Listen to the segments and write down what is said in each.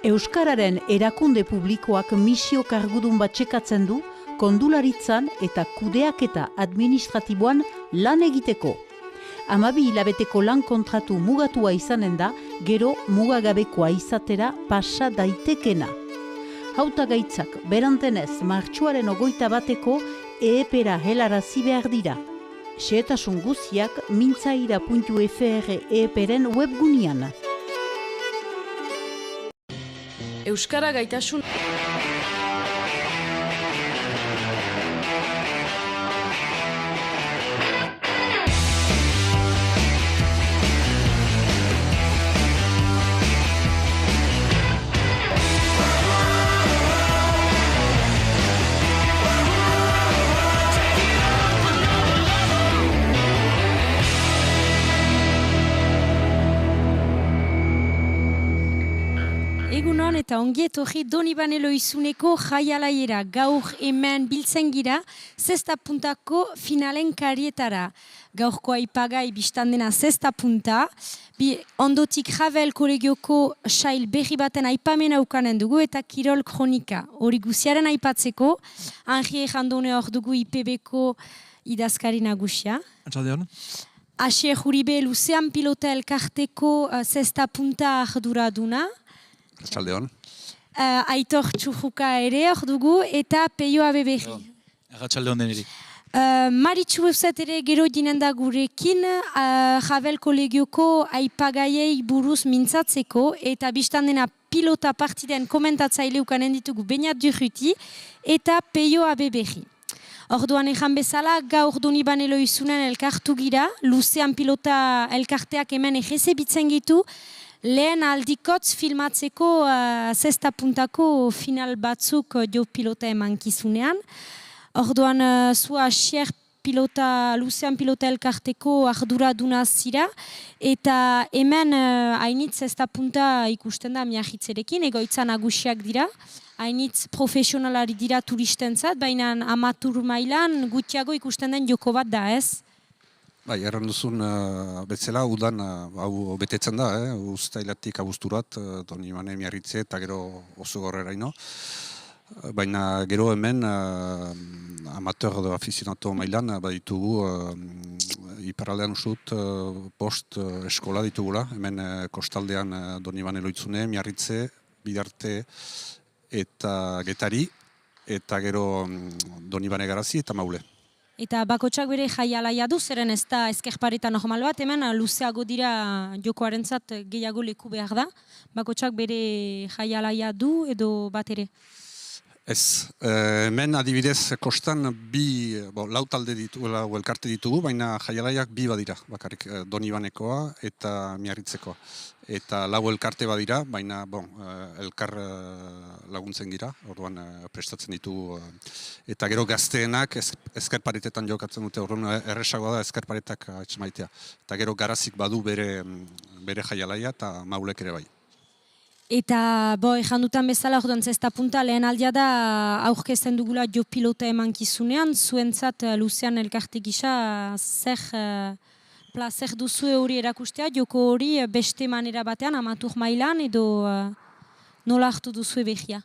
Euskararen erakunde publikoak misio kargudun bat txekatzen du, kondularitzan eta kudeaketa administratiboan lan egiteko. 12 hilabeteko lan kontratu mugatua izanen da, gero mugagabekoa izatera pasa daitekena. Hautagaitzak berantenez martxoaren 21-eko EEPera helarazi behar dira. Xehetasun guziak mintzaira.fr EEPren webgunean. Euskara gaitasun... Egunon eta ongi etorri Donibane Loizuneko jaialaiera gaur hemen biltzen gira, 6 puntako finalen karietara. Gaurko aipagai biztan dena 6 punta, ondotik Javel kolegioko sail berri baten aipamena ukanen dugu eta Kirol Kronika. Hori guziaren aipatzeko, Angie Jandone hor dugu IPBko idazkari nagusia. Atxaldeon. Asier Uribe Luzean Pilota Elkarteko 6 punta arduraduna. Atxaldeon. Aitor Txurruka ere hor dugu eta Peio Abeberri. Atxaldeon denirik. Maritxu Eusat ere gero dinen da gurekin Javel kolegioko aipagaiei buruz mintzatzeko eta biztan dena pilota partiden komentatzaile ukanen ditugu Beñat Durruti eta Peio Abeberri. Orduan ejan bezala, gaur Donibane Loizunen elkartu gira, Luzean Pilota elkarteak hemen egezebitzen gitu, lehen aldikotz filmatzeko 6 puntako final batzuk jo pilota emankizunean. Orduan zua Asier Luzean Pilota elkarteko arduraduna zira eta hemen hainitz 6 punta ikusten da miahitzerekin, egoitza nagusiak dira. Hainitz profesionalari dira turistentzat, baina amatur mailan gutxiago ikusten den joko bat da, ez? Bai, erran duzun betzela, udan hau betetzen da, uztailatik abuzturat, Donibane miarritze eta gero oso gorreraino. Baina gero hemen amateur edo afizionato mailan baditugu iparraldean usut post eskola ditugula. Hemen kostaldean Donibane Loizune, miarritze, bidarte eta getari, eta gero Donibane Garazi eta Maule. Eta bakotsak bere jaialaia du, zeren ez da ezkerpareta normal bat, hemen luzeago dira jokoarentzat gehiago leku behar da. Bakotsak bere jaialaia du edo bat ere? Ez, hemen adibidez kostan lau talde ditugu, elkarte ditugu, baina jaialaiak bi badira, bakarrik Donibanekoa eta miarritzekoa. Eta lau elkarte badira, baina elkar laguntzen gira, orduan prestatzen ditugu. Eta gero gazteenak ezkerparetetan jokatzen dute, orduan erresagoa da ezkerparetak maitea. Eta gero Garazik badu bere jaialaia eta Maulek ere bai. Eta ejan dutan bezala orduan 6 punta lehen aldia da aurkezten dugula jo pilota emankizunean, zuentzat Luzean elkarte gisa zer duzue hori erakustea, joko hori beste manera batean, amatur mailan edo nola hartu duzue behia?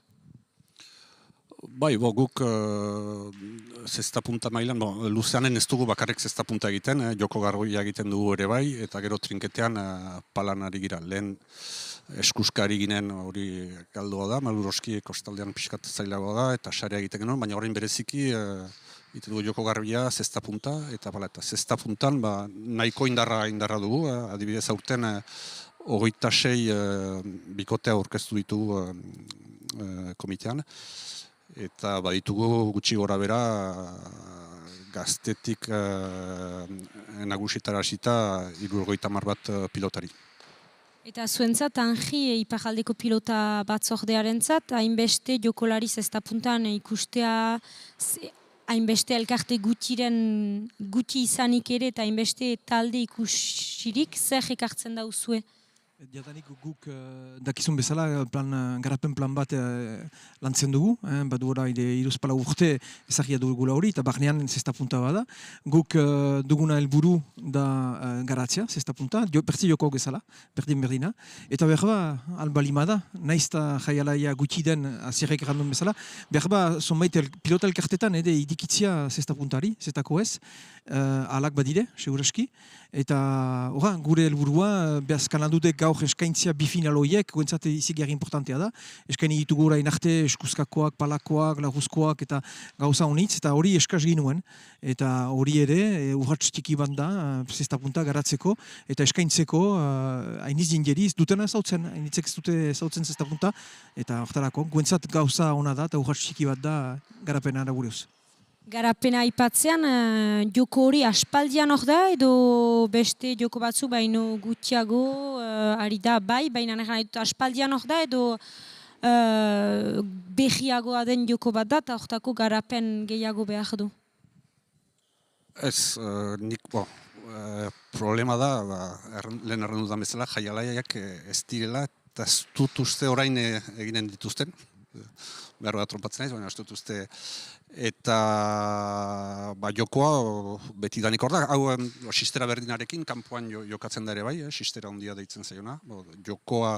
Bai, guk 6 punta mailan, Luzeanen ez dugu bakarrik 6 punta egiten, joko gargoia egiten dugu ere bai, eta gero trinketean palan ari gira. Lehen eskuskari ginen hori galdoa da, Maluroski kostaldean pixkat zailagoa da, eta sarea egiten genuen, baina horrein bereziki egiten dugu joko garbia 6 punta, eta 6 puntan nahiko indarra dugu, adibidez aurten 26 bikotea aurkeztu ditugu komitean, eta baditugu gutxi gora bera gaztetik nagusitara hasita 70 bat pilotari. Eta zuentzat, Angie iparraldeko pilota batzordearentzat, hainbeste jokolari 6 puntan ikustea, hainbeste elkarte gutxi izanik ere eta hainbeste talde ikusirik, zer ekartzen dauzue? Jadanik guk dakizun bezala garapen plan bat lantzen dugu, badu ora iruzpala urte ezagia dugula hori, eta barnean zesta punta bada. Guk duguna helburu da garatzea, zesta punta, bertzi joko gezala, berdina. Eta berba, albalima da, naizta jaialaia gutxi den azierrek errandun bezala, berba, zonbait pilota elkartetan idikitzia zesta puntari, zestako ez, alak badire, seguraski. Eta gure helburua, behaz kanaldutek gaur eskaintzia bi final horiek, guentzat izigarri importantea da. Eskaini ditugu orain arte eskuzkakoak, palakoak, laguzkoak eta gauza honitz, eta hori eskaz ginuen. Eta hori ere, urratx txiki bat da, zesta punta garatzeko, eta eskaintzeko, hainiz jengeriz, dutena zautzen, hainitzek ez dute zautzen zesta punta, eta hortarako, guentzat gauza hona da, eta urratx txiki bat da garapena aragureuz. Garapena aipatzean, joko hori aspaldian hor da, edo beste joko batzu baino gutxiago ari da baina nahi dut aspaldian hor da, edo behiagoa den joko bat da, eta hortako garapen gehiago behar du. Ez, nik, problema da, lehen errendu da bezala, jaialaiak ez direla, eta ez dut uste orain eginen dituzten. Behar bat trompatzen naiz, baina ez dut uste. Eta jokoa beti danik hor da. Hau sistera berdinarekin, kanpoan jokatzen da ere bai, sistera handia deitzen zaiona. Jokoa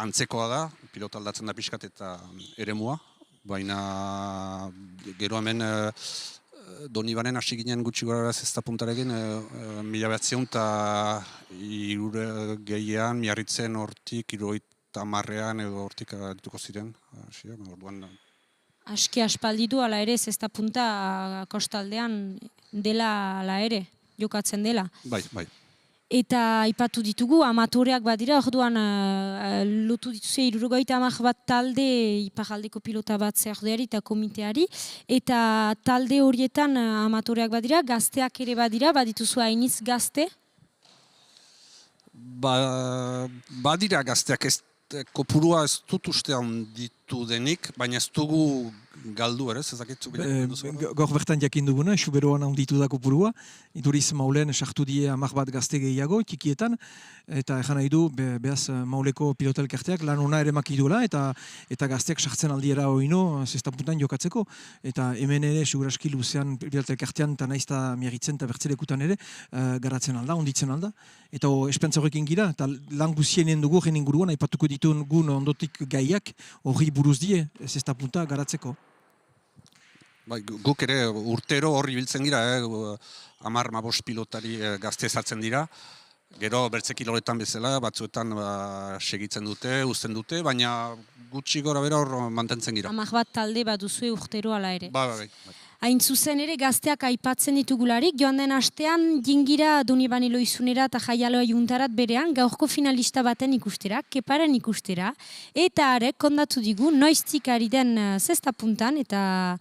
antzekoa da, pilota aldatzen da pixkat eta eremua. Baina gero hemen Donibanen hasi ginen gutxi gara zesta puntarekin, 1900 eta gehian, miarritzen hortik, 70ean edo hortik dituko ziren. Aski aspaldi du, ala ere, zesta punta kostaldean dela ala ere, jokatzen dela. Bai. Eta aipatu ditugu, amatoreak badira, orduan lotu dituzue 70 bat talde iparraldeko pilota bat zerdeari eta komiteari, eta talde horietan amatoreak badira, gazteak ere badira, badituzu hainiz gazte? Badira gazteak, kopurua ez dut uste handitu denik, baina ez dugu galdu ere, ezakitzu bine? Gaur bertan jakin duguna, Xuberoan handitu da kopurua, iduriz maulen sartu die 10 bat gazte gehiago, txikietan, eta ejan nahi du, behaz mauleko pilota elkarteak lan ona ere makiduela, eta gazteak sartzen aldiera oino, zesta puntan jokatzeko, eta hemen ere, seguraski luzean pilota elkartean, eta naizta miarritzen eta bertzelekutan ere, garatzen alda, onditzen alda, eta espentza horrekin gira, eta lan guzienen dugu gen inguruan, aipatuko ditun ondotik gaiak, hori buruz die, zesta punta garatzeko. Guk ere urtero horri biltzen gira, 10-15 pilotari gazte ezartzen dira. Gero bertze kiloretan bezala, batzuetan segitzen dute, uzten dute, baina gutxi gora bera hor mantentzen gira. 10 bat talde bat duzue urtero ala ere. Bai. Hain zuzen ere gazteak aipatzen ditugularik, joan den astean jingira Donibane Loizunera eta Jaialoa juntarat berean gaurko finalista baten ikustera, Keparen ikustera, eta arek kondatu digu noiztik ari den zesta puntan eta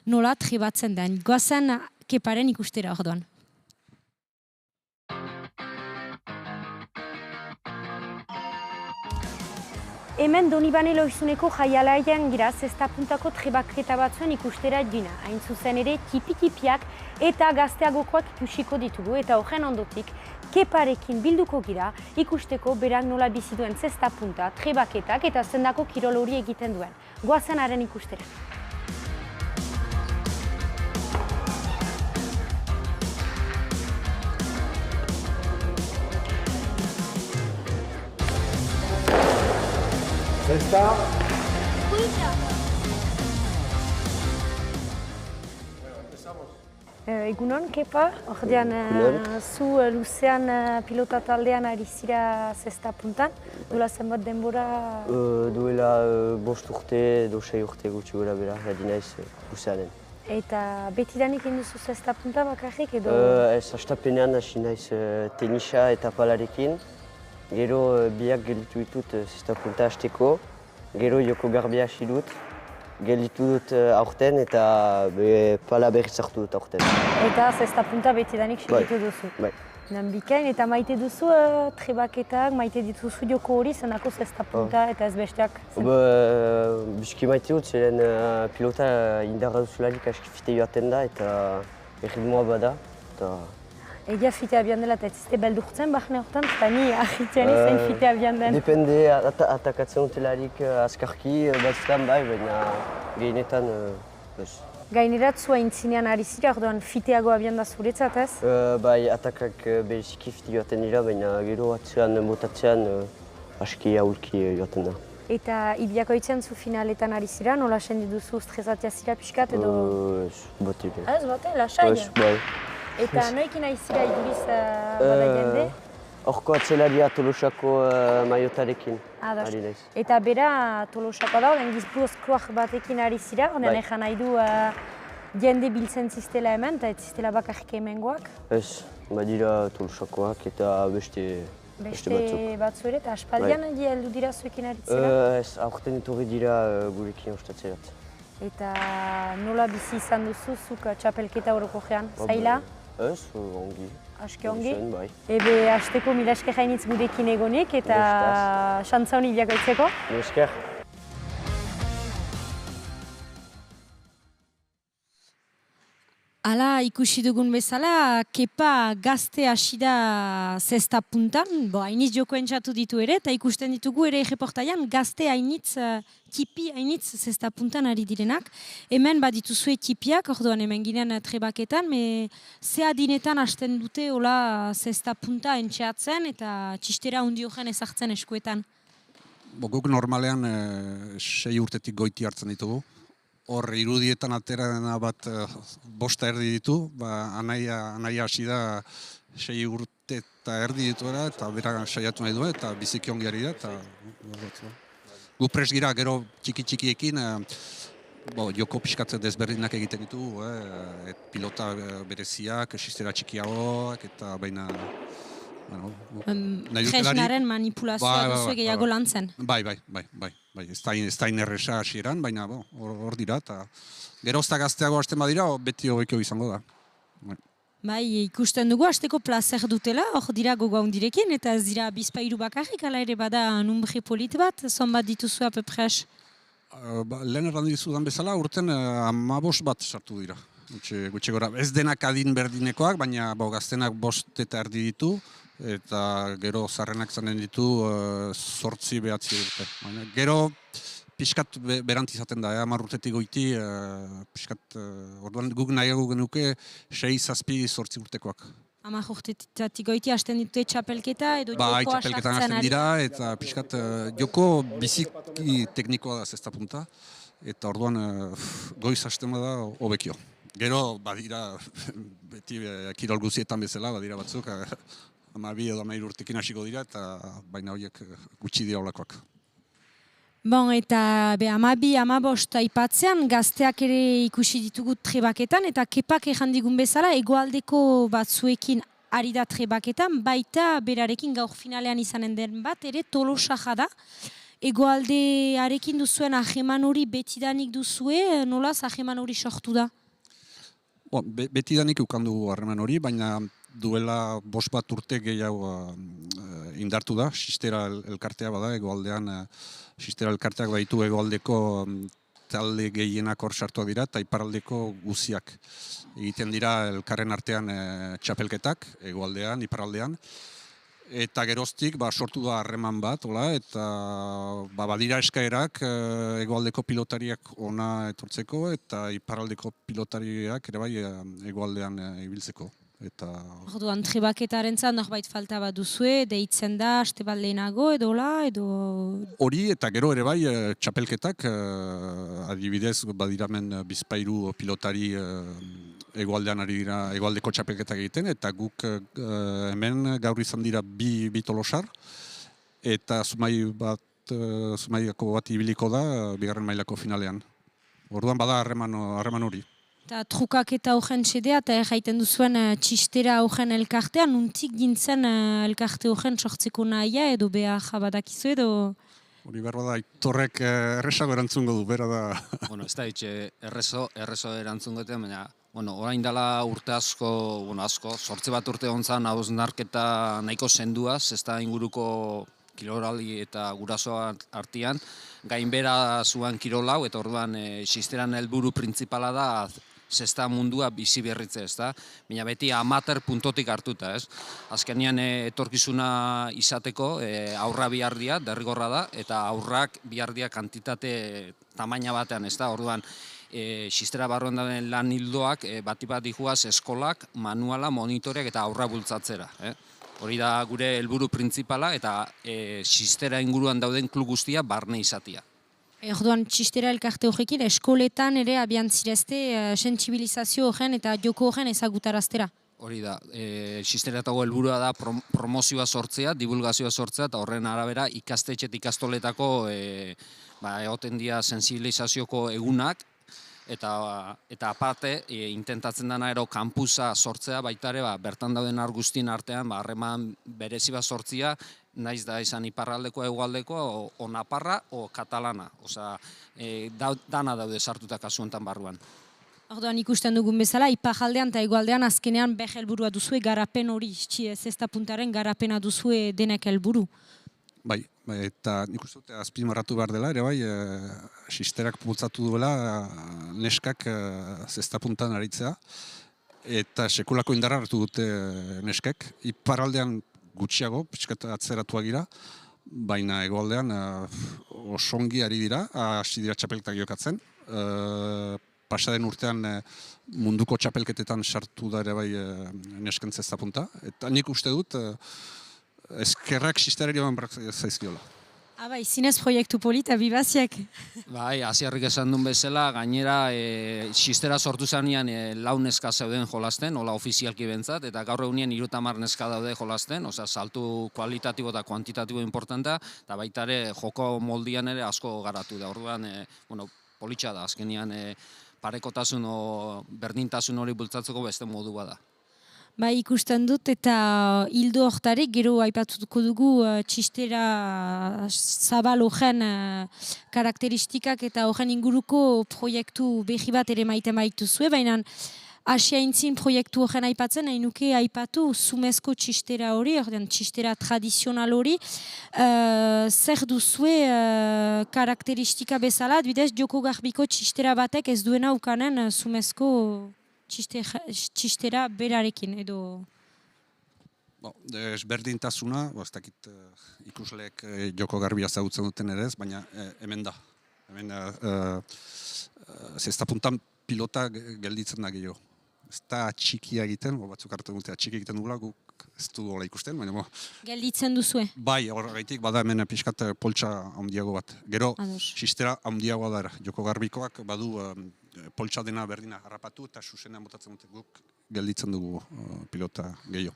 nola trebatzen den. Goazen Keparen ikustera orduan. Hemen Donibane Loizuneko jaialaian gira zesta puntako trebaketa batzuen ikustera gina. Hain zuzen ere tipi-tipiak eta gazteagokoak ikusiko ditugu eta horren ondotik Keparekin bilduko gira ikusteko berak nola bizi duen zesta punta, trebaketak eta zendako kirol hori egiten duen. Goazen haren ikustera. Zesta. Egunon, Kepa, ordean zu luzean pilota taldean ari zira zesta puntan. Duela zenbat denbora? Duela 5 urte edo 6 urte gutxi gora bera, adi naiz luzeanen. Eta betidanik induzu zesta punta bakarrik edo? Ez hastapenean hasi naiz tenisa eta palarekin. Gero biak gelitu ditut zesta punta hasteko, gero joko garbia hasi dut, gelitu dut aurten eta pala berriz hartu dut aurten. Eta zesta punta betidanik segitu duzu? Bai. Bikain, eta maite duzu trebaketak, maite dituzu joko hori zenako zesta punta eta ez besteak? Biski maite dut, zelen pilota indarra duzularik aski fite joaten da eta erritmoa bada. Egia fitea bian dela eta ez ziste beldurtzen bahne hortan, eta ni ahitean izan fitea bian den. Depende, atakatzen utelarik azkarki, batzutan bai, baina gehienetan bez. Gainerat zua intzinean ari zira, orduan fiteago abian da zuretzat ez? Bai, atakak bereziki fiti joaten dira, baina gero atzean botatzean aski aurki joaten da. Eta Ibiakoitzen zu finaletan ari zira, nola sendi duzu stresatia zira pixkat edo? Ez, bate. Ez, bate, lasai? Ez, bai. Eta noikin ari zira iduriz bada jende? Horko atzelaria Tolosako maiotarekin ari naiz. Eta bera Tolosako da, oden gizbuzkoak batekin ari zira, oden egan nahi du jende biltzen ziztela hemen, eta ez ziztela bakarrik hemengoak? Ez, badira Tolosakoak eta beste batzu ere, eta aspaldian heldu dira zuekin aritzera? Ez, aurten etorri dira gurekin ostatzerat. Eta nola bizi izan duzu zuk txapelketa orokorrean, zaila? Ez, ongi. Aske ongi? Bai. Ebe, hasteko mila esker hainitz gurekin egonik eta xantza honi Ibiakoitzeko. Mila esker. Hala, ikusi dugun bezala, Kepa gazte hasi da zesta puntan, hainitz joko entzatu ditu ere, eta ikusten ditugu ere reportaian gazte hainitz, tipi hainitz zesta puntan ari direnak. Hemen badituzue tipiak, orduan hemen ginen trebaketan, ze adinetan hasten dute hola zesta punta entxeatzen eta txistera hundi horren ezartzen eskuetan. Guk normalean 6 urtetik goiti hartzen ditugu. Hor irudietan aterana bat bosta erdi ditu, anaia hasi da 6 urte eta erdi dituera, eta bera saiatu nahi du, eta biziki ongi ari da. Gu pres gira gero txiki-txikiekin, joko pixkatze desberdinak egiten ditu, pilota bereziak, sistera txikiagoak, eta baina... Tresnaren manipulazioa duzu gehiago lan zen. Bai. Ez da inerresa hasieran, baina hor dira, eta gerozta gazteago hasten badira, beti hobekio izango da. Bai, ikusten dugu, hasteko plazer dutela, hor dira gogo handirekin, eta ez dira bizpairu bakarrik, ala ere bada numbre polit bat, zonbat dituzu apepres? Lehen erran dizudan bezala, urten 15 bat sartu dira. Gutxe gora, ez denak adin berdinekoak, baina gaztenak 5 eta erdi ditu, eta gero zarrenak zanen ditu 8 9 urte. Gero pixkat berant izaten da, 10 urtetik goiti, pixkat, orduan guk nahiago genuke 6 7 8 urtekoak. 10 urtetik goiti hasten ditute txapelketa edo jokoa sartzen ari? Txapelketan hasten dira, eta pixkat joko biziki teknikoa da zesta punta, eta orduan goiz hasten bada hobekio. Gero, badira, beti kirol guzietan bezala, badira batzuk, 12 edo 13 urtekin hasiko dira, eta baina horiek gutxi dira olakoak. Bon, eta 12-15 aipatzean, gazteak ere ikusi ditugu trebaketan, eta Kepak ejan digun bezala, hegoaldeko batzuekin ari da trebaketan, baita berarekin gaur finalean izanen den bat, ere Tolosa da. Hegoaldearekin duzuen ajeman hori betidanik duzue, nolaz ajeman hori sortu da? Betidanik ukandu harreman hori, baina duela 5 bat urte gehiago indartu da. Sistera elkartea bada, hegoaldean sistera elkarteak baitu hegoaldeko talde gehienak hor sartuak dira, eta iparraldeko guziak. Egiten dira elkarren artean txapelketak, hegoaldean, iparraldean. Eta geroztik sortu da harreman bat, eta badira eskaerak hegoaldeko pilotariak ona etortzeko, eta iparraldeko pilotariak ere bai hegoaldean ibiltzeko. Orduan, trebaketaren zan norbait falta bat duzue, deitzen da, aste bat lehenago edo la, edo... Hori eta gero ere bai txapelketak, adibidez badiramen bizpairu pilotari hegoaldean ari dira, hegoaldeko txapelketak egiten, eta guk hemen gaur izan dira bi Tolosar, eta Zumaiako bat ibiliko da, bigarren mailako finalean. Orduan bada harreman hori. Eta trukak eta horren sedea, eta erraiten duzuen txistera horren elkartean, nuntik gintzen elkarte horren sortzeko nahia edo behar jabadakizu edo? Hori behar bada, Aitorrek erresago erantzungo du, bera da. Ez da errezo erantzungo dute, baina orain dela urte asko, 8 bat urte hontzan hausnarketa nahiko senduaz, ez da inguruko kirolari eta gurasoa artean, gainbera zuen kirolau, eta orduan sisteran helburu printzipala da zesta mundua bizi berritze, ez da? Baina beti amateur puntotik hartuta, ez? Azkenean etorkizuna izateko aurra bihardia, derrigorra da, eta aurrak bihardia kantitate tamaina batean, ez da? Orduan, xistera barruan dauden lan hildoak bat dihuaz eskolak, manuala, monitoreak eta aurra bultzatzera. Hori da gure helburu printzipala eta xistera inguruan dauden klub guztia barne izatia. Orduan, txistera elkarte horrekin, eskoletan ere abian zirezte sentsibilizazio horren eta joko horren ezagutaraztera. Hori da, xisteretako helburua da promozioa sortzea, divulgazioa sortzea, eta horren arabera ikastetxe eta ikastoletako egoten dira sensibilizazioko egunak, eta aparte, intentatzen dena ero kampusa sortzea baita ere, bertan dauden argustien artean, harreman berezi bat sortzia, naiz da izan iparraldeko, hegoaldeko, o naparra, o katalana. Osea, dana daude sartuta kasu honetan barruan. Orduan ikusten dugun bezala, iparraldean eta hegoaldean azkenean helburua duzue garapen hori, zesta puntaren garapena duzue denek helburu. Bai, eta nik uste dut azpimarratu behar dela, ere bai, xisterak bultzatu duela neskak zesta puntan aritzea, eta sekulako indarra hartu dute neskek, iparraldean gutxiago, pixkat atzeratuak gira, baina hegoaldean osongi ari dira, hasi dira txapelketak jokatzen. Pasaden urtean munduko txapelketetan sartu da ere bai nesken zesta punta, eta nik uste dut eskerrak xisterari eman zaizkiola. Bai, zinez proiektu polita, bibaziak. Bai, Asiarrik esan duen bezala, gainera xistera sortu zanean lau neska zeuden jolasten, hola ofizialki bentzat, eta gaur egunien 30 neska daude jolasten, osea, saltu kualitatibo eta kuantitatibo importanta, eta baita ere joko moldian ere asko garatu da. Orduan, politxa da, azkenean parekotasun o berdintasun hori bultzatzeko beste modu bada. Bai, ikusten dut eta hildo hortarek gero aipatuko dugu txistera zabal horren karakteristikak eta horren inguruko proiektu behi bat ere maiten baituzue, baina Asia intzin proiektu horren aipatzen, nahi nuke aipatu zumezko txistera hori, txistera tradizional hori, zer duzue karakteristika bezala, bidez joko garbiko txistera batek ez duena ukanen zumezko txistera berarekin, edo... Ezberdintasuna, ez dakit ikusleek joko garbia zautzen duten ere ez, baina hemen da. Hemen zesta puntan pilota gelditzen da gehiago. Ez da txikia egiten, batzuk hartu dute txiki egiten dugula, guk ez du hola ikusten, baina... Gelditzen duzue? Bai, horregaitik, bada hemen pixkat poltsa handiago bat. Gero, txistera handiagoa da, joko garbikoak badu poltsa dena berdina harrapatu eta susenean botatzen dute guk gelditzen dugu pilota gehiago.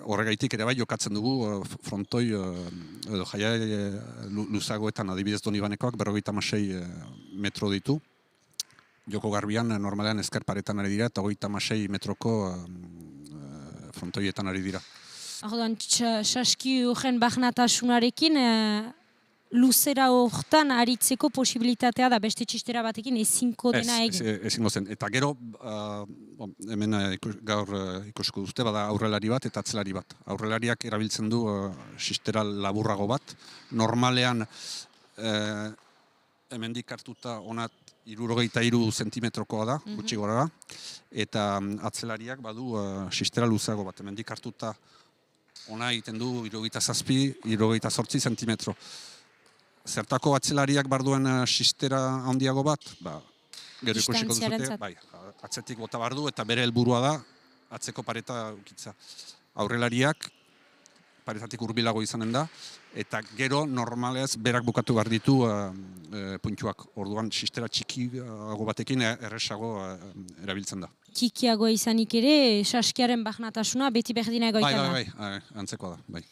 Horregaitik ere bai jokatzen dugu frontoi edo jaiai luzagoetan adibidez Donibanekoak 56 metro ditu. Joko garbian normalean ezker paretan ari dira eta 36 metroko frontoietan ari dira. Orduan, saski horren bahnatasunarekin luzera hortan aritzeko posibilitatea da beste txistera batekin ezinko dena egin. Ezingo zen. Eta gero, hemen gaur ikusko duzte, bada aurrelari bat eta atzelari bat. Aurrelariak erabiltzen du txistera laburrago bat. Normalean, hemendik hartuta onat 63 zentimetrokoa da, gutxi gora da. Eta atzelariak badu txistera luzeago bat. Hemendik hartuta ona egiten du 67, 68 zentimetro. Zertako atzelariak barduen xistera handiago bat, gero ikusiko duzute, atzetik bota bardu eta bere helburua da atzeko pareta ukitza. Aurrelariak paretatik hurbilago izanen da, eta gero normalez berak bukatu behar ditu puntuak. Orduan xistera txikiago batekin erresago erabiltzen da. Txikiago izanik ere, saskiaren bahnatasuna beti berdina egoita da. Bai, antzekoa da, bai.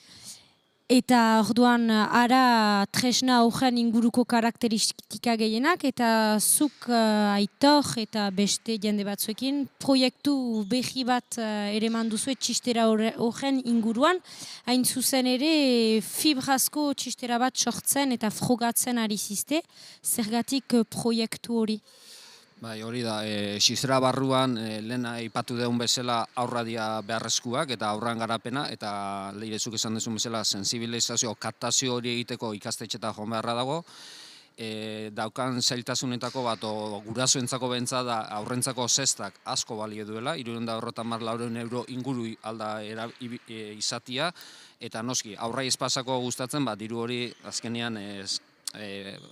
Eta orduan ara tresna horren inguruko karakteristika gehienak eta zuk Aitor eta beste jende batzuekin proiektu behi bat ere manduzue txistera horren inguruan, hain zuzen ere fibrazko txistera bat sortzen eta frogatzen ari zizte, zergatik proiektu hori? Bai, hori da, xistera barruan lehen aipatu deun bezala aurradia beharrezkuak eta aurran garapena, eta leirezuk esan dezun bezala sensibilizazio, kaptazio hori egiteko ikastetxe eta joan beharra dago, daukan zailtasunetako bat, o gurasoentzako bentsa da aurrentzako zestak asko balio duela, 350 euro inguru alda izatia, eta noski, aurrai espasako gustatzen, diru hori azkenean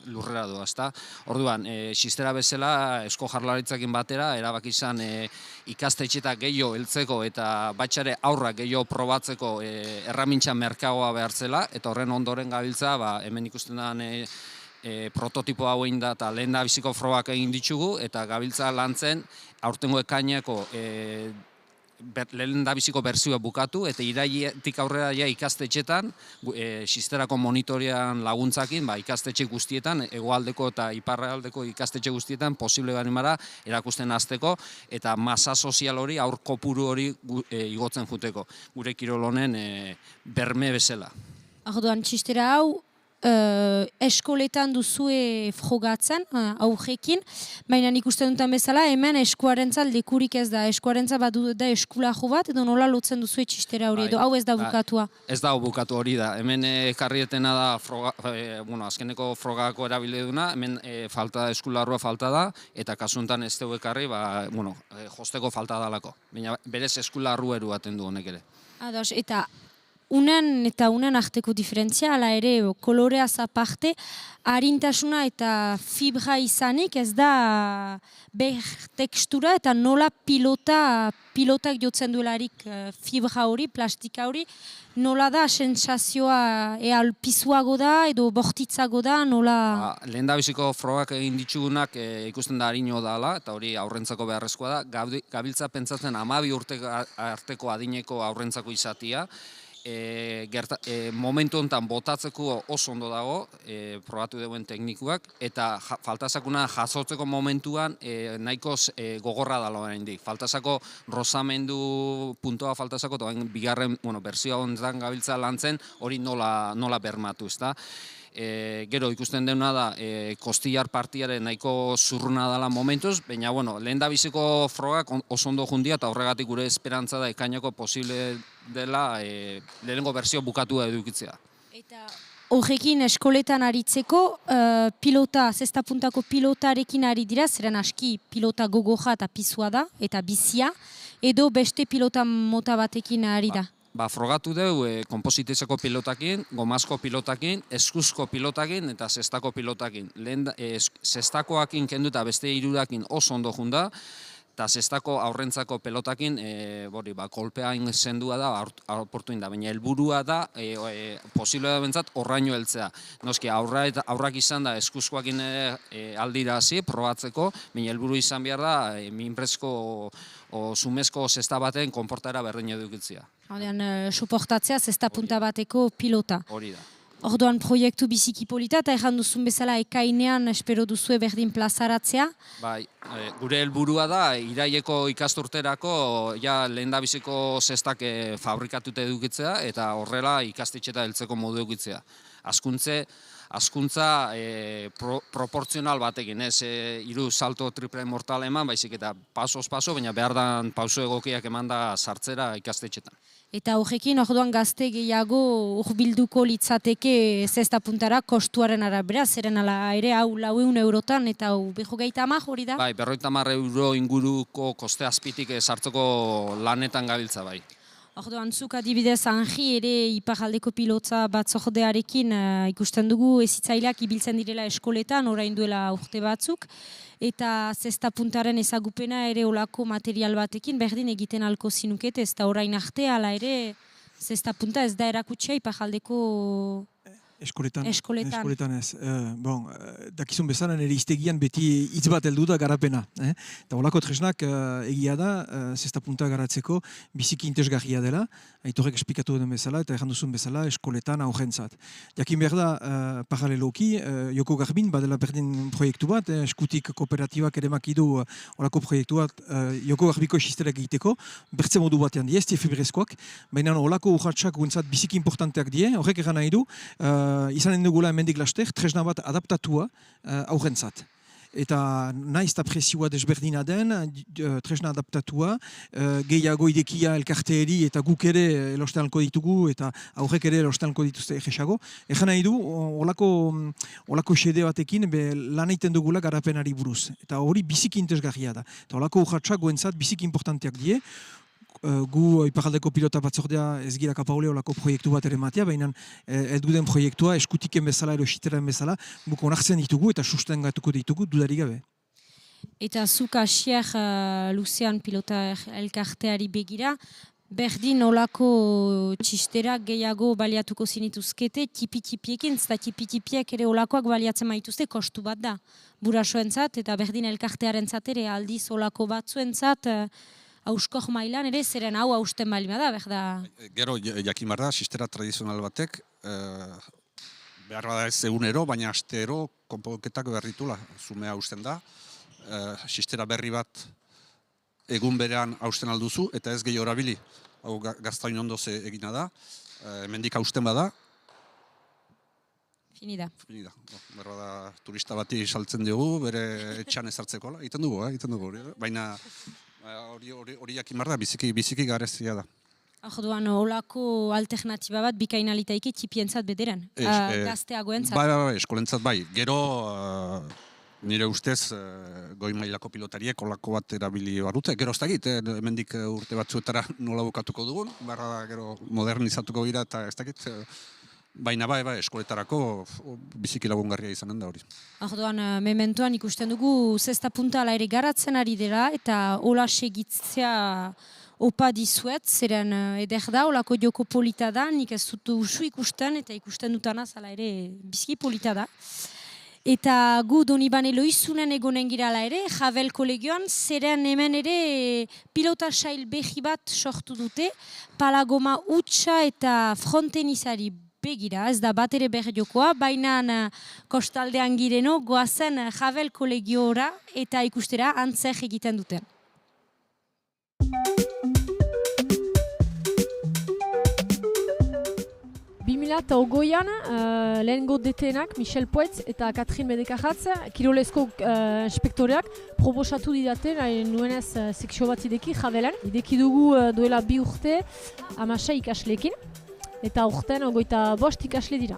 lurrera doa, ezta? Orduan, xistera bezala, Eusko Jaurlaritzarekin batera, erabaki izan ikastetxeetak gehiago heltzeko eta batxare aurrak gehiago probatzeko erramintza merkagoa behartzela, eta horren ondoren gabiltza, hemen ikusten den prototipo hauen da eta lehen da biziko frogak egin ditugu, eta gabiltza lantzen aurtengo ekaineko lehen da biziko berzioa bukatu, eta irailetik aurrera ikastetxetan, sisterako monitorean laguntzakin, ikastetxe guztietan, hegoaldeko eta iparraldeko ikastetxe guztietan, posible barimara erakusten hasteko, eta masa sozial hori, aur kopuru hori igotzen juteko, gure kirol honen berme bezala. Orduan, txistera hau, eskoletan duzue frogatzen, aurrekin, baina ikusten duten bezala, hemen eskuarentzat lekurik ez da, eskuarentzat badu da eskulajo bat, edo nola lotzen duzue txistera hori, edo hau ez da bukatua? Ez da bukatu hori da, hemen karrietena da, azkeneko frogako erabile duna, hemen eskularrua falta da, eta kasuntan ez dugu ekarri, josteko falta dalako, baina berez eskularru eruaten du honek ere. Ados, eta unen arteko diferentzia, ala ere koloreaz aparte, harintasuna eta fibra izanik ez da tekstura eta nola pilotak jotzen duelarik fibra hori, plastika hori, nola da sensazioa pisuago da edo bortitzago da, nola... Lehen da biziko frogak egin ditugunak ikusten da harino dala, eta hori aurrentzako beharrezkoa da, gabiltza pentsatzen 12 urte arteko adineko aurrentzako izatia, momentu honetan botatzeko oso ondo dago, probatu duen teknikuak, eta faltasakuna jasotzeko momentuan nahiko gogorra dala oraindik. Faltasako rozamendu puntoa faltasako, eta bigarren berzioa honetan gabiltza lantzen hori nola bermatu, ezta? Gero ikusten dena da kostillar partiaren nahiko zurruna dela momentuz, baina lehen da biziko frogak oso ondo jundia eta horregatik gure esperantza da ekainako posible dela lehenengo berzio bukatua edukitzea. Eta horrekin eskoletan aritzeko zesta puntako pilotarekin ari dira, zeren aski pilota gogoja eta pisua da, eta bizia, edo beste pilota mota batekin ari da? Frogatu dugu konpositezeko pilotakin, gomazko pilotakin, eskuzko pilotakin eta zestako pilotakin. Zestakoakin kendu eta beste hirurakin oso ondo junda, eta zestako aurrentzako pelotakin kolpea zendua da, aurportuin da, baina helburua da, posible da bentzat, horraino heltzea. Noski, aurrak izan da, eskuzkoakin aldira hasi, probatzeko, baina helburu izan behar da, minprezko sumezko zesta baten konportara berdin edukitzea. Orduan, suportatzea zesta punta bateko pilota. Hori da. Orduan, proiektu biziki polita, eta erran duzun bezala ekainean espero duzue berdin plazaratzea? Gure helburua da, iraieko ikasturterako lehendabiziko zestak fabrikatute edukitzea, eta horrela ikastetxeta heltzeko modu edukitzea. Azkuntza proportzional batekin, ez hiru salto triple mortal eman, baizik eta pasoz paso, baina behar dan pauso egokiak eman da sartzera ikastetxetan. Eta horrekin, orduan gazte gehiago urbilduko litzateke zesta puntara kostuaren arabera, zeren ala ere hau 400 eurotan eta hau 50 hori da? 50 euro inguruko koste azpitik sartzeko lanetan gabiltza bai. Orduan, zuk adibidez Anji ere iparraldeko pilotza batzordearekin ikusten dugu ezitzaileak ibiltzen direla eskoletan, orain duela urte batzuk, eta zesta puntaren ezagupena ere olako material batekin berdin egiten alko zinukete, ez da orain arte, ala ere zesta punta ez da erakutsia iparraldeko Eskoletan ez. Dakizun bezala nire iztegian beti hitz bat heldu da garapena. Eta holako tresnak egia da, zesta punta garatzeko biziki interesgarria dela, aitorek esplikatu den bezala eta erranduzun bezala eskoletan aurrentzat. Jakin behar da, paraleloki, Joko Garbin badela berdin proiektu bat, eskutik kooperatibak ere makidu holako proiektu bat Joko Garbiko esisterak egiteko, bertze modu batean die, ez die fibrezkoak, baina holako urratxak guntzat biziki importanteak die, horrek erran nahi du, izanen dugula hemendik laster, tresna bat adaptatua aurrentzat. eta naiz eta presioa desberdina den, tresna adaptatua, gehiago idekia elkarteeri eta guk ere elosteanko ditugu eta aurrek ere elosteanko dituzte egesago. Egan nahi du, olako xede batekin lan egiten dugula garapenari buruz. Eta hori biziki interesgarria da. Eta olako urratsak goentzat biziki importanteak die. Gu iparraldeko pilota batzordea ez gira kapaule olako proiektu bat ere matea, baina elduden proiektua eskutiken bezala edo esiteren bezala guk onartzen ditugu eta sustengatuko ditugu dudarik gabe. Eta zuk asier Luzean pilota elkarteari begira, berdin olako txisterak gehiago baliatuko zinituzkete tipi-tipiekin, zeta tipi-tipiek ere olakoak baliatzen maituzte kostu bat da. Burasoentzat eta berdin elkartearentzat ere aldiz olako batzuentzat hauskor mailan ere, zeren hau hausten balima da, berda? Gero, jakin behar da, sistera tradizional batek, behar bada ez egunero, baina astero konponketak berritula, zumea hausten da. Sistera berri bat egun berean hausten alduzu, eta ez gehi horabili. Hau gaztain ondoz egina da, hemendik hausten bada. Finida. Berra da, turista bati saltzen dugu, bere etxan ezartzeko, egiten dugu, baina hori jakin behar da, biziki garezia da. Orduan, olako alternatiba bat bikainalitaike tipientzat bederan, gazteagoentzat. Bai, eskolentzat bai. Gero, nire ustez, goi mailako pilotariek olako bat erabili barute. Gero ez dakit, hemendik urte batzuetara nola bukatuko dugun, barra gero modernizatuko gira eta ez dakit, baina bai, eskoletarako biziki lagungarria izanen da hori. Orduan, mementoan ikusten dugu zesta punta ala ere garatzen ari dela eta hola segitzea opa dizuet, zeren eder da, olako joko polita da, nik ez dut usu ikusten eta ikusten dutanaz ala ere biziki polita da. Eta gu Donibane Loizunen egonen gira ala ere, Javel kolegioan, zeren hemen ere pilota sail behi bat sortu dute, palagoma utxa eta frontenizari begira, ez da bat ere behar jokoa, baina kostaldean gireno goazen Javel kolegiora eta ikustera antzer egiten duten. Eta ogoian, lehengo detenak, Michel Puetz eta Katrin Bedekajatz, kirolezko inspektoreak proposatu didate, nuenez sekzio bat ideki Javelen. Ideki dugu duela 2 urte 16 ikasleekin, eta urten 25 ikasle dira.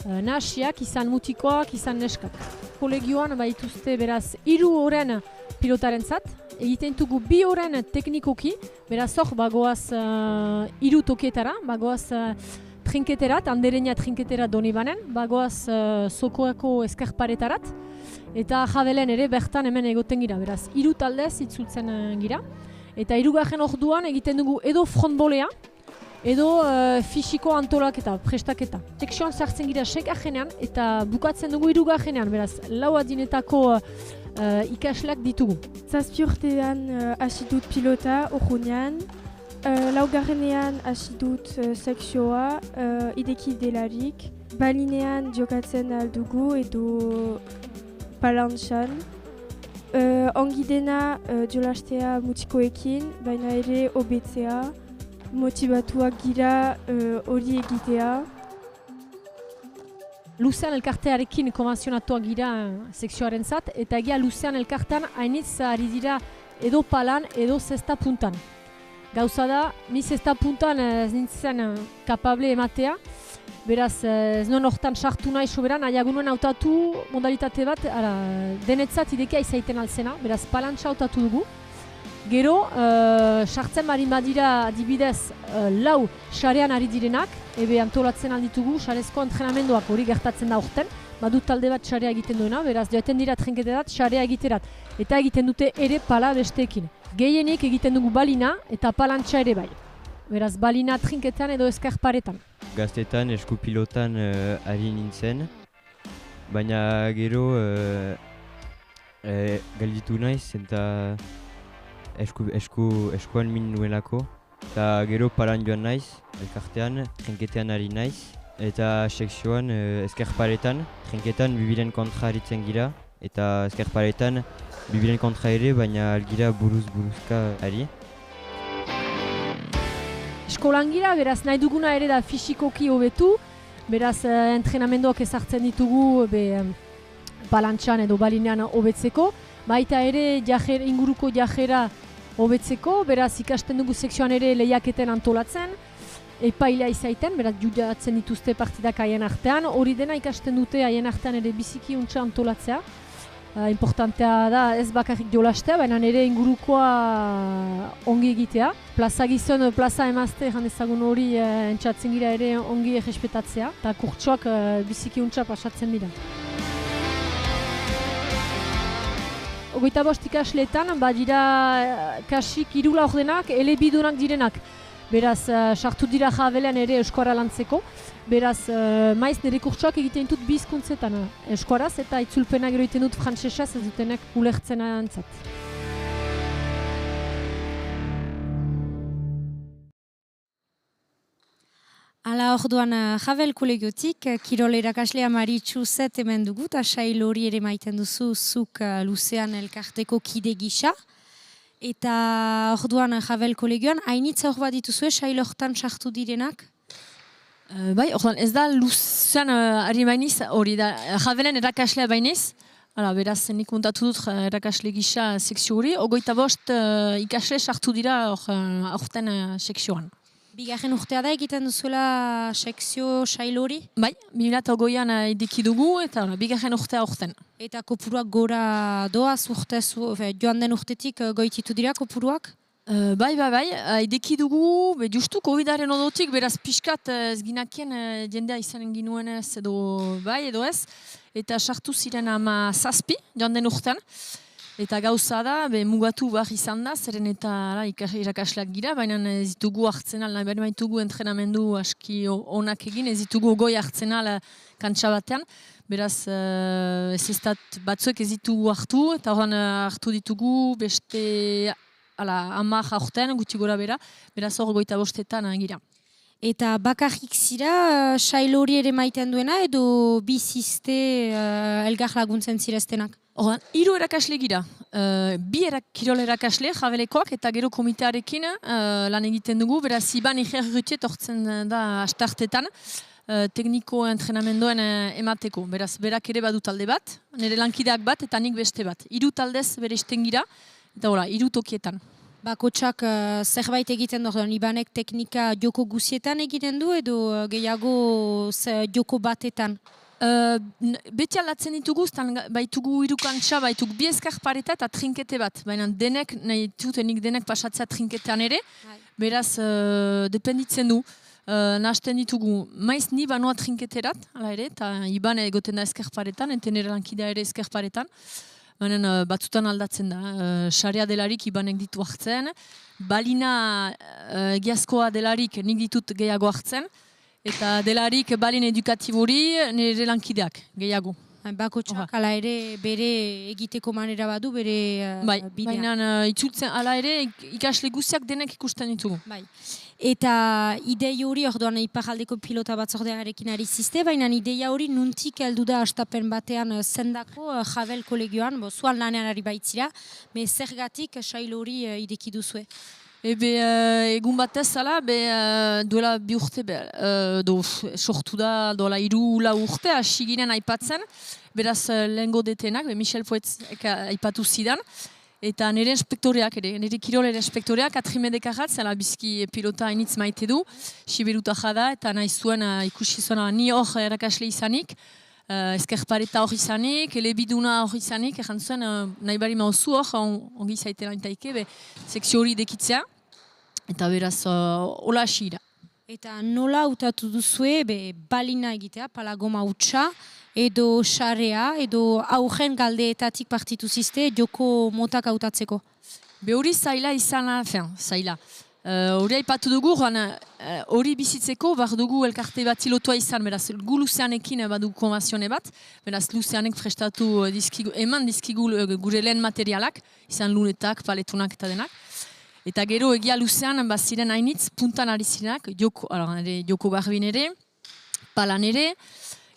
Nahasiak, izan mutikoak, izan neskak. Kolegioan baituzte beraz 3 oren pilotarentzat, egiten dugu 2 oren teknikoki, beraz hor bagoaz 3 tokietara, bagoaz trinketerat, andereina trinketerat Donibanen, bagoaz Zokoako eskerparetarat, eta Javelen ere bertan hemen egoten gira, beraz 3 taldez itzultzen gira, eta 3. orduan egiten dugu edo frontbolea, edo fisiko antolaketa, prestaketa. Sekzioan sartzen gira 6. eta bukatzen dugu 3. beraz 4 adinetako ikasleak ditugu. 7 urtean hasi dut pilota, Urruñan. 4. hasi dut sekzioa, ideki delarik. Balinean jokatzen aldugu edo palantxan. Ongi dena jolastea mutikoekin, baina ere hobetzea, motibatuak gira hori egitea. Luzean elkartearekin konvenzionatuak gira sekzioaren zat, eta egia Luzean elkartean hainitz ari dira edo palan edo zesta puntan. Gauza da, ni zesta puntan ez nintzen kapable ematea, beraz ez nuen hortan sartu nahi soberan, nahiago nuen hautatu modalitate bat, denetzat idekia izaiten alzena, beraz palantxa hautatu dugu. Gero, sartzen marin badira adibidez 4 sarean ari direnak, ebe antolatzen alditugu, sarezko entrenamenduak hori gertatzen da horten, badut talde bat sarea egiten duena, beraz joaten dira trinketerat, sarea egiterat, eta egiten dute ere pala besteekin. Gehienik egiten dugu balina eta palantxa ere bai. Beraz, balina trinketan edo eskarparetan. Gaztetan eskupilotan ari nintzen, baina gero galditu naiz eta eskuan min nuelako. Eta gero palan joan naiz, elkartean, trinketean ari naiz. Eta sekzioan eskarparetan, trinketan bibiren kontra haritzen gira. Eta eskarparetan bibiren kontra ere, baina algira buruzka ari. Eskolan gira, beraz nahi duguna ere da fisikoki hobetu, beraz entrenamenduak ezartzen ditugu balantxan edo balinean hobetzeko, baita ere inguruko jajera hobetzeko, beraz ikasten dugu sekzioan ere lehiaketen antolatzen, epailea izaiten, beraz judatzen dituzte partidak haien artean, hori dena ikasten dute haien artean ere biziki untxa antolatzea. Importantea da ez bakarrik jolastea, baina ere ingurukoa ongi egitea. Plaza gizon, plaza emazte, ezagun hori entzatzen gira ere ongi errespetatzea, eta kurtsoak biziki untxa pasatzen dira. 25 ikasleetan, badira kasik 3 laurdenak, elebidunak direnak. Beraz, sartu dira Javelean ere euskara lantzeko. Beraz, maiz nire kurtsoak egiten dut bi hizkuntzetan euskaraz eta itzulpenak gero egiten dut frantsesez ez dutenek ulertzen antzat. Hala orduan Javel kolegiotik, kirol erakaslea Maritxu Zet hemen dugu, eta sail hori ere maiten duzu zuk luzean elkarteko kide gisa. Eta orduan Javel kolegioan, hainitza hor bat dituzue sail hortan sartu direnak? Bai, orduan ez da luzean ari bainiz, hori da Javelen erakaslea bainiz. Beraz, nik kontatu dut erakasle gisa sekzio hori, 25 ikasle sartu dira aurten sekzioan. Bigarren urtea da egiten duzuela sekzio sail hori? Bai, 2008an ideki dugu eta bigarren urtea aurten. Eta kopuruak gora doaz joan den urtetik goititu dira kopuruak? Bai, ideki dugu, justu COVID-aren odotik, beraz pixkat ez ginakien jendea izanen ginuenez edo bai edo ez, eta sartu ziren 17 joan den urtean. Eta gauza da, mugatu behar izan da, zeren eta irakasleak gira, baina ez ditugu hartzen al, baina ditugu entrenamendu aski onak egin, ez ditugu goi hartzen al kantsa batean. Beraz, batzuek ez ditugu hartu, eta horren hartu ditugu beste 10 aurten, gutxi gora bera, beraz hor 25etan gira. Eta bakarrik zira, sail hori ere maiten duena, edo bizizte elgar laguntzen zireztenak? Horren, 3 erakasle gira. 2 kirol erakasle, Javelekoak, eta gero komitearekin lan egiten dugu, beraz Iban Igerrutiet hortzen da astartetan, tekniko entrenamendoen emateko. Beraz, berak ere badu talde bat, nire lankideak bat, eta nik beste bat. 3 taldez bere esten gira, eta 3 tokietan. Bakotsak zerbait egiten du, Ibanek teknika joko guzietan egiten du edo gehiago joko batetan? Beti aldatzen ditugu, baitugu 3 kantsa, baitugu 2 eskarpareta eta trinkete bat. Baina denek, nahi dutenik denek pasatzea trinketean ere, beraz dependitzen du. Nahasten ditugu, maiz ni banoa trinketerat, ala ere, eta Iban egoten da eskarparetan, enten ere lankidea ere eskarparetan. Baina batzutan aldatzen da, sarea delarik Ibanek ditu hartzen, balina egiazkoa delarik nik ditut gehiago hartzen, eta delarik balin edukatibori nire lankideak gehiago. Bakotsak ala ere bere egiteko manera badu, bere bidea. Baina itzultzen ala ere ikasle guztiak denek ikusten ditugu. Eta idei hori, orduan iparaldeko pilota batzordearekin ari ziste, baina ideia hori nuntik heldu da astapen batean zendako Javel kolegioan, zuan lanean ari baitzira, zergatik sail hori ideki duzue? Egun batez ala, duela 2 urte, sortu da duela 3 urte, hasi ginen aipatzen, beraz lehengo detenak, Michel Poetz aipatu zidan, eta nire inspektoreak ere, nire kirolera inspektoreak, Atrimedekarat, zela bizki pilota hainitz maite du, siberuta jada, eta nahi zuen ikusi zuen ni hor erakasle izanik, eskerpareta hor izanik, elebiduna hor izanik, egan zuen nahi bari mauzu hor, ongi zaitela intaike, sekzio hori dekitzea, eta beraz hola hasi da. Eta nola hautatu duzue, balina egitea, palagoma hutsa, edo xarea, edo aurren galdeetatik partitu ziste, joko motak hautatzeko? Hori zaila izan, zaila. Hori aipatu dugu, hori bizitzeko, bar dugu elkarte bat zilotua izan, beraz, gu luzeanekin badugu konvazione bat, beraz, luzeanek prestatu eman dizkigu gure lehen materialak, izan lunetak, paletunak eta denak. Eta gero egia luzean, ziren hainitz, puntan ari zirenak, joko garbin ere, palan ere,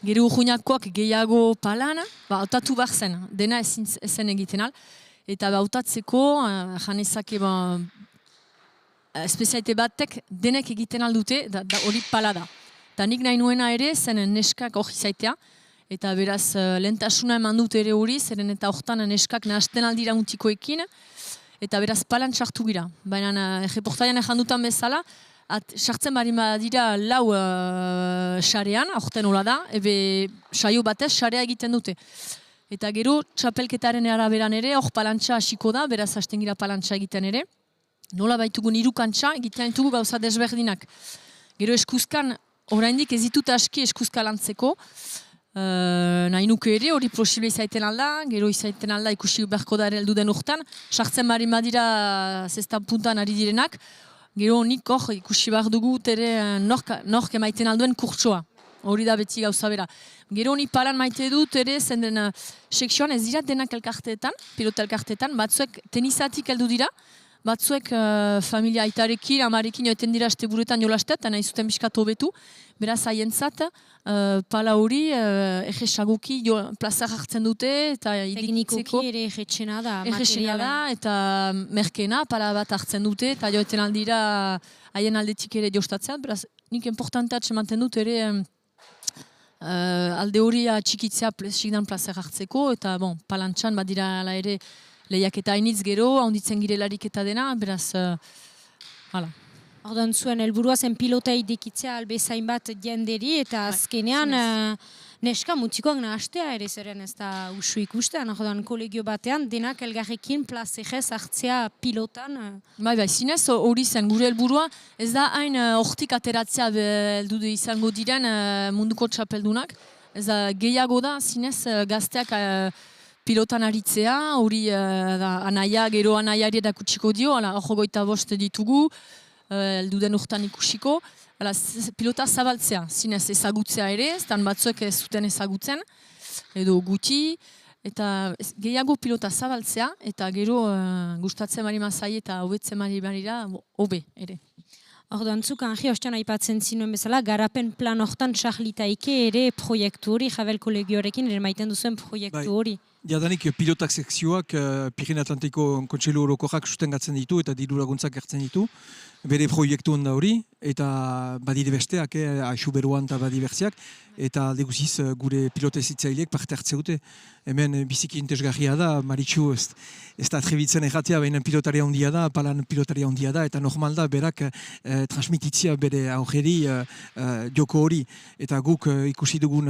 gero urruñakoak gehiago palan, hautatu behar zen, dena ezen egiten al. Eta hautatzeko, janezake espezialite batek denek egiten aldute, da hori pala da. Eta nik nahi nuena ere zen neskak hori zaitea, eta beraz lehentasuna eman dut ere hori, zeren eta hortan neskak nahasten aldira mutikoekin, eta beraz palan sartu gira. Baina reportarian ezan dutan bezala, sartzen bari dira lau xarean, aurten hola da, ebe saio batez xarea egiten dute. Eta gero txapelketaren araberan ere, hor palantxa hasiko da, beraz hasten gira palantxa egiten ere. Nola baitugu hiru kantxa egiten ditugu gauza desberdinak. Gero eskuzkan, oraindik ez ditut aski eskuzka lantzeko, nahi nuke ere, hori posible izaiten alda, gero izaiten alda ikusi beharko da ere heldu den urtean, sartzen bari badira zestan puntan ari direnak, gero nik hor ikusi behar dugu ere nork emaiten alduen kurtsoa. Hori da beti gauza bera. Gero ni palan maite dut ere zenden sekzioan ez dira denak elkarteetan, pilota elkarteetan, batzuek tenisatik heldu dira, batzuek familia aitarekin, amarekin joeten dira asteburuetan jolastea, eta nahi zuten biskat hobetu. Beraz haientzat, pala hori egesagoki plaza hartzen dute, eta teknikoki ere egetxena da, da, eta merkena pala bat hartzen dute, eta joeten aldira haien aldetik ere jostatzea. Beraz, nik importantatxe manten dut ere alde hori txikitzea sigdan plaza hartzeko, eta palantxan badira ere lehiak eta hainitz gero, haunditzen girelarik eta dena, beraz, hala. Ordan zuen, helburua zen pilota idekitzea albezain bat jenderi, eta azkenean neska mutikoak nahastea ere zeren ez da usu ikustean, ordan kolegio batean denak elgarrekin plazegez hartzea pilotan. Bai, zinez hori zen gure helburua, ez da hain hortik ateratzea heldu izango diren munduko txapeldunak, ez da gehiago da zinez gazteak pilotan aritzea, hori anaia, gero anaiari edakutsiko dio, hor goita bost ditugu, heldu den urtan ikusiko, pilota zabaltzea, zinez ezagutzea ere, eztan batzuek ez zuten ezagutzen, edo guti, eta gehiago pilota zabaltzea, eta gero gustatzen bari mazai eta hobetzen bari barira, hobe ere. Ordan zuk, Anji, ostean aipatzen zinuen bezala, garapen plan hortan txarlitaike ere proiektu hori, Javel kolegioarekin ere maiten duzuen proiektu hori. Jadanik pilotak sekzioak Pirin Atlantiko Kontseilu Orokorrak sustengatzen ditu eta diru laguntzak hartzen ditu. Bere proiektu onda hori, eta badide besteak, Aixu Beruan eta badibertziak, eta alde guziz gure pilotezitzailek parte hartze dute. Hemen biziki interesgarria da, Maritxu ez da atrebitzen erratea, baina pilotaria handia da, palan pilotaria handia da, eta normal da berak transmititzia bere aurreri joko hori. Eta guk ikusi dugun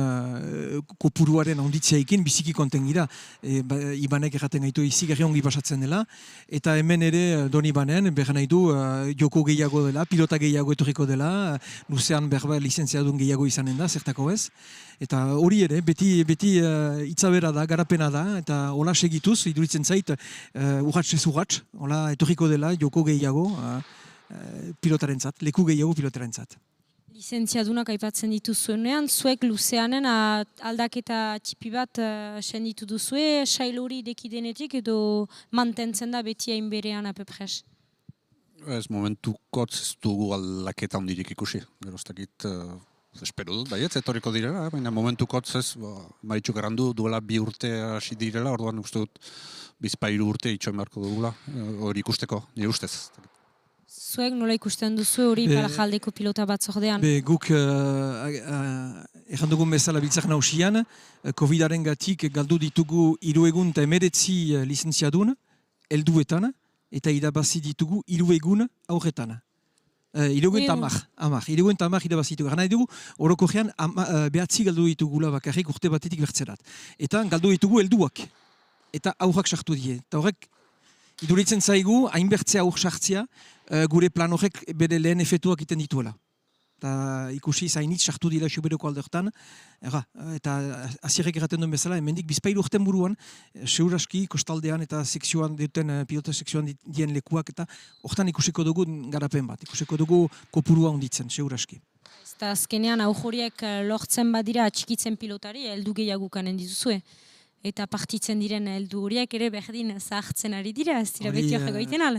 kopuruaren handitzeekin biziki konten gira. Ibanek erraten gaitu izigarri ongi pasatzen dela, eta hemen ere Doni Banen behar nahi du joko gehiago dela, pilota gehiago etorriko dela, luzean berba lizentziadun gehiago izanen da, zertako ez. Eta hori ere, beti itzabera da, garapena da, eta hola segituz, iduritzen zait, urratz ez urratz, hola etorriko dela joko gehiago pilotarentzat, leku gehiago pilotarentzat. Lizentziadunak aipatzen dituzuenean, zuek luzeanen aldaketa txipi bat senditu duzue, sail hori dekidenetik edo mantentzen da beti hain berean apepres? Ez momentukotz ez dugu aldaketa hondirik ikusi. Geroztakit, espero dut, baietz, etorriko direla, baina momentukotz ez, Maritxuk errandu duela 2 urte hasi direla, orduan uste dut bizpairu urte itxoen beharko dugula, hori ikusteko, nire ustez. Zuek nola ikusten duzu hori Parajaldeko pilota batzordean? Guk errandugun bezala biltzak nausian, COVID-aren gatik galdu ditugu 3 egun eta 19 lizentziadun, helduetan, eta irabazi ditugu 3 egun aurretan. 3 egun eta 10 irabazi ditugu. Gana dugu, orokorrean 9 galdu ditugula bakarrik urte batetik bertzerat. Eta galdu ditugu helduak. Eta aurrak sartu die. Eta horrek, iduritzen zaigu, hainbertzea aur sartzea, gure plan horrek bere lehen efetuak iten dituela. Eta ikusi zainitz sartu dira Xuberoko aldertan, eta azierrek erraten duen bezala, hemendik bizpailu urten buruan, seuraski kostaldean eta sekzioan duten pilota sekzioan dien lekuak, eta hortan ikusiko dugu garapen bat, ikusiko dugu kopurua onditzen, seuraski. Eta azkenean aujoriek lortzen badira atxikitzen pilotari, heldu gehiago kanen dituzue. Eta partitzen diren heldu horiek ere berdin zahartzen ari dira, ez dira beti hor egoiten ala.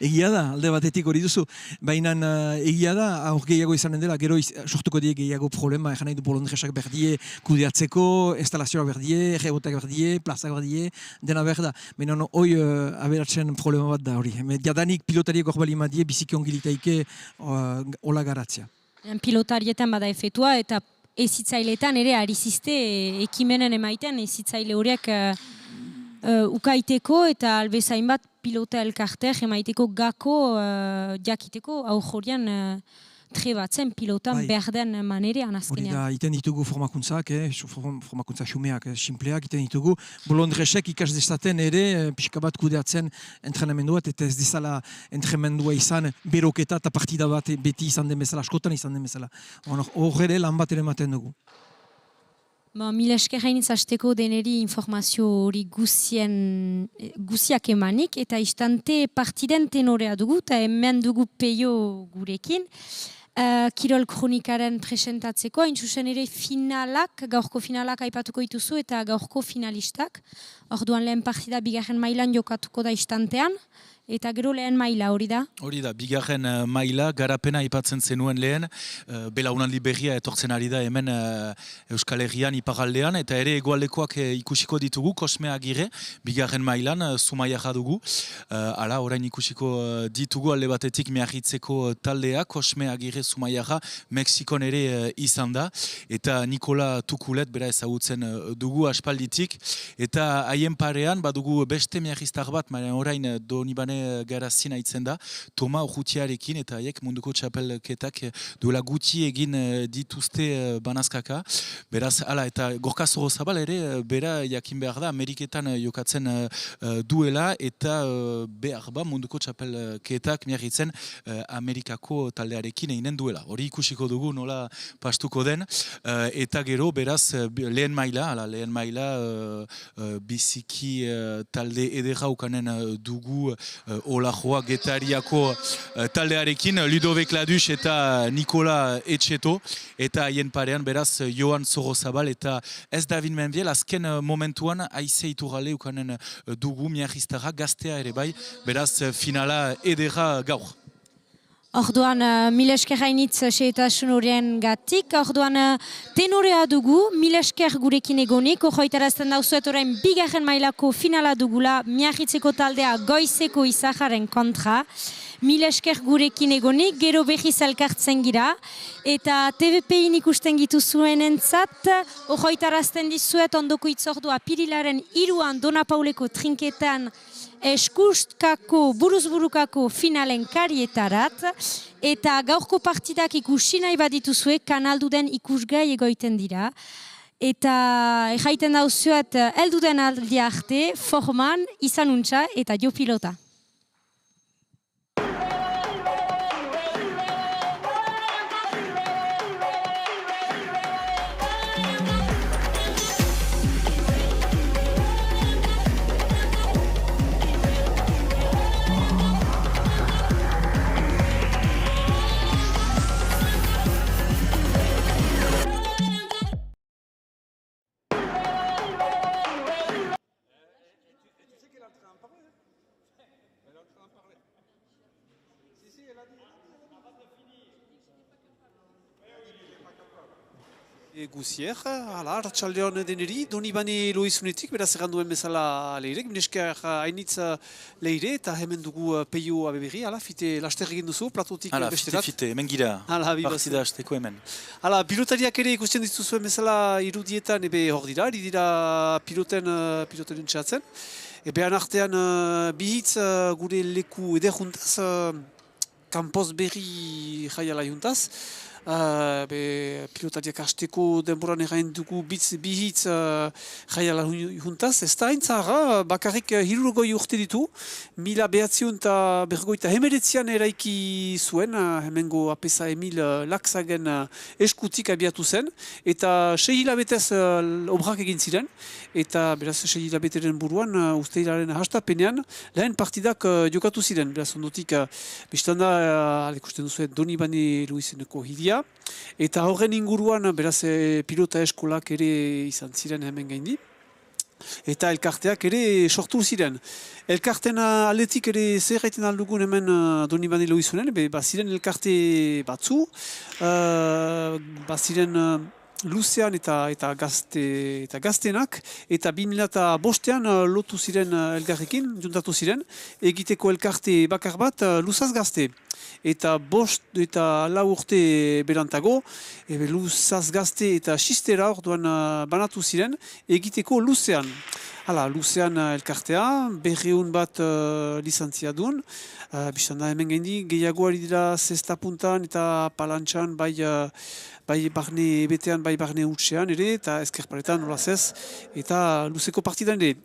Egia da, alde batetik hori duzu. Baina egia da, aur gehiago izanen dela, gero sortuko die gehiago problema, nahi du bolondresak berdie, kudeatzeko, instalazioa berdie, rebotak berdie, plazak berdie, dena berda. Baina hoi aberatzen problema bat da hori. Jadanik pilotariek hor bali madie, biziki ongilitaike hola garatzea. Pilotarietan bada efetua eta ezitzaileetan ere ari zizte ekimenen emaiten ezitzaile horiek ukaiteko eta albezain bat pilota elkarteak emaiteko gako jakiteko aurjorian trebatzen pilotan behar den manerean azkenean. Hori da, iten ditugu formakuntzak, formakuntza xumeak, simpleak, iten ditugu. Bolondresek ikas dezaten ere, pixka bat kudeatzen entrenamenduat, eta ez dizala entrenamendua izan, beroketa eta partida bat beti izan den bezala, askotan izan den bezala. Hor ere lan bat ere ematen dugu. Mila esker hainitz hasteko deneri informazio hori guziak emanik, eta istante partiden tenorea dugu, eta hemen dugu peio gurekin. Kirol kronikaren presentatzeko, hain zuzen ere gaurko finalak aipatuko dituzu eta gaurko finalistak. Orduan lehen partida bigarren mailan jokatuko da istantean, eta gero lehen maila hori da? Hori da, bigarren maila, garapena aipatzen zenuen lehen, belaunaldi berria etortzen ari da hemen Euskal Herrian iparaldean, eta ere egoaldekoak ikusiko ditugu, Kosme Agirre, bigarren mailan, Zumaiarra dugu. Hala, orain ikusiko ditugu alde batetik Miarritzeko taldea, Kosme Agirre Zumaiarra, Mexikon ere izan da, eta Nikola Tukulet bera ezagutzen dugu aspalditik, eta haien parean badugu beste Miarriztar bat, orain Donibane Garazin aitzen da, Toma Urrutiarekin, eta haiek munduko txapelketak duela guti egin dituzte banazkaka. Beraz, ala, eta Gorka Zorozabal ere, bera jakin behar da, Ameriketan jokatzen duela, eta behar ba munduko txapelketak miarritzen Amerikako taldearekin eginen duela. Hori ikusiko dugu nola pastuko den, eta gero, beraz, lehen maila, biziki talde edera ukanen dugu Olajoa Getariako taldearekin, Ludovic Ladus eta Nikola Etxeto, eta haien parean beraz Joan Zorozabal eta ez David Menbiel, azken momentuan haize iturrale ukanen dugu Miarriztarra, gaztea ere bai, beraz finala edera gaur. Orduan, mila esker hainitz seetasun horien gatik. Orduan, tenorea dugu, mila esker gurekin egonik. Ojoitarazten dauzuet orain bigarren mailako finala dugula Miarritzeko taldea Goizeko Izajaren kontra. Mila esker gurekin egonik, gero behiz elkartzen gira. Eta TVP-in ikusten gituzuen entzat, ojoitarazten dizuet ondoko itzordua Pirilaren 3an Dona Pauleko trinketan eskustkako, buruzburukako finalen karietarat, eta gaurko partidak ikusi nahi badituzue kanalduden ikusgai egoiten dira. Eta jaiten dauzuet helduden aldi arte, forman, izanuntza eta jo pilota. Guzier, arratsalde hon deneri, Donibane Loizunetik, beraz erranduen bezala leirek, minesker hainitz leire eta hemen dugu peio abeberri, fite laster egin duzu, platotik besterat. Fite, hemen gira, partida hasteko hemen. Pilotariak ere ikusten dituzuen bezala irudietan, hor dira piloten txatzen. Ebean artean bihitz gure leku ederjuntaz, Kampoz berri jaiala juntaz. Pilotariak hasteko denboran errain dugu bihitz jaiala juntaz. Ez da haintzara, bakarrik 60 urte ditu, 1989 eraiki zuen, hemengo apesa Emil Laksagen eskutik abiatu zen, eta 6 hilabetez obrak egin ziren, eta beraz 6 hilabeteren buruan, usteilaren hastapenean, lehen partidak jokatu ziren, beraz ondotik, biztanda, ikusten duzu Donibane Luizeneko hidia, eta horren inguruan, beraz, pilota eskolak ere izan ziren hemen gaindi. Eta elkarteak ere sortu ziren. Elkarten aldetik ere zer gaiten aldugun hemen Donibane Loizunen, baziren elkarte batzu, baziren luzean eta gaztenak, eta 2005an lotu ziren elgarrekin, juntatu ziren, egiteko elkarte bakar bat luzaz gazte. Eta 5 eta 4 urte berantago, luzaz gazte eta xistera orduan banatu ziren, egiteko luzean. Hala, luzean elkartea, 200 bat lizentzia duen. Bistan da hemen gendi, gehiagoari dira zesta puntan eta palantxan, bai barne ebetean, bai barne utxean ere, eta ezkerparetan nolaz ez, eta luzeko partidan ere.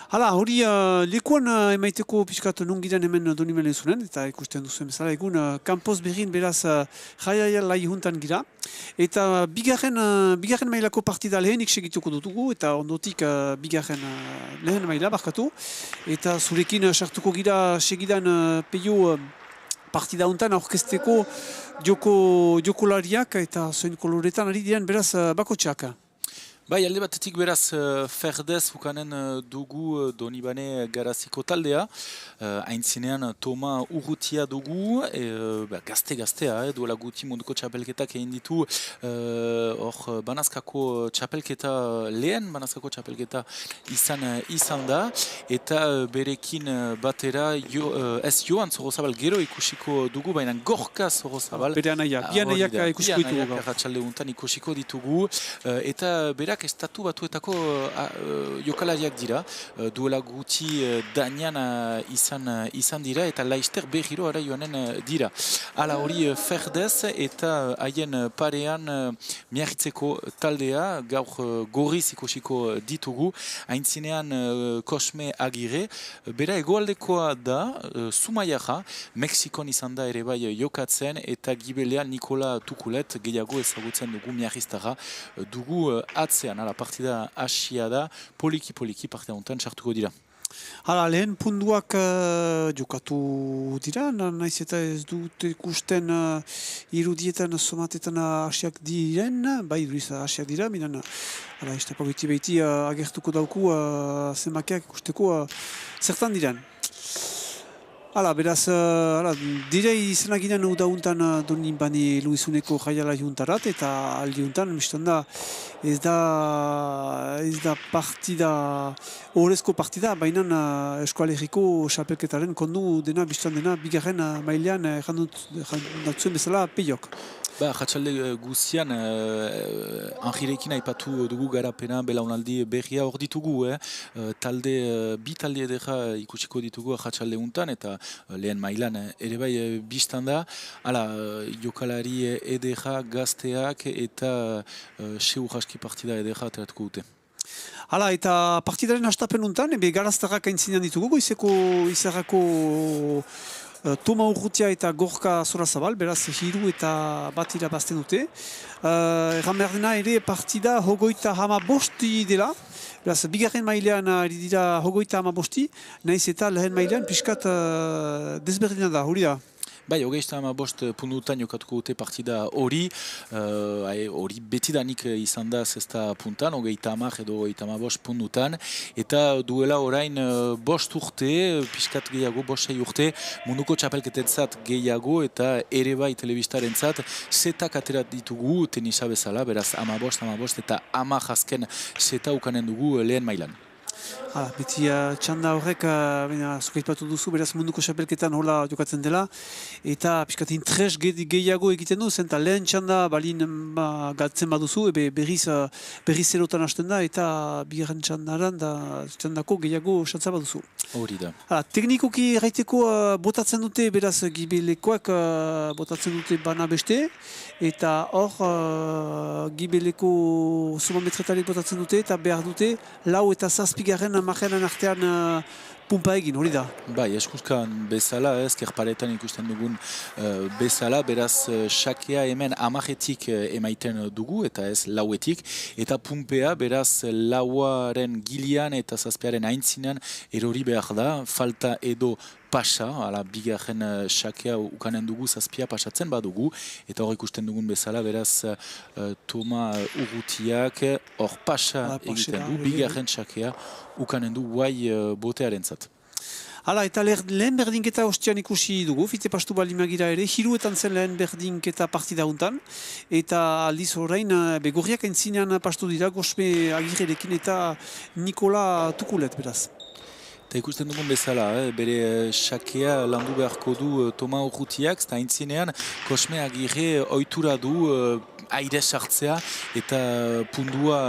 Hala, hori lekuan emaiteko pixkat nungidan hemen Donibane zunen, eta ikusten duzuen bezala egun kanpoz berrin beraz jaiaia lai juntan gira. Eta bigarren mailako partida lehenik segituko dutugu, eta ondotik bigarren lehen maila barkatu. Eta zurekin sartuko gira segidan peio partida hontan aurkezteko jokolariak eta zoin koloretan ari diren beraz bakotxak. Bai, alde batetik beraz Ferdez ukanen dugu Donibane Garaziko taldea. Aintzinean Toma Urrutia dugu, gazte-gaztea, duela guti munduko txapelketak egin ditu. Hor, banazkako txapelketa, lehen banazkako txapelketa izan da. Eta berekin batera, ez Joan Zorozabal gero ikusiko dugu, baina Gorka Zorozabal. Bere anaiak, bi anaiak ikusiko ditugu. Bi anaiak arratsalde untan ikusiko ditugu. Eta berak estatu batuetako jokalariak dira, duela guti Danian izan dira, eta Laister berriro ara joanen dira. Hala hori Ferdez eta haien parean miarritzeko taldea, gaur gorriz ikusiko ditugu, aintzinean Kosme Agire, bera egoaldekoa da, Zumaiaja, Mexikon izan da ere bai jokatzen, eta gibelean Nikola Tukulet, gehiago ezagutzen dugu miarriztara, dugu atzen. Hala, partida hasia da, poliki partida hontan sartuko dira. Hala, lehen punduak jokatu dira, naiz eta ez dut ikusten irudietan somatetan hasiak diren, bai duriz hasiak dira, minan, hala, estapa beti agertuko dauku zenbakiak ikusteko zertan diren. Hala, beraz, dire izanak ginen udauntan Donibane Luizuneko jaiala juntarat, eta aldi juntan, mistan da, ez da partida, horrezko partida, baina Euskal Herriko xapelketaren kondu dena, bistan dena, bigarren mailean jandatzen bezala peiok. Jatsalde guzian, Angirekin aipatu dugu garapena, belaunaldi berria hor ditugu, bi talde edera ikusiko ditugu jatsalde untan, eta lehen mailan ere bai biztan da, jokalari edera gazteak eta seu jaski partida edera ateratuko dute. Hala, eta partidaren hastapen untan, garaztarrak aintzinean ditugu, izarrako Toma Urrutia eta Gorka Zorozabal, beraz hiru eta bat irabazten dute. Erran behar dena ere partida 35 dela, beraz bigarren mailean ari dira 35, nahiz eta lehen mailean pixkat desberdina da, hori da. Bai, 25 puntutan jokatuko dute partida hori betidanik izan da zesta puntan, 30 edo 25 puntutan, eta duela orain 5 urte, pixkat gehiago, 6 urte, munduko txapelketetzat gehiago, eta ere bai telebistarentzat, zetak aterat ditugu tenisa bezala, beraz 15 eta 10 azken zeta ukanen dugu lehen mailan. Hala, beti txanda horrek, zukaipatu duzu, beraz munduko xapelketan hola jokatzen dela, eta pixkat interes gehiago egiten du, zenta lehen txanda balin galtzen baduzu, berriz zerotan hasten da, eta bigarren txandaran txandako gehiago xantza baduzu. Hori da. Hala, teknikoki erraiteko botatzen dute, beraz gibelekoak botatzen dute bana beste, eta hor gibeleko zumametretarek botatzen dute, eta behar dute 4 eta 7 margenan artean pumpa egin, hori da. Bai, eskuzkan bezala, ezkerparetan ikusten dugun bezala, beraz xakea hemen 10etik emaiten dugu, eta ez 4etik, eta pumpea, beraz 4aren gilian eta 7aren aintzinean erori behar da, falta edo pasa, bigarren xakea ukanen dugu 7 pasatzen badugu, eta hor ikusten dugun bezala, beraz Toma Urrutiak hor pasa egiten du, bigarren xakea ukanen du guai botearen zat. Hala, eta lehen berdinketa ostian ikusi dugu, fite pastu balimagira ere, hiruetan zen lehen berdinketa partida hontan, eta aldiz orain, begorriak entzinean pastu dira, Gosme Agirrerekin eta Nikola Tukulet, beraz. Eta ikusten dugun bezala, bere sakea landu beharko du Toma Urrutiak, eta aintzinean Gosme Agirre ohitura du aire sartzea eta pundua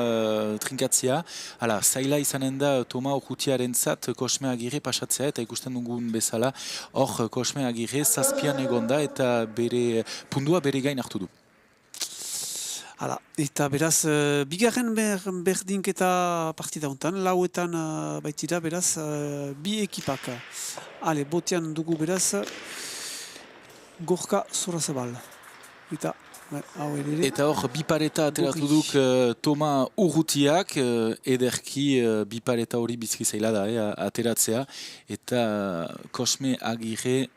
trinkatzea. Hala, zaila izanen da Toma Urrutiaren zat Gosme Agirre pasatzea, eta ikusten dugun bezala, hor Gosme Agirre zazpian egonda eta bere pundua bere gain hartu du. Hala, eta beraz, bigarren berdinketa partida hontan, lauetan baitira beraz, bi ekipak. Hale, botean dugu beraz, Gorka Sorazabal. Eta, hau ere... Eta hor, bipareta ateratu duk Toma Urrutiak, ederki bipareta hori bizki zaila da, ateratzea. Eta Gosme Agirre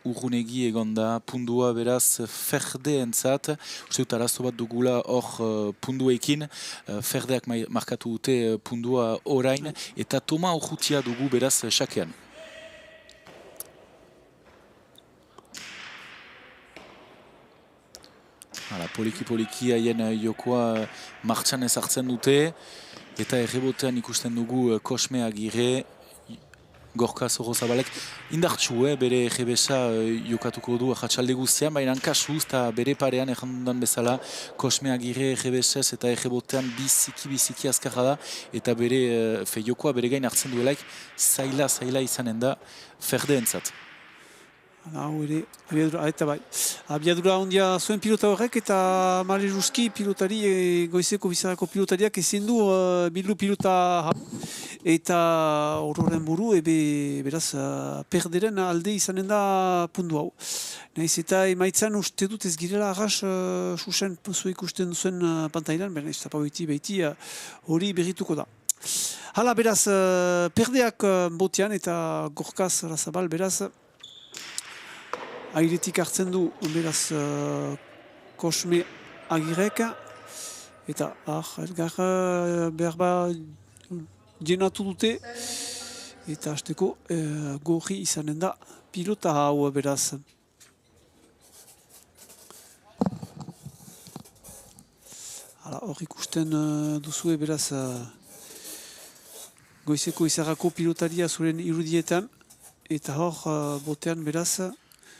urrunegi egonda, pundua beraz ferde entzat, uste dut arazo bat dugula hor punduekin, ferdeak markatu dute pundua orain, eta Toma Urrutia dugu beraz sakean. Poliki haien jokoa martxan ezartzen dute, eta errebotean ikusten dugu Gosme Agirre, Gorka Sorazabalek indartsu, bere egebesa jokatuko du jatsalde guztian, baina kasuz eta bere parean errandudan bezala Gosme Agirre egebesez eta egebotean biziki azkarra da, eta bere jokoa bere gain hartzen duelaik zaila izanen da ferde entzat. Hau ere, abiadura ondia zuen pilota horrek eta Mare Ruski pilotari, goizeko bizarako pilotariak ezin du bildu pilota eta horren buru, beraz, perderen alde izanen da pundu hau. Naiz eta emaitzan uste dut ez girela arras susen pozu ikusten duzuen pantailan, baina ez tapa behiti hori berrituko da. Hala, beraz, perdeak botean eta Gorka Sorazabal, beraz, airetik hartzen du, beraz, Gosme Agirrek, eta elgar behar jenatu dute, eta hasteko gorri izanen da pilota hau, beraz. Hor ikusten duzue, beraz, goizeko izarrako pilotaria zuren irudietan, eta hor botean, beraz,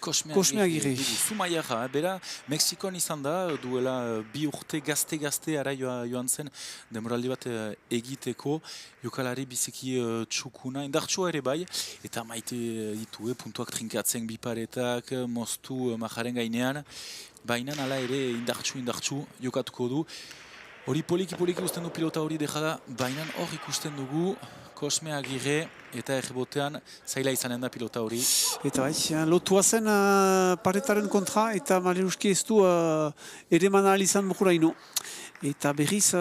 Gosme Agirre. Zumaiara, bera, Mexikoan izan da, duela 2 urte gazte ara joan zen demoraldi bat egiteko, jokalari biziki txukuna, indartsua ere bai, eta maite ditu, puntuak trinkatzen biparetak, moztu majaren gainean, baina ala ere indartsu jokatuko du. Hori poliki usten du pilota hori dejada, baina hor ikusten dugu Gosme Agirre eta errebotean zaila izanen da pilota hori. Eta bai, lotua zen paretaren kontra eta Mare Ruski ez du ere mana alizan mokuraino. Eta berriz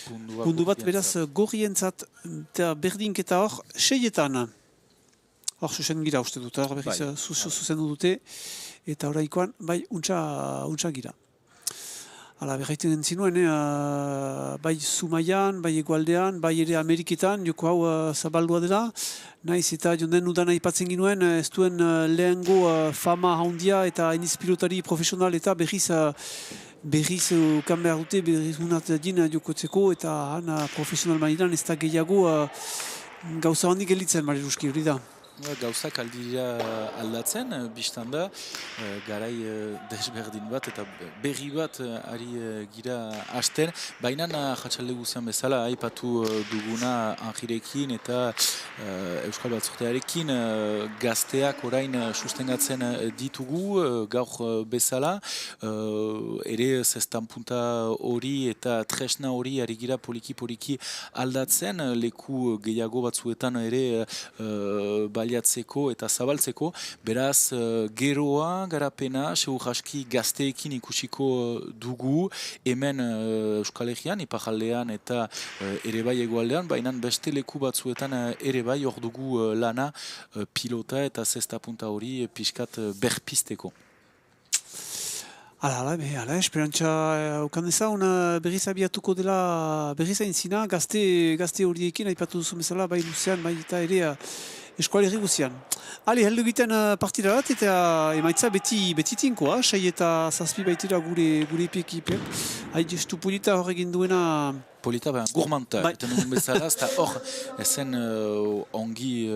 pundu bat beraz gorrientzat eta berdinketa hor 6etan. Hor zuzen gira uste dut, hor berriz zuzen dute eta oraikoan bai untsa gira. Hala, berraiten zinuen, bai Zumaian, bai Egualdean, bai ere Ameriketan, joko hau zabaldua dela. Naiz eta jonden udan aipatzen ginuen, ez duen lehengo fama handia eta iniz pilotari profesional eta berriz ukan behar dute, berriz unat din jokotzeko eta profesional manidan ez da gehiago gauza handik elitzen, Mare Ruski, hori da. Gauzak aldira aldatzen, biztan da, garai desberdin bat eta berri bat ari gira hasten, baina jatsalde guzian bezala aipatu duguna Anjirekin eta Euskal Batzordearekin gazteak orain sustengatzen ditugu gaur bezala, ere zestan punta hori eta tresna hori ari gira poliki aldatzen, leku gehiago batzuetan ere baliatzeko eta zabaltzeko, beraz geroa, garapena, segur aski gazteekin ikusiko dugu, hemen Euskal Herrian, Iparraldean eta ere bai Hegoaldean, baina beste leku batzuetan ere bai hor dugu lana pilota eta zesta punta hori pixkat berpisteko. Hala, esperantza ukan dezaun berriz abiatuko dela berriz aintzina, gazte horiekin, aipatu duzu bezala, bai luzean, bai eta ere eskualerri guzian. Heldu egiten partidarat eta emaitza beti tinkoa, 6 eta 7 baitira gure ekipe. Gestu polita hor egin duena... Polita, gourmanta, eta nugun bezala, eta hor, ezen ongi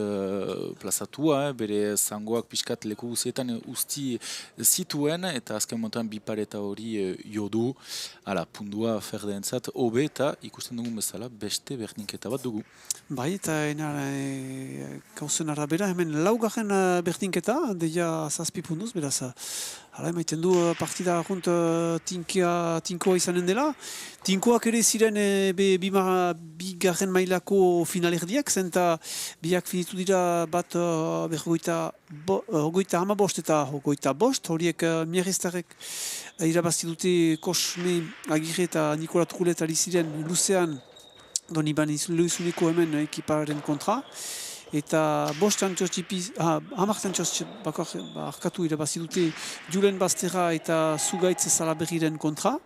plazatua, bere zangoak pixkat leku guzietan usti zituen, eta azken montan bipareta hori jodu, pundua ferdeentzat, hobe eta ikusten dugun bezala, beste berdinketa bat dugu. Bai, eta gauzen arabera, hemen laugarren berdinketa, deia 7 punduz, beraz, emaiten du partida junt tinkoa izanen dela. Tinkoak ere ziren bigarren mailako finalerdiak, zenta biak finitu dira bat hogeita 15 eta hogeita 5, horiek miarriztarek irabazti dute Kosme Agirre eta Nikola Trulet ari ziren luzean Doni Luizuneko hemen ekiparen kontra. Eta 5 tantxoz tipiz, 10 tantxoz arkatu irabazi dute Julen Bastera eta Zugaitz Salaberriren kontra.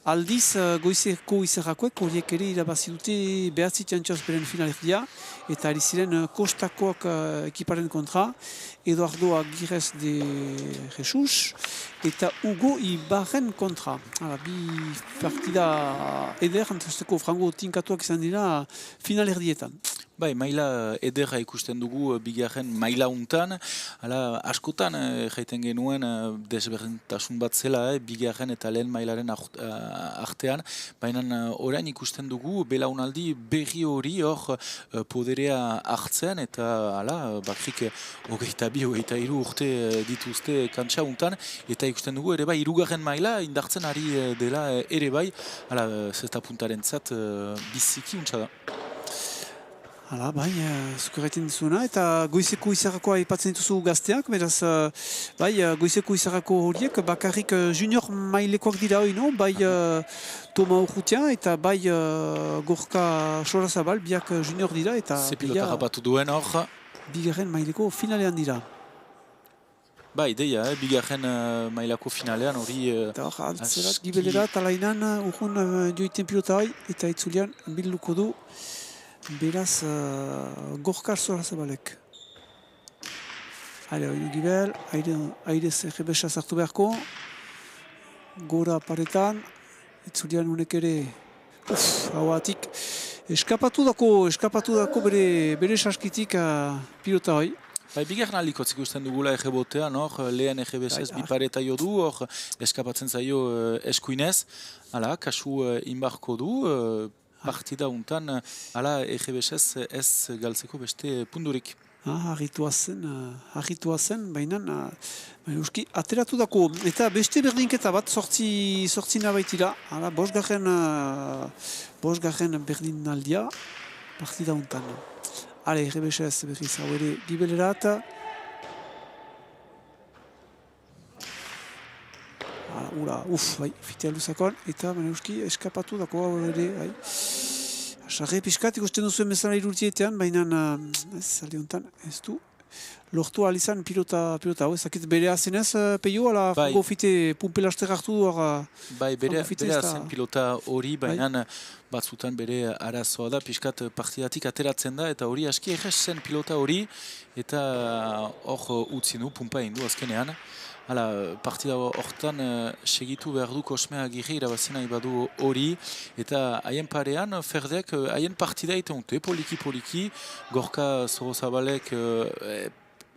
Aldiz, goizeko izerrakoek horiek ere irabazi dute 9 tantxoz beren finalerdia eta ari ziren Kostakoak ekiparen kontra, Eduardo Agirrez de Jesus eta Hugo Ibarren kontra. Bi partida eder, antazteko frango tinkatuak izan dira finalerdietan. Bai, maila ederra ikusten dugu bigarren maila untan, askotan jaiten genuen desberdintasun bat zela bigarren eta lehen mailaren artean, baina orain ikusten dugu belaunaldi berri hori hor poderea hartzen eta bakrik 22-23 urte dituzte kantxa untan, eta ikusten dugu ere bai hirugarren maila indartzen ari dela ere bai, zesta puntaren zat biziki untsa da. Bai, zukerretin dizuna, eta goizeko izarrakoa aipatzen dituzu gazteak, beraz, bai, goizeko izarrako horiek, bakarrik junior mailekoak dira hori, no? Bai, Toma Urrutia, eta bai, Gorka Sorazabal, biak junior dira, eta... Zepilota rapatu duen hor. Bigarren maileko finalean dira. Bai, deia, bigarren mailako finalean hori... Eta hor, altzerat, gibelera, talainan, urrun joiten pilota hori, eta itzulian, bilduko du. Beraz, Gorka Sorazabalek. Hori gibel, aire zerrebesa zartu beharko. Gora paretan, itzulian unek ere, hauatik, eskapatu dako bere saskitik pilota hori. Bai, bigarren aldiko ikusten dugula egebotean, lehen egebesez bipareta jo du, eskapatzen zaio eskuinez, kasu inbarko du, partida untan, egebesez ez galtzeko beste pundurik. Harritua zen, baina euski ateratu dako, eta beste berdinketa bat sortzi nabaitira, bosgarren berdinaldia partida untan. Egebesez berriz hau ere gibelerat. Fitea luzakon, eta euski eskapatu dako hau ere, Sarre piskat ikusten duzuen bezala irurtietean, baina alde honetan ez du lortu alizan pilota hau, ezakit bere azenez, peio, frango fite pumpelaster hartu du hor... Bai, bere azen pilota hori, baina batzutan bere arazoa da, piskat partidatik ateratzen da, eta hori aski egez zen pilota hori, eta hor utzi du, pumpa egin du azkenean. Partida horretan segitu behar du Kosme Agirre irabazena ibadu hori, eta haien parean, Ferdek haien partida egiten dute, poliki, Gorka Sorozabalek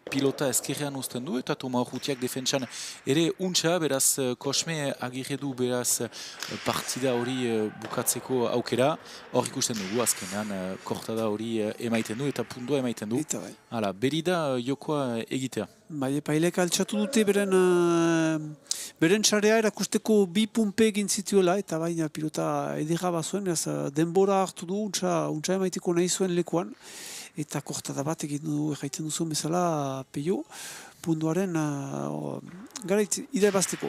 pilota ezkerrean uzten du, eta Toma Urrutiak defentsan ere untxa, beraz Kosme Agirre du beraz partida hori bukatzeko aukera, hor ikusten dugu azkenan kortada hori emaiten du, eta pundua emaiten du. Berida jokoa egitea. Bai, epailek altxatu dute beren txarea erakusteko 2 pumpe egin zituela, eta baina pilota edera bazuen, denbora hartu du, untxa emaiteko nahi zuen lekuan, eta kortada bat egin du erraiten duzuen bezala peio, punduaren garait idebazteko.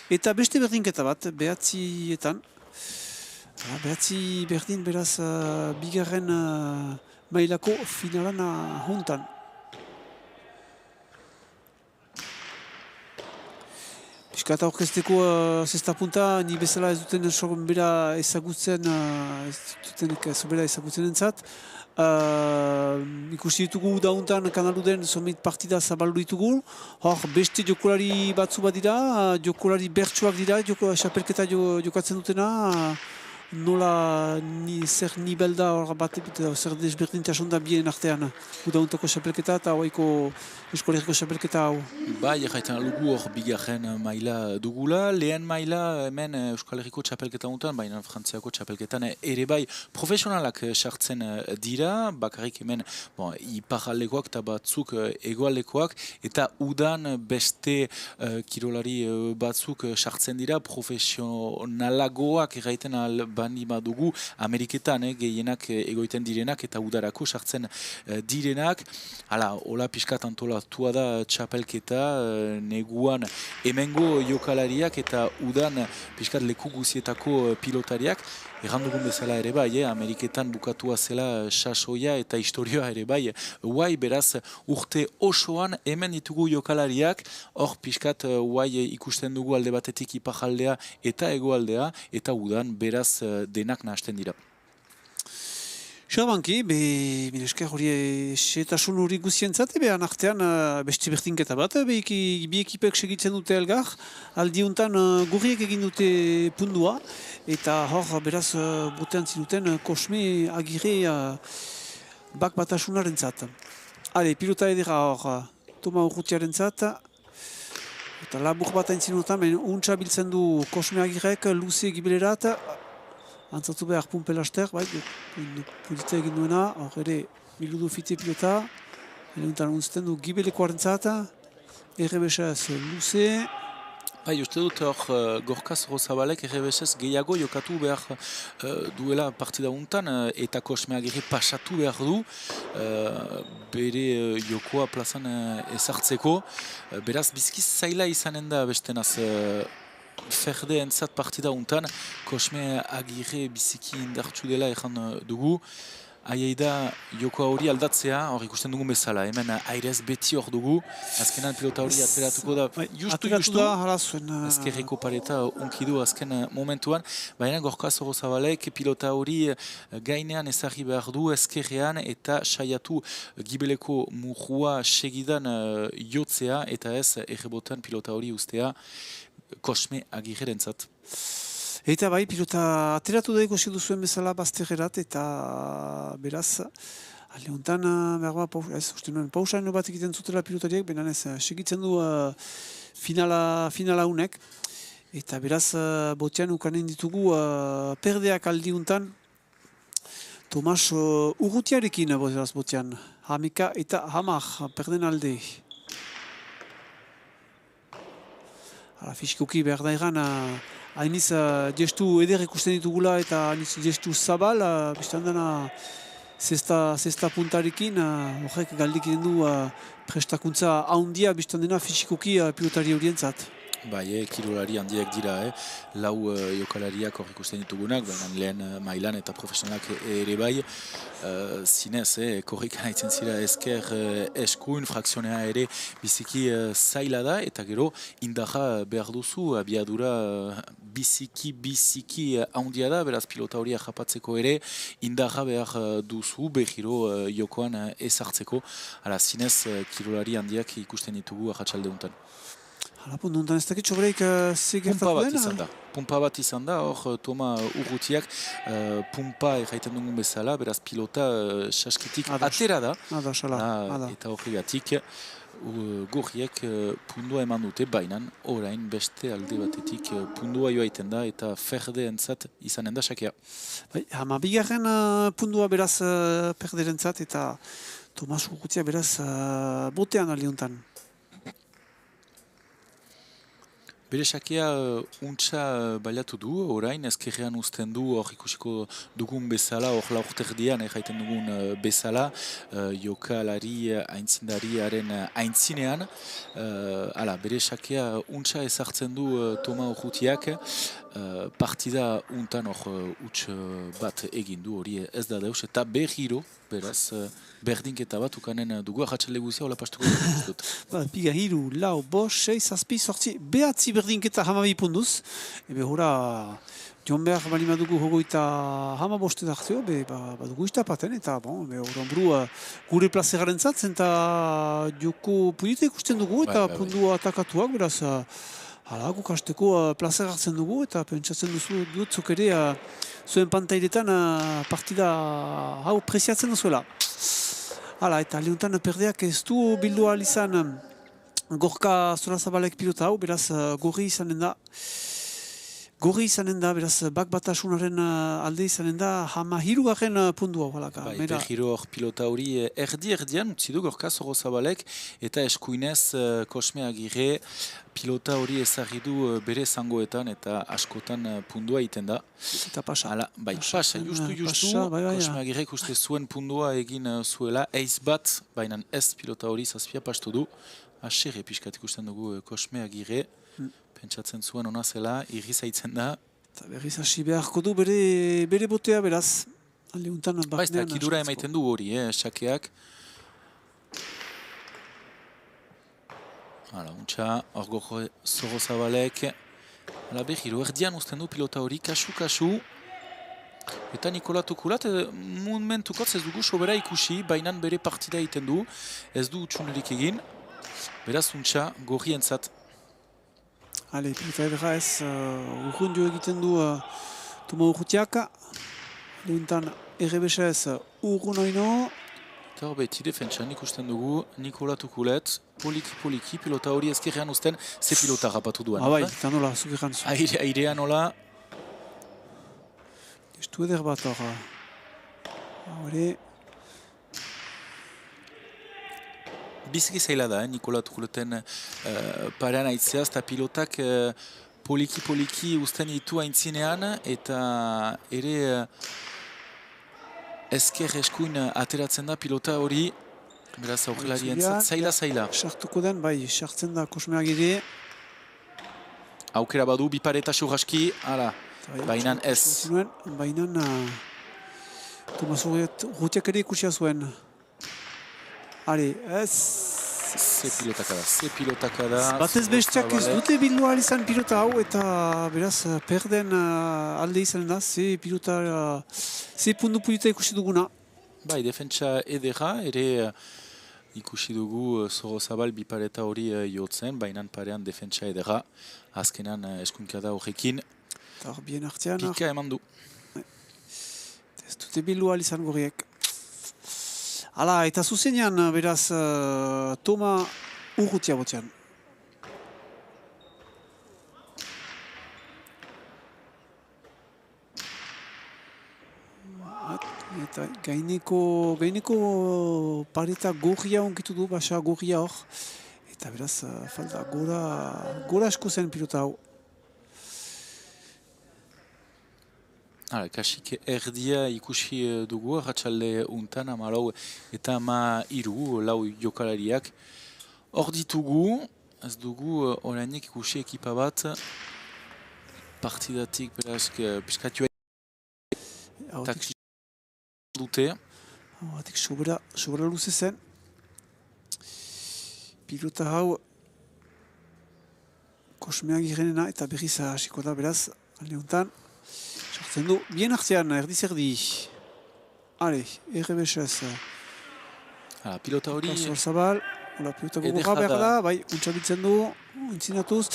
Eta beste berdinketa bat, behatzietan, behatzi berdin beraz bigarren mailako finalan hontan. Piskat aurkezteko zesta punta, ni bezala ez duten bera ezagutzen, ez dutenek sobera ezagutzen entzat. Ikusi ditugu dauntan kanaluden somit partida zabaldu ditugu. Hor, beste jokolari batzu bat dira, jokolari bertsuak dira, xapelketa jokatzen dutena. Nola zer nibel da hor bat, zer desberdintasun da bien artean. Udauntako xapelketa eta hoaiko eskolegiko xapelketa hau. Bai, erraiten alugu hor bigarren maila dugula. Lehen maila hemen Euskal Herriko txapelketa untan, baina Frantziako txapelketan ere bai profesionalak sartzen dira, bakarrik hemen iparaldekoak eta batzuk egoaldekoak, eta udan beste kirolari batzuk sartzen dira, profesionalagoak erraiten bandi badugu, Ameriketan gehienak egoiten direnak eta udarako sartzen direnak. Hala, hola piskat antolatua da txapelketa, neguan hemengo jokalariak eta udan piskat leku guzietako pilotariak. Errandugun bezala ere bai, Ameriketan bukatua zela sasoia eta historioa ere bai. Huai, beraz, urte osoan hemen ditugu jokalariak, hor piskat huai ikusten dugu alde batetik ipajaldea eta egoaldea, eta udan beraz denak nahasten dira. Xabanki, esker hori setasun hori guzientzat, behan artean beste bertinketa bat, bi ekipek segitzen dute elgar, aldiuntan gurriek egin dute pundua, eta hor beraz botean zinuten Kosme Agirre bak batasunaren zat. Hale, pilota edera hor, Toma Urrutiaren zat, eta labur bat hain zinutan, untsa biltzen du Kosme Agirrek, luze gibelerat, antzatu behar pumpelaster, bai, pudita egin duena, hor ere miludu fite pilota, untan unzten du gibelekoaren zata, errebesaz luze. Bai, uste dut hor Gorka Zorrozabalek errebesez gehiago jokatu behar duela partida untan, eta Kosme Agirre pasatu behar du, bere jokoa plazan ezartzeko, beraz bizkiz zaila izanen da bestenaz, Ferde entzat partida untan, Kosme Agirre biziki indartsu dela ezan dugu. Aiei da joko hori aldatzea, hor ikusten dugun bezala, hemen airez beti hor dugu, azkenan pilota hori ateratuko da, justu, azkerreko pareta unkidu azken momentuan, baina Gorka Zorrozabalek pilota hori gainean ezagri behar du, ezkerrean eta saiatu gibeleko murrua segidan jotzea, eta ez errebotan pilota hori ustea Kosme Agirrerentzat. Eta bai, pilota ateratu da ikusi duzuen bezala bazterrerat, eta beraz, alde honetan, pausaino bat egiten zutela pilotariek, benan ez, segitzen du finala unek, eta beraz, botean ukanen ditugu perdeak aldi honetan, Tomas Urrutiarekin botean, Hamika eta Hamar, perden alde. Fisikoki behar da egan, hainiz gestu eder ikusten ditugula eta hainiz gestu zabal, bestan dena zesta puntarekin, horrek galdik du prestakuntza handia, bestan dena fisikoki pilotari horientzat. Bai, kirolari handiak dira, lau jokalariak hor ikusten ditugunak, baina lehen mailan eta profesionalak ere bai, zinez, korrikan haitzen zira esker eskuin, frakzionea ere biziki zaila da, eta gero indarra behar duzu, abiadura biziki handia da, beraz pilota hori japatzeko ere, indarra behar duzu, behiro jokoan ezartzeko, ala zinez kirolari handiak ikusten ditugu arratsalde honetan. Halapun, nontan ez dakit sobreik Pumpa bat izan da, hor Toma Urrutiak pumpa erraiten dugun bezala, beraz pilota saskitik atera da. Eta horregatik gorriek pundua eman dute, bainan orain beste alde batetik pundua joaiten da eta ferde entzat izanen da sakea. Hama bigarren pundua beraz perderen zat eta Tomas Urrutia beraz botean alde Bere sakea untsa baliatu du, orain ezkerrean uzten du, hor ikusiko dugun bezala, hor laurterdian jaiten dugun bezala, jokalari aintzindariaren aintzinean. Bere sakea untsa ezartzen du Toma Urrutiak, partida untan hor huts bat egin du hori ez da deus, eta berriro, beraz, berdinketa bat ukanen dugu, ahatxale guzia, hola pastuko dut. Piga hiru, lau, bost, 6, zazpi, sortzi, behatzi berdinketa hamabi punduz. Ebe hora, joan behar bali madugu hogoita hama boste dartzeo, badugu iztapaten, eta horan buru gure plazeraren zatzen, eta joko pulita ikusten dugu, eta pundua atakatuak, beraz, hala, guk hasteko plazer hartzen dugu, eta pentsatzen dutzuk ere zuen pantailetan partida hau preziatzen duzuela. Hala, eta lehuntan perdeak ez du bildu ahal izan Gorka Solazabalek pilota hau, beraz gorri izanen da. Gorri izanen da, beraz, bak batasunaren alde izanen da, hama hirugarren pundu hau. Berriro hor pilota hori erdi-erdian utzi du Gorka Solazabalek, eta eskuinez Kosme Agirre pilota hori ezagri du bere zangoetan eta askotan pundua egiten da. Eta pasa. Bai, pasa, justu, Kosme Agirrek uste zuen pundua egin zuela, eiz bat, baina ez pilota hori zazpia pastu du. Aserre pixkat ikusten dugu Kosme Agirre, pentsatzen zuen ona zela, irrizaitzen da. Eta berriz hasi beharko du bere botea beraz. Ba, ez da, kidura emaiten du hori, sakeak. Hala, untxa, hor Sorozabalek. Hala, berriro, erdian uzten du pilota hori, kasu-kasu. Eta Nikola Tukulat, momentukotz ez dugu sobera ikusi, bainan bere partida egiten du, ez du utxunerik egin. Beraz, untxa, gorri entzat. Hale, pilota edera ez, urrundio egiten du Toma Urrutiak. Lehuntan, errebesa ez, urrunoino. Eta hor beti defentsan ikusten dugu Nikola Tukulet, poliki, pilota hori ezkerrean uzten, ze pilota rapatu duan. Bai, eta nola, zugerran zu. Airean nola. Estu eder bat hor. Hore. Biziki zaila da, Nikola Tukuleten parean aitzeaz, eta pilotak poliki uzten ditu aintzinean, eta ere ezker eskuin ateratzen da pilota hori, beraz aurrelari entzat, zaila. Sartuko den, bai, sartzen da Kosme Agirre. Aukera badu, bipareta surraski, hala, bainan ez. Bainan, Tomas Urrutiak ere ikusia zuen. Hale, ez... Ze pilotaka da. Batez besteak ez dute bildu ahal izan pilota hau, eta beraz perden alde izan da, ze pundu pilota ikusi duguna. Bai, defentsa edera, ere ikusi dugu Sorozabal bipareta hori jotzen, bainan parean defentsa edera, azkenan eskunkada horrekin. Eta hor bien artean. Pika eman du. Ez dute bildu ahal izan gorriek. Hala, eta zuzenean, beraz, Toma Urrutia botean. Eta gaineko pareta gorria onkitu du, basa gorria hor. Eta beraz, falta, gora asko zen pilota hau. Hala, kasik erdia ikusi dugu, ratxalde untan, 14 eta 13 lau jokalariak. Hor ditugu, ez dugu orainek ikusi ekipa bat, partidatik berazk piskatioa dute. Hatik sobera luze zen. Pilota hau Kosme Agirrena eta berriz hasiko da beraz, alde untan. Sartzen du, bien artean, erdi-zerdi. Hale, errebesez. Pilota hori... Solarzabal, pilota gogorra behar da, bai, untxabiltzen du, intzinatuz,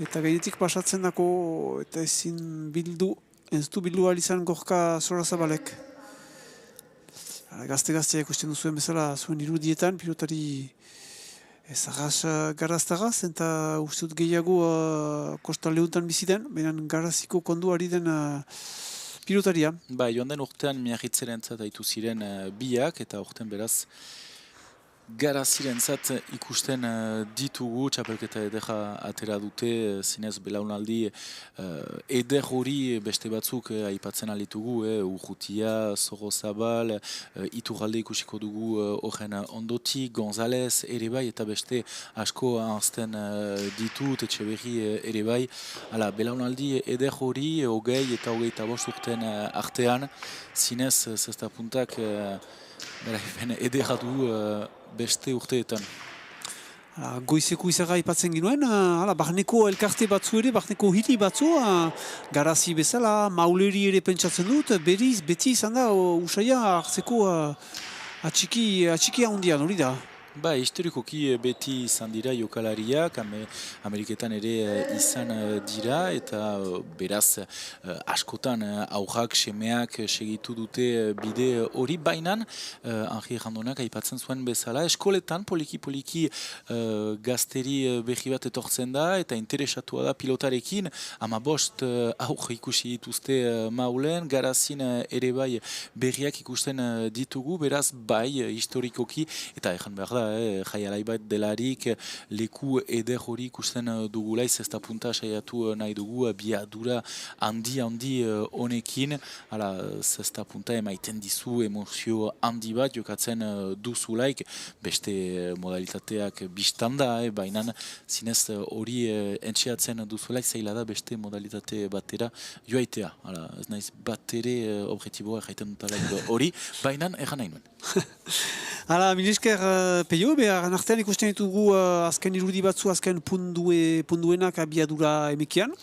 eta gainetik pasatzen dako, eta ez du bildu alizan Gorka Solarzabalek. Gazte-gaztea ikusten duzuen bezala, zuen irudietan, pilotari ez arras garaztagaz, eta uste dut gehiago kostal lehuntan biziden, baina garaziko konduari den pilotaria. Ba, joan den urtean miarritzeren entzat haitu ziren biak, eta urtean beraz Garazirentzat ikusten ditugu, txapelketa ederra atera dute, zinez belaunaldi eder hori beste batzuk aipatzen alitugu, Urrutia, Zorrozabal, Iturralde ikusiko dugu horren ondotik, González ere bai, eta beste asko ahazten ditut, Etxeberri ere bai. Hala, belaunaldi eder hori, 20 eta 25 urten artean, zinez zestapuntak ederra du beste urteetan. Goizeko izaga ipatzen ginoen, barneko elkarte batzu ere, barneko hiri batzu, garazi bezala, mauleri ere pentsatzen dut, beti izan da, usaia hartzeko atxiki handian, hori da. Ba, historikoki beti izan dira jokalariak, Ameriketan ere izan dira, eta beraz askotan aurrak, semeak segitu dute bide hori, bainan, Henri Randonak aipatzen zuen bezala, eskoletan poliki-poliki gazteri berri bat etortzen da, eta interesatua da pilotarekin, 15 aurre ikusi dituzte maulen, garazin ere bai berriak ikusten ditugu, beraz bai historikoki, eta ejan behar da, jai alaibat delarik leku eder hori ikusten dugulaiz, ez da punta saiatu nahi dugu biadura handi honekin, ez da punta emaiten dizu emozio handi bat jokatzen duzulaik, beste modalitateak biztanda, baina zinez hori entxeatzen duzulaik zaila da beste modalitate batera joaitea, ez naiz bat ere objektiboa jaiten dutalaik hori, baina egan nahi nuen. Hala, milesker peio, behar artean ikusten ditugu azken irudi batzu, azken punduenak abiadura emekian.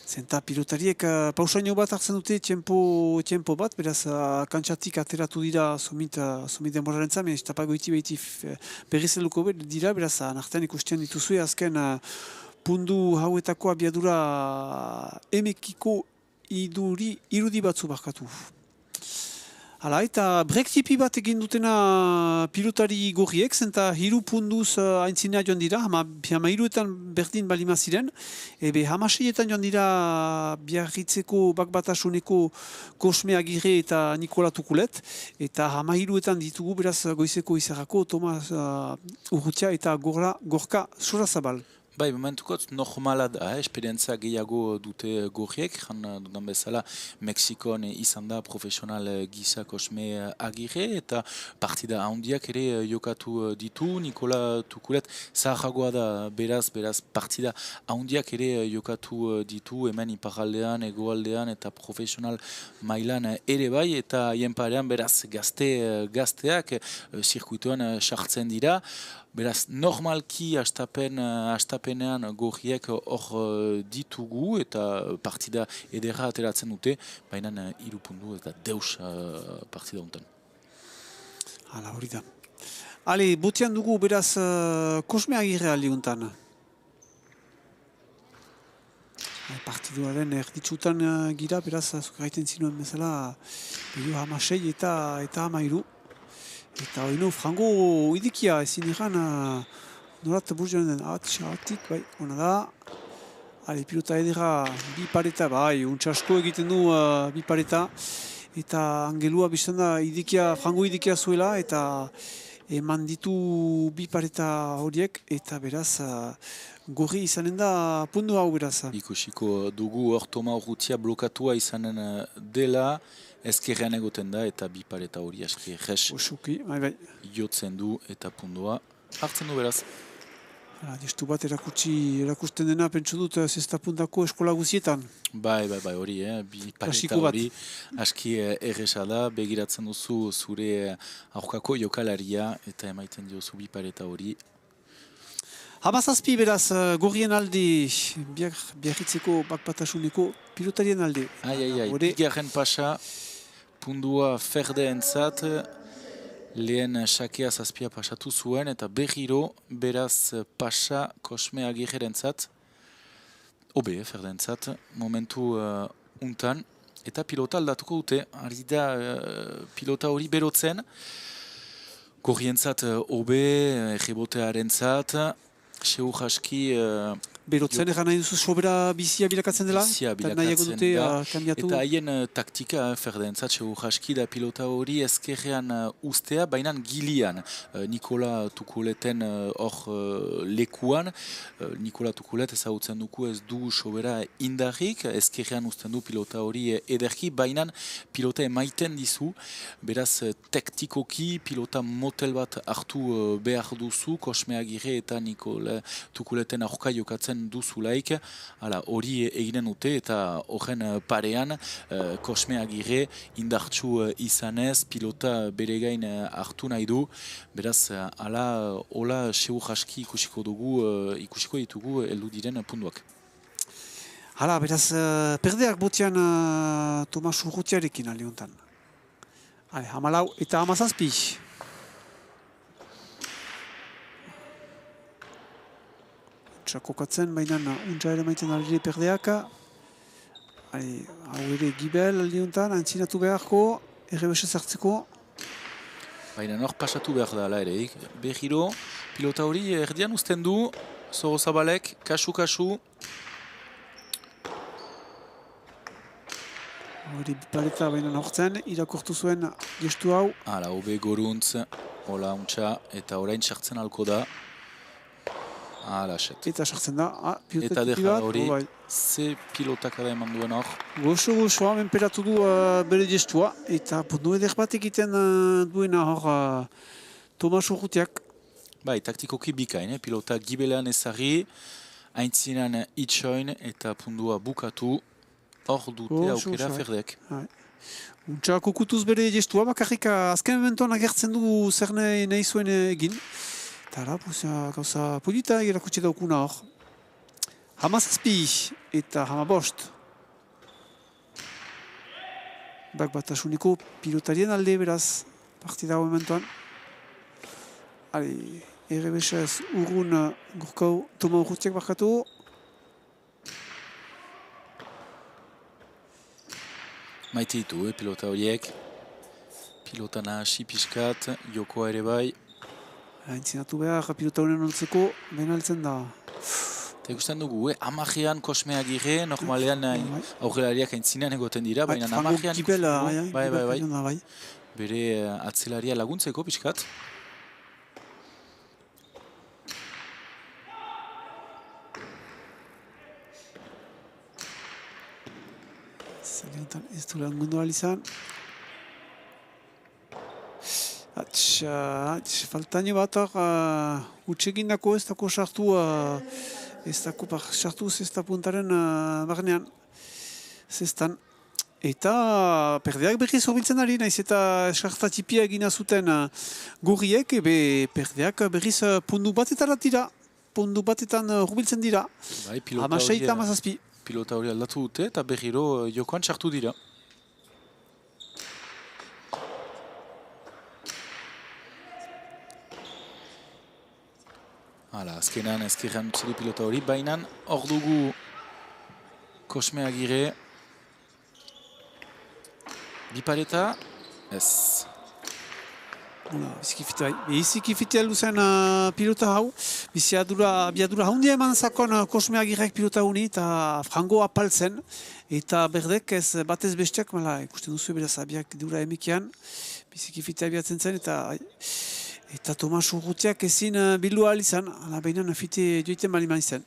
Zenta pilotariek pausaino bat hartzen dute tiempo bat, beraz kantxatik ateratu dira somit denboraren zamen, ez tapagoiti behiti berriz eluko dira, beraz artean ikusten dituzue azken pundu hauetako abiadura emekiko irudi batzu barkatu. Hala, eta brek tipi bat egin dutena pilotari gorriek, zenta 3 punduz haintzinea joan dira, hama hiruetan berdin balima ziren, hamaseietan joan dira Biarritzeko bakbatasuneko Kosme Agirre eta Nikola Tukulet, eta hama hiruetan ditugu beraz goizeko izarrako Tomas Urrutia eta Gorka Sorazabal. Bai, momentukot normala da, esperientzia gehiago dute gorriek, jan dudan bezala Mexikon izan da profesional gisa Kosme Agirre, eta partida handiak ere jokatu ditu, Nikola Tukulet zaharragoa da beraz partida handiak ere jokatu ditu, hemen iparaldean, egoaldean eta profesional mailan ere bai, eta hien parean beraz gazteak zirkuituan sartzen dira. Beraz, normalki hastapenean gorriek hor ditugu eta partida ederra ateratzen dute, baina 3 puntu ez da deus partida honetan. Hala, hori da. Hale, botean dugu beraz Kosme Agirre aldi honetan. Partiduaren erditsutan gira, beraz, gaiten zinuen bezala, 16 eta 13. Eta hori frango idikia ezin iran norat burjoan den atik, bai, hona da. Hale, pilota edera bi pareta, bai, untxasko egiten du bi pareta. Eta angelua biztan da frango idikia zuela, eta eman ditu bi pareta horiek, eta beraz gorri izanen da pundu hau beraz. Ikusiko dugu hor Toma Urrutia blokatua izanen dela, ezkerrean egoten da eta bi pareta hori aski errez jotzen du eta pundua hartzen du beraz. Destu bat erakusten dena pentsu dut zesta puntako eskola guzietan. Bai, hori, bi pareta hori aski erreza da, begiratzen duzu zure aurkako jokalaria eta emaiten diozu bi pareta hori. Hamazazpi beraz, gorrien alde, Biarritzeko bakbatasuneko pilotarien alde. Bigarren pasa, pundua ferdeentzat, lehen sakea zazpia pasatu zuen, eta berriro beraz pasa Kosme Agirrerentzat, ferdeentzat, momentu untan, eta pilota aldatuko dute, ari da pilota hori berotzen, gorrientzat rebotearentzat, Seur aski Berotzen egan nahi duzu sobera bizia bilakatzen dela? Bizia Eta nahiago bilakatzen dute da. kambiatu? Eta haien taktika, Ferdentzat, jaski da pilota hori ezkerrean ustea, baina gilian. Nikola Tukuleten hor lekuan, Nikola Tukulet ezagutzen duku ez du sobera indarrik, ezkerrean usten du pilota hori ederki, baina pilota emaiten dizu, beraz taktikoki pilota motel bat hartu behar duzu, Kosme Agirre eta Nikola Tukuleten aurka jokatzen duzulaik, hori eginen dute eta horren parean Kosme Agirre indartsu izanez pilota bere gain hartu nahi du, beraz hola seur jaski ikusiko ditugu heldu diren puntuak. Hala, beraz, perdeak botian Tomas Urrutiarekin aliontan. Hamalau eta hamazazpi. Kokatzen, baina untsa ere maiten alire perdeaka. Hau ere Gibel aliontan, antzinatu beharko, errebese zartzeko. Baina hor pasatu behar da, ala ere. Behiro, pilota hori erdian uzten du, Zoro Zabalek, kasu. Hori bipaleta baina hortzen, irakortu zuen gestu hau. Hala, hobe goruntz, hola untsa, eta orain sartzen alko da. Hala, set. Eta sartzen da, eta deja hori, ze pilotak da eman duen hor. Goxo, menperatu du bere gestua, eta puntu eder bat egiten duena hor Tomas Urrutiak. Bai, taktikoki bikain, pilota Gibelean ezagri, aintzinan itxoin eta pundua bukatu, hor dute aukera Ferdek. Untsa kokutuz bere gestua, bakarrik azken momentuan agertzen du zer nahi zuen egin. Eta gauza polita egerakutxe daukuna hor. Hamazazpi eta hamabost. Batasuneko pilotarien alde beraz partida hau momentuan. Errebesez urrun gurkau Toma Urrutiak barkatu. Maite ditu, pilota horiek. Pilota nahasi piskat, jokoa ere bai. Aintzinatu behar, pilota honen ontzeko, benaltzen da. Eta ikusten dugu, Amajean Kosme Agirre, normalean aurrelariak aintzinean egoten dira, baina Amajean ikusten dugu, bai, bere atzelaria laguntzeko piskat. Ez du lan gundu alizan. Faltaino bat hor, utxekin dako ez dako sartu, zesta puntaren barnean, zestan. Eta perdeak berriz horbiltzen ari, naiz eta eskartatipia egina zuten gurriek, perdeak berriz pundu batetara dira, pundu batetan horbiltzen dira, hamasei eta hamazazpi. Pilota hori aldatu dute eta berriro jokoan sartu dira. Hala, azkenan ezkerrean utzi du pilota hori, baina hor dugu Kosme Agirre. Bipareta, ez. Bizikifitea luzen pilota hau, biadura haundia eman zakon Kosme Agirrek pilota honi eta frango apaltzen, eta berdek ez batez besteak, ikusten duzu beraz abiak dura emekian, bizikifitea biatzen zen, eta Tomas Urrutiak ezin bildu ahal izan, behin fite joiten bali man izan.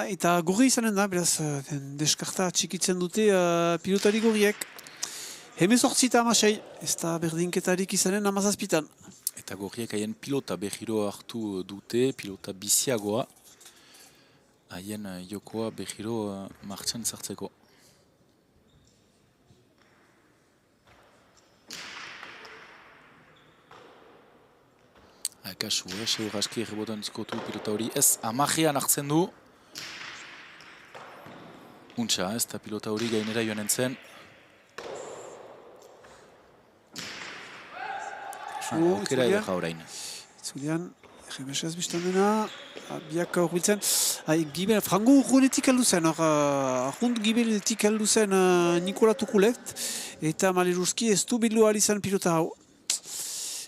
Eta gorri izanen da, beraz, deskarta txikitzen dute pilotari gorriek. Hemezortzi eta hamasei, ez da berdinketarik izanen hamazazpitan. Eta gorriek haien pilota berriro hartu dute, pilota biziagoa. Haien jokoa berriro martxan zartzeko. Kasu, seur aski errebotan izkotu pilota hori. Ez, amajean hartzen du. Untxa, ez da pilota hori gainera joan entzen. Aukera edera orain. Zulean, erremesez biztan dena, biak horbiltzen. Frango urrunetik heldu zen, arrunt gibeletik heldu zen Nikola Tukulet, eta Maleruzki ez du bildu ahal izan pilota hau.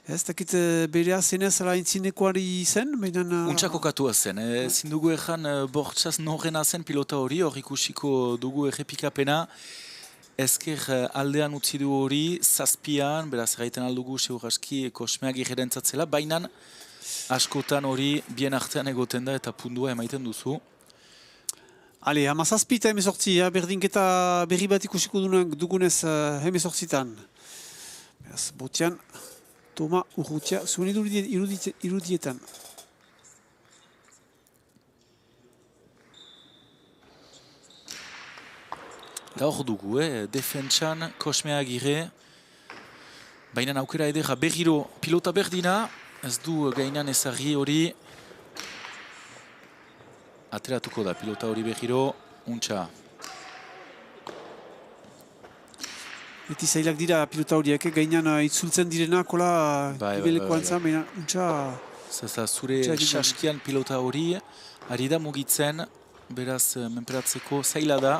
Ez dakit berea zenez ala intzinekoari zen, baina... Untsako katua zen, ezin dugu ezan bortxaz norrena zen pilota hori, hor ikusiko dugu errepikapena. Ezker aldean utzi du hori, zazpian, beraz gaiten aldugu segurazki Kosmeak irrentzatzela, baina askotan hori bien artean egoten da eta pundua emaiten duzu. Ale, hamazazpi eta hemezortzi, berdinketa berri bat ikusiko dugunez hemezortzitan. Beraz, botian, Toma Urrutia, zuen irudietan. Da hor dugu, defentsan, Kosme Agirre, baina aukera edera berriro pilota berdina, ez du gainan ezarri hori, ateratuko da pilota hori berriro, untxa. Beti zailak dira pilota horiek, gainan itzultzen direna, kola ibelekoan zan, baina untxa... Zaza, zure saskian pilota hori, ari da mugitzen, beraz menperatzeko zaila da,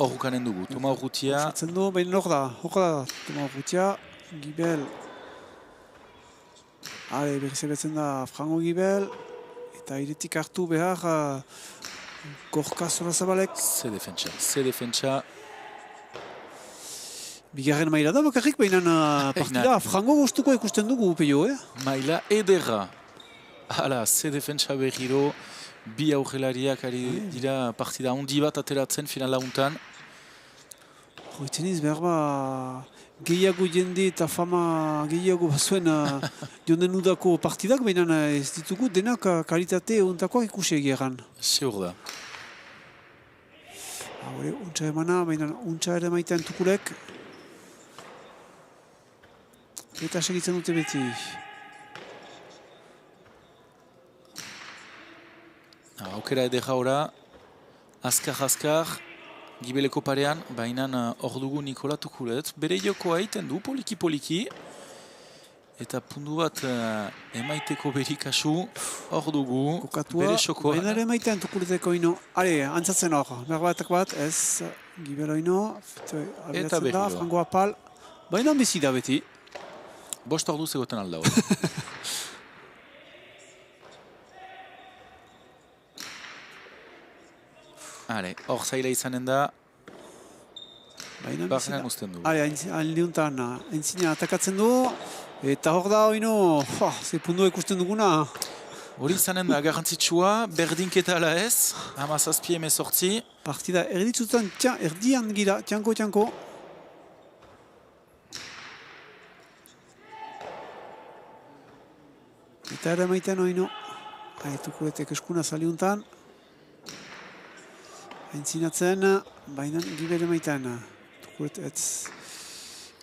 horrukanen dugu, Toma Urrutia... Zatzen du, baina hor da, Toma Urrutia, Gibel... berri zebetzen da Frango Gibel, eta iretik hartu behar Gorka Solazabalek. Ze defentsa. Bigarren maila da bakarrik, baina partida Frango gustuko ikusten dugu, Peio, Maila ederra. Hala, ze defentsa berriro, bi aurrelariak ari dira partida handi bat ateratzen finala untan. Hoitzen iz, behar gehiago jende eta fama gehiago bazuen jonden udako partidak, baina ez ditugu denak kalitate untakoak ikusi egeran. Seur da. Untsa emana, baina untsa ere maitean tukulek. Eta segitzen dute beti. Aukera edera ora, azkar, Gibeleko parean, baina hor dugu Nikola Tukulet. Bere jokoa egiten du, poliki. Eta pundu bat emaiteko berikasu, hor dugu, bere xokoa. Baina ere emaitean Tukuleteko ino. Ale, antzatzen hor, berbatak bat, ez, Gibelo ino. Eta berriro. Frango apal, baina bizi da beti. Bost ordu zegoten alda hori. Hor zaila izanen da, barrenan usten du. Aldiuntan, entzina atakatzen du, eta hor da hori ze pundu ikusten duguna. Hori izanen da, garrantzitsua, berdinketa ala ez, 17-18. Partida erditzutan, erdian gira, txanko. Eta ere maitean hori Tukuletek eskuna zaliuntan. Entzinatzen, baina Gibele maitean. Tukulet ez...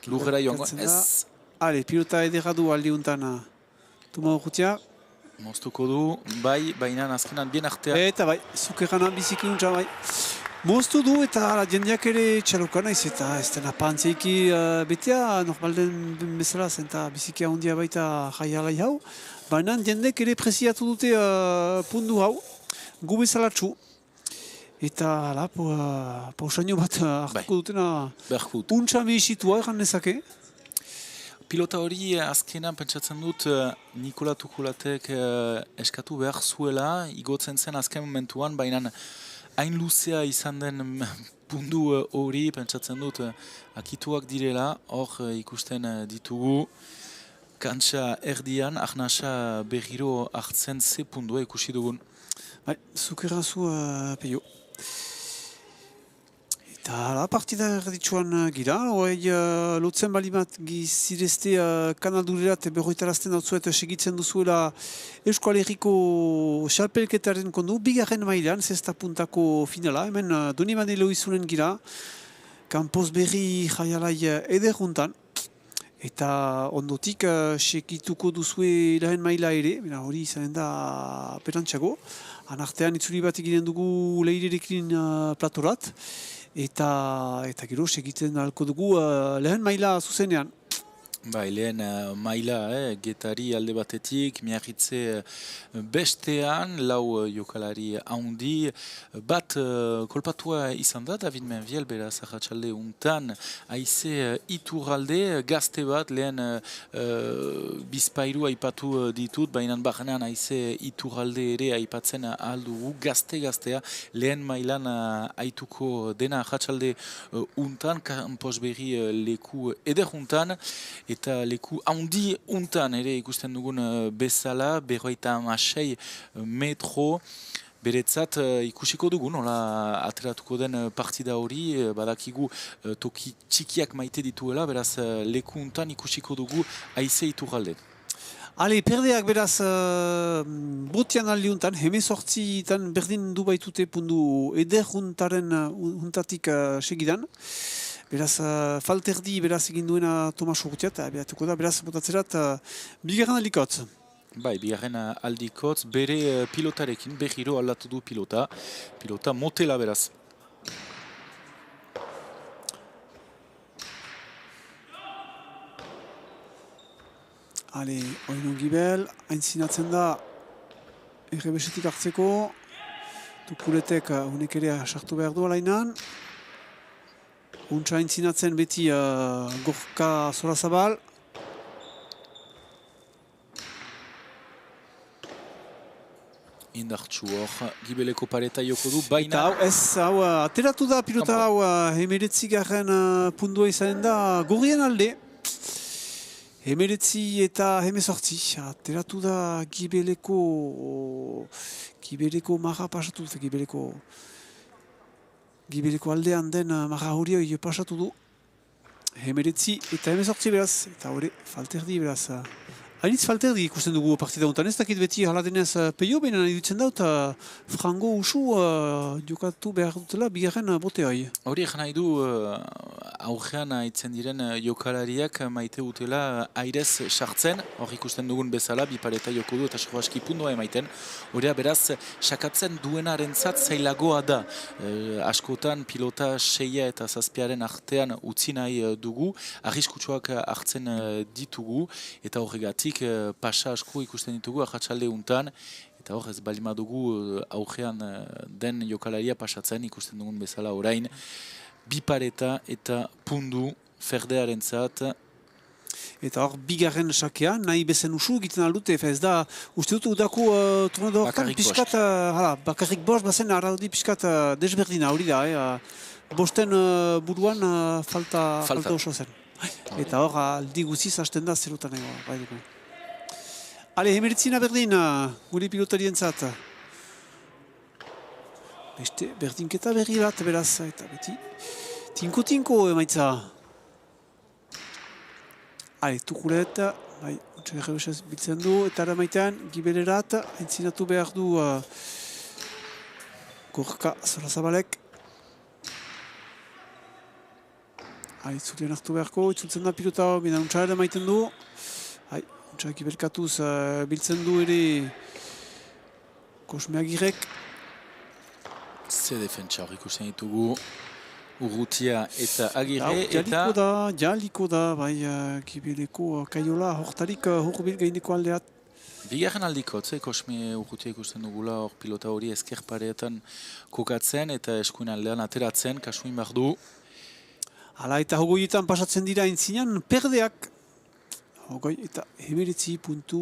Lugera joango, ez... Pilota edera du aldiuntan. Toma Urrutia. Moztuko du, baina azkenan bien artean. Eta zukerana biziki untsa bai. Moztu du eta jendeak ere txalokan naiz eta ez dena pantzeiki betea, normalden bezala zen eta biziki handia baita jaialai hau. Baina jendek ere preziatu dute pundu hau, gu bezalatxu. Eta pausaino bat hartuko dutena untsa mehisitua egan nezake. Pilota hori azkenan pentsatzen dut Nikola Tukulatek eskatu behar zuela, igotzen zen azken momentuan, baina hain luzea izan den pundu hori pentsatzen dut akituak direla, hor ikusten ditugu. Kantsa erdian, Arnasa berriro hartzen ze pundua ikusi dugun. Zukerrazu, Peio. Eta partida erditsuan gira, lotzen bali bat gizirezte kanaldurerat berroitarazten dautzuet segitzen duzuela Euskal Herriko xalpelketaren kondu, bigarren mailan, zesta puntako finala, hemen Doni Manelo izunen gira, kanpoz berri jaialai ederruntan, eta ondotik segituko duzue lehen maila ere, hori izanen da perantxago, anartean itzuli bat eginen dugu leirerekin platorat, eta gero segitzen alko dugu lehen maila zuzenean. Bai, lehen maila, Getari alde batetik, Miarritze bestean, lau jokalari haundi, bat kolpatua izan da, David Menviel, beraz, arratsalde untan, haize Iturralde, gazte bat, lehen bizpairu aipatu ditut, baina barnean haize Iturralde ere aipatzen aldugu, gaztea, lehen mailan aituko dena arratsalde untan, Kamposberri leku ederuntan, eta leku haundi untan ere ikusten dugun bezala, 56 metro, beretzat ikusiko dugu, nola ateratuko den partida hori, badakigu toki txikiak maite dituela, beraz leku untan ikusiko dugu haize Iturralde. Ale, perdeak beraz botian aldi untan, 18 berdin du baitute pundu eder untatik segidan. Beraz, falterdi beraz egin duena Tomas Urrutia, eta behatuko da, beraz, botatzerat, bigarren aldikotz. Bai, bigarren aldikotz, bere pilotarekin, berriro aldatu du pilota motela beraz. Ale, Oino Gibel, aintzinatzen da, errebesetik hartzeko, Tukuletek honek ere sartu behar du alainan. Untsa aintzinatzen beti Gorka Sorazabal. Indartsu hor, Gibeleko pareta joko du, baina... Hau, ateratu da pilota hau, 19. Pundua izanen da, gorrien alde. 19 eta 18, ateratu da Gibeleko marra pasatu du, Gibeleko aldean den marra hori pasatu du. 19 eta 18 beraz, eta hori falterdi beraz. Hainitz falterdi ikusten dugu partida honetan, ez dakit beti hala denez peio, baina nahi dutzen da, eta frango usu jokatu behar dutela bigarren bote hori. Hori egin nahi du aurrean aitzen diren jokalariak maite utela airez sartzen, hor ikusten dugun bezala, bi pareta joko du eta aski pundua emaiten. Hori beraz, sakatzen duenarentzat zailagoa da. Askotan pilota 6 eta 7 artean utzi nahi dugu, arriskutsuak hartzen ditugu, eta horregatik pasa asko ikusten ditugu arratsalde untan, eta hor ez balima dugu aurrean den jokalaria pasatzen ikusten dugun bezala orain, bi pareta eta pundu ferdearentzat. Eta hor, bigarren sakea, nahi bezen usu egiten aldute, ez da, uste dut udako tornado hortan, piskat, bakarrik bost, bazen araudi piskat desberdina hori da, bosten buruan falta oso zen. Eta hor, aldi guziz hasten da zerutan ego, bai dugu. Ale, hemeritzina berdin, gure pilotarientzat. Beste, berdinketa berri bat, beraz, eta beti, tinko emaitza. Ale, Tukulet, bai, utxe errebesez biltzen du, eta aramaitean, Gibelerat, aintzinatu behar du Gorka Sorazabalek. Ale, itzulien hartu beharko, itzultzen da pilota, bina untsa ere maiten du. Untsa Gibelkatuz biltzen du ere Kosmeagirek. Ze defentsa hor ikusten ditugu. Urrutia eta Agirre eta... Jaliko da, bai, Gibeleko kaiola hortarik hurbil gaineko aldeat. Bigarren aldikotz, Kosme Urrutia ikusten dugula hor pilota hori ezker pareetan kokatzen eta eskuin aldean ateratzen, kasuin behar du. Hala eta hogoietan pasatzen dira intzinean, perdeak. Hogoi eta 19 puntu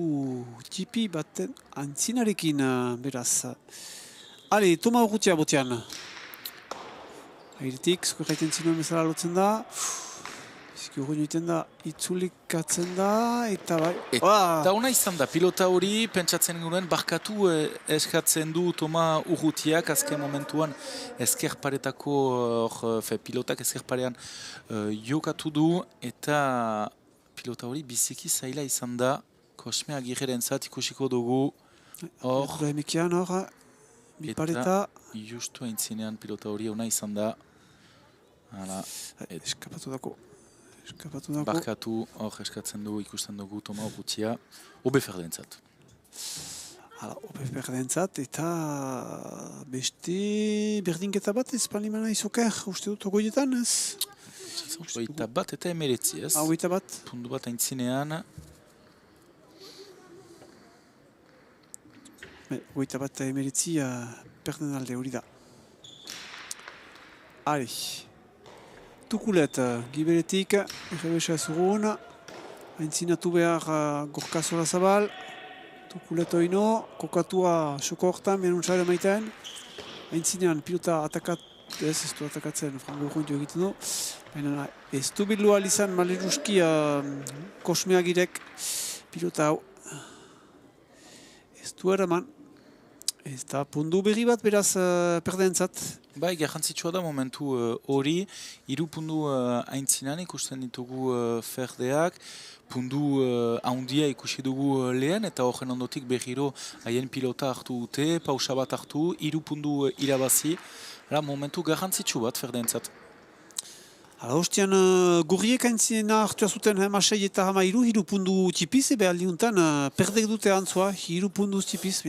tipi baten antzinarekin beraz. Ale, Toma Urrutia botean. Airetik, zuko gaiten zinuen bezala lotzen da. Biziki hori nuiten da, itzulikatzen da, eta bai. Eta ona izan da, pilota hori, pentsatzen gure barkatu eskatzen du Toma Urrutiak, azken momentuan ezker paretako, pilotak ezker parean jokatu du, eta pilota hori biziki zaila izan da, Kosme Agirrerentzat ikusiko dugu. Hor, emekian hor, bi pareta. Eta justu aintzinean pilota hori ona izan da. Eskapatu dako. Barkatu, hor eskatzen du ikusten dugu Toma Urrutia, obe ferdentzat. Obe ferdentzat, eta beste berdinketa bat ez palimana izoker, uste dut ogoietan ez? Hogeita bat eta 19, ez? Hogeita bat. Puntu bat aintzinean. Hogeita bat eta 19 perden alde hori da. Ari. Tukulet, Gibeletik, Errebesa zurun. Aintzinatu behar Gorka Solazabal. Tukulet oino, kokatua soko hortan, benuntzaile maitean. Aintzinean pilota atakat, ez du atakatzen, Frango Urruntio egiten du. Baina ez du bildu alizan Maleruski Kosmeagirek pilota hau. Ez du eraman. Ez da pundu berri bat beraz perdentzat. Bai, garrantzitsua da momentu hori. 3 pundu aintzinan ikusten ditugu ferdeak. Pundu haundia ikusi dugu lehen, eta horren ondotik berriro haien pilota hartu dute, pausa bat hartu, 3 pundu irabazi. Momentu garrantzitsu bat ferdentzat. Hostian, gurriek aintzina hartua zuten Hamasei eta Hamairu, 3 pundu tipiz, ebe aldiuntan perdek dute antzua, 3 pundu tipiz.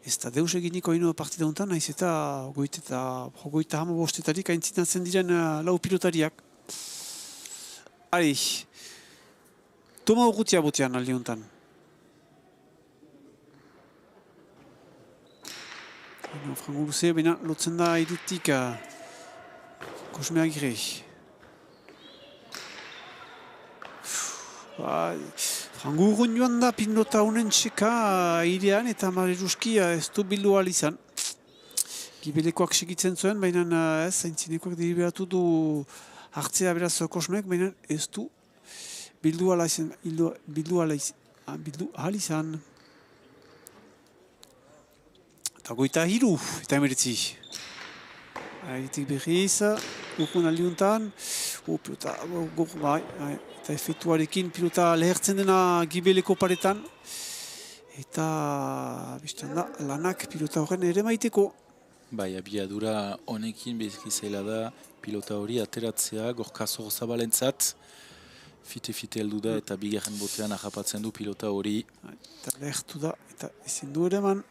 Ez da deus eginiko ino partida untan, naiz eta hogeita hamabostetarik aintzinatzen diren lau pilotariak. Ari, Toma Urrutia botean aldiuntan. Frango Luze, baina lotzen da iritik Kosmeagire. Frango Urrun joan da pilota honen txeka irean eta Maleruski ez du bildu izan. Gibelekoak segitzen zuen, baina ez, aintzinekoak deliberatu du hartzea beraz Kosmeak, baina ez du bildu ahal izan. Eta goita 3 eta 19. Aitik berriz, Urrun aldiuntan. Pilota, eta efektuarekin pilota lehertzen dena Gibeleko paretan. Eta biztan da, lanak pilota horren ere maiteko. Bai, abiadura honekin bezki zaila da pilota hori ateratzea, Gorka Zorzabalentzat. Fite heldu da eta bigarren botean ahapatzen du pilota hori. Eta lehertu da, eta ezin du ere eman.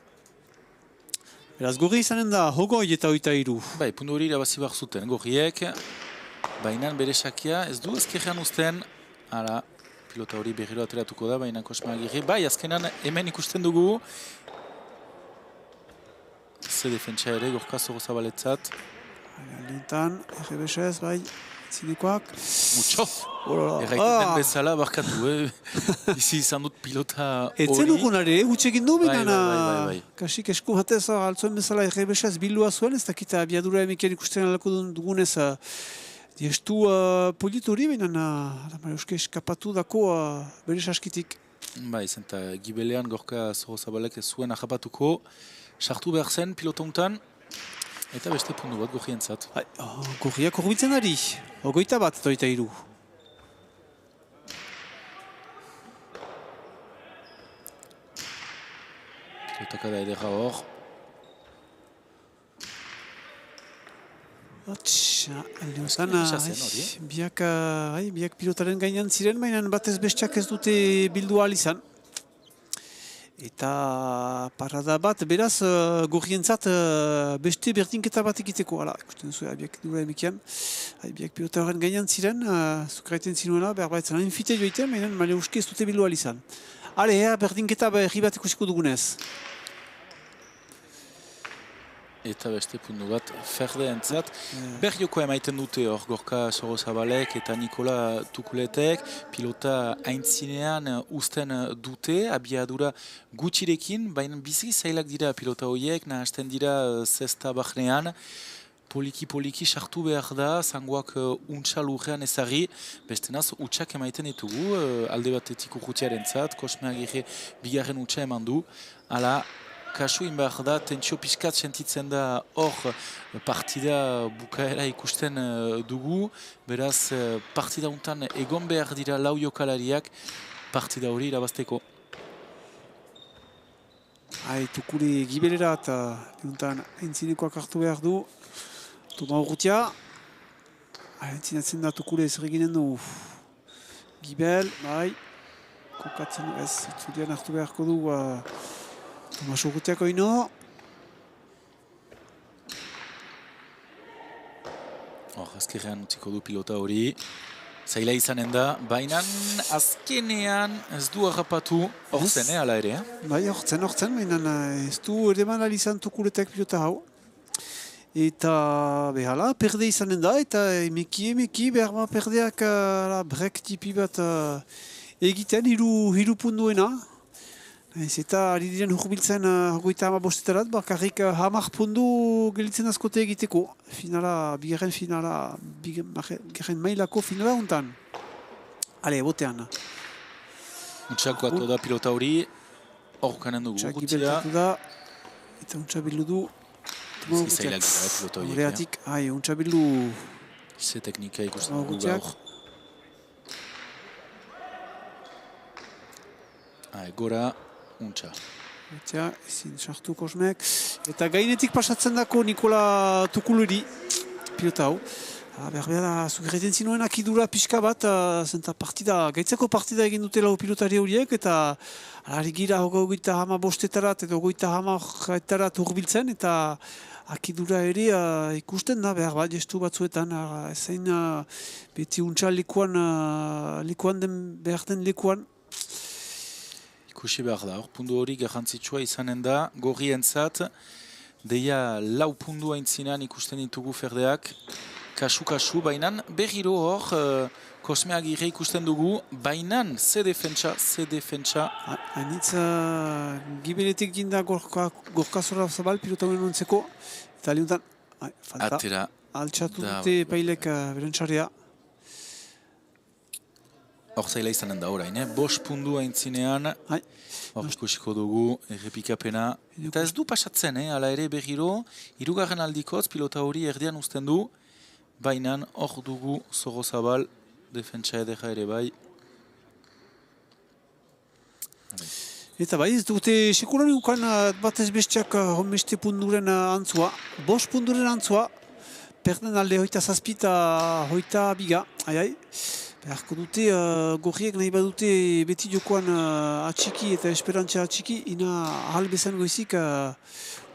Beraz, gorri izanen da, hogoi eta 23. Bai, puntu hori irabazi behar zuten, gorriek. Baina bere sakia ez du ezkerrean uzten. Hala, pilota hori berriro ateratuko da, baina Kosmeagirre. Bai, azkenan hemen ikusten dugu. Ze defentsa ere, Gorka Zorozabaletzat. Aldiuntan, Errebesez, bai, zinekoak. Mutxo! Erraiten bezala, barkatu, Izi izan dut pilota hori. Etzen dugunare, gutxekin du, Bai. Kasik esku hatez, altzuen bezala Errebesez bildua zuen, ez dakita abiadura emekian ikusten alako dugunez diestu politu hori, baina Maleruski eskapatu dako bere saskitik. Bai, zenta Gibelean Gorka Zorozabalek ez zuen ahapatuko, sartu behar zen pilota untan, eta beste puntu bat gorrientzat. Gorriak horbitzen ari, hogeita bat eta 23. Pilotaka da edera hor. Biak pilotaren gainean ziren, baina batez besteak ez dute bildu ahal izan. Eta parada bat, beraz, gorrientzat beste berdinketa bat egiteko. Ikusten zuen, biak dura emekian. Biak pilotaren gainean ziren, zukraiten zinuela, behar baitzen enfite joiten, baina Maleruski ez dute bildu ahal izan. Berdinketa berri bat ikusiko dugunez. Eta beste puntu bat ferdeentzat. Berrioko emaiten dute hor Gorka Zorozabalek eta Nikola Tukuletek. Pilota aintzinean uzten dute, abiadura gutxirekin, baina bizi zailak dira pilota horiek, nahasten dira zesta bahnean. Poliki sartu behar da, zangoak untsa lurrean ezagri, bestenaz utxak emaiten ditugu, alde batetik Urrutiaren zat, Kosmeagirre bigarren utxa eman du. Hala, kasuin behar da, tentsio pixkat sentitzen da hor partida bukaera ikusten dugu, beraz partida untan egon behar dira lau jokalariak partida hori irabazteko. Tukule Gibelera eta entzinekoak hartu behar du. Toma Urrutia. Entzinatzen da Tukule zer eginen du. Gibel, bai. Kokatzen du ez, itzulian hartu beharko du Tomas Urrutiako ino. azkerrean utziko du pilota hori. Zaila izanen da, baina azkenean ez du harrapatu hortzen, ala ere. Bai, hortzen, baina ez du ereman alizan tukuletek pilota hau. Eta behala, perde izanen da, eta emeki, behar ba perdeak brek tipi bat egiten, hiru punduena. Eta ari diren hurbiltzen 35 bakarrik 10 pundu gelitzen askote egiteko. Bigarren mailako finala untan. Ale, botean. Untxako atu da pilota hori, horkanen dugu. Untxak gibeltatu da, eta untxak bildu du. Zailak dira pilota horiek. Horreatik, untxak bildu. Ze teknika ikusten dugu gaur. Gora, untxa. Eta ezin sartu Kosmek. Eta gainetik pasatzen dako Nikola Tukuluri, pilota hau. Behar da, zugerretzen zinuen akidura pixka bat, zenta gaitzeko partida egin dute lau pilotari horiek, eta ari gira hogeita 15 edo hogeita 10 hurbiltzen, eta akidura ere ikusten da, behar bat, gestu batzuetan, ezein beti untxa lekuan behar den lekuan. Ikusi behar da, hor pundu hori garrantzitsua izanen da, gorrientzat, deia lau pundu aintzinean ikusten ditugu ferdeak, kasu, bainan berriro hor Kosme Agirre ikusten dugu, bainan ze defentsa. Hainitz gibeletik ginda gorkazora zabal pilota honen nontzeko, eta liuntan, falta, altxatu dute pailek berentsarea. Hor zaila izanen da orain, bost pundu aintzinean, hor ikusiko dugu errepikapena. Eta ez du pasatzen, ala ere berriro, hirugarren aldikotz pilota hori erdian uzten du, bainan hor dugu Zorrozabal, defentsa edera ere bai. Eta bai, ez dute sekulan ukan bat ez bestiak honbeste punduren antzua. Bost punduren antzua, perden alde hoita zazpita, hoita biga, beharko dute, gorriek nahi badute beti jokoan atxiki eta esperantza atxiki, ina ahal bezan goizik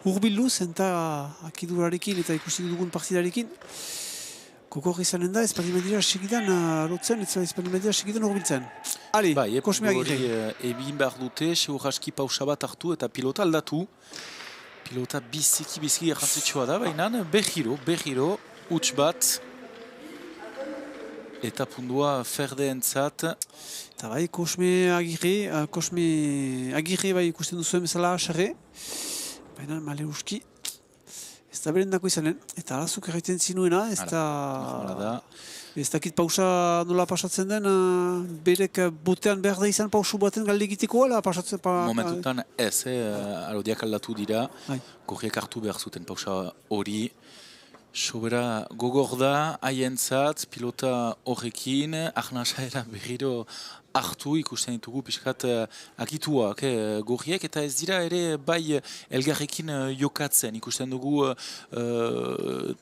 hurbilduz, eta akidurarekin eta ikusi dugun partidarekin. Gogor izanen da, ezpadimadira segidan lotzen, ezpadimadira segidan horbiltzen. Ali, Kosme Agirre. Ebin behar dute, seur aski pausa bat hartu eta pilota aldatu. Pilota biziki garrantzitsua da, baina berriro, huts bat. Eta pundua ferdeentzat. Eta bai, Kosme Agirre bai ikusten duzuen bezala asarre. Baina maleuski. Ez da berendako izanen, eta arazuk erraiten zinuena, ez dakit pausa nola pasatzen den, berek botean behar da izan pausu baten galde egiteko, ala pasatzen? Momentutan ez, arodiak aldatu dira, gorriak hartu behar zuten pausa hori, sobera gogor da, haientzat, pilota horrekin, arnasaera berriro hartu ikusten ditugu pixkat akituak gorriek, eta ez dira ere bai elgarrekin jokatzen. Ikusten dugu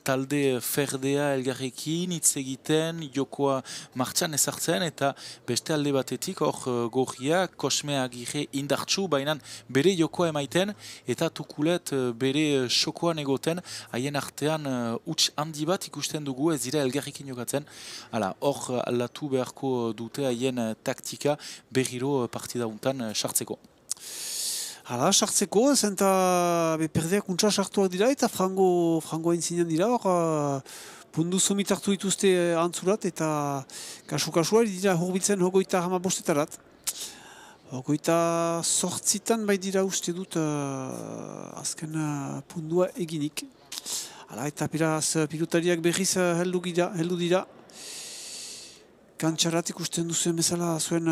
talde ferdea elgarrekin hitz egiten, jokoa martxan ezartzen, eta beste alde batetik hor gorriak Kosme Agirre indartsu, baina bere jokoa emaiten, eta Tukulet bere xokoan egoten, haien artean huts handi bat ikusten dugu, ez dira elgarrekin jokatzen. Hor aldatu beharko dute haien taktika berriro partida untan sartzeko. Hala, sartzeko, zenta perdeak untsa sartuak dira eta frango aintzinean dira, pundu somit hartu dituzte antzurat eta kasu-kasua dira hurbiltzen hogeita 15-etarat. Hogeita 8 bai dira uste dut azken pundua eginik. Hala, eta pilotariak berriz heldu dira. Kantxarat ikusten duzuen bezala zuen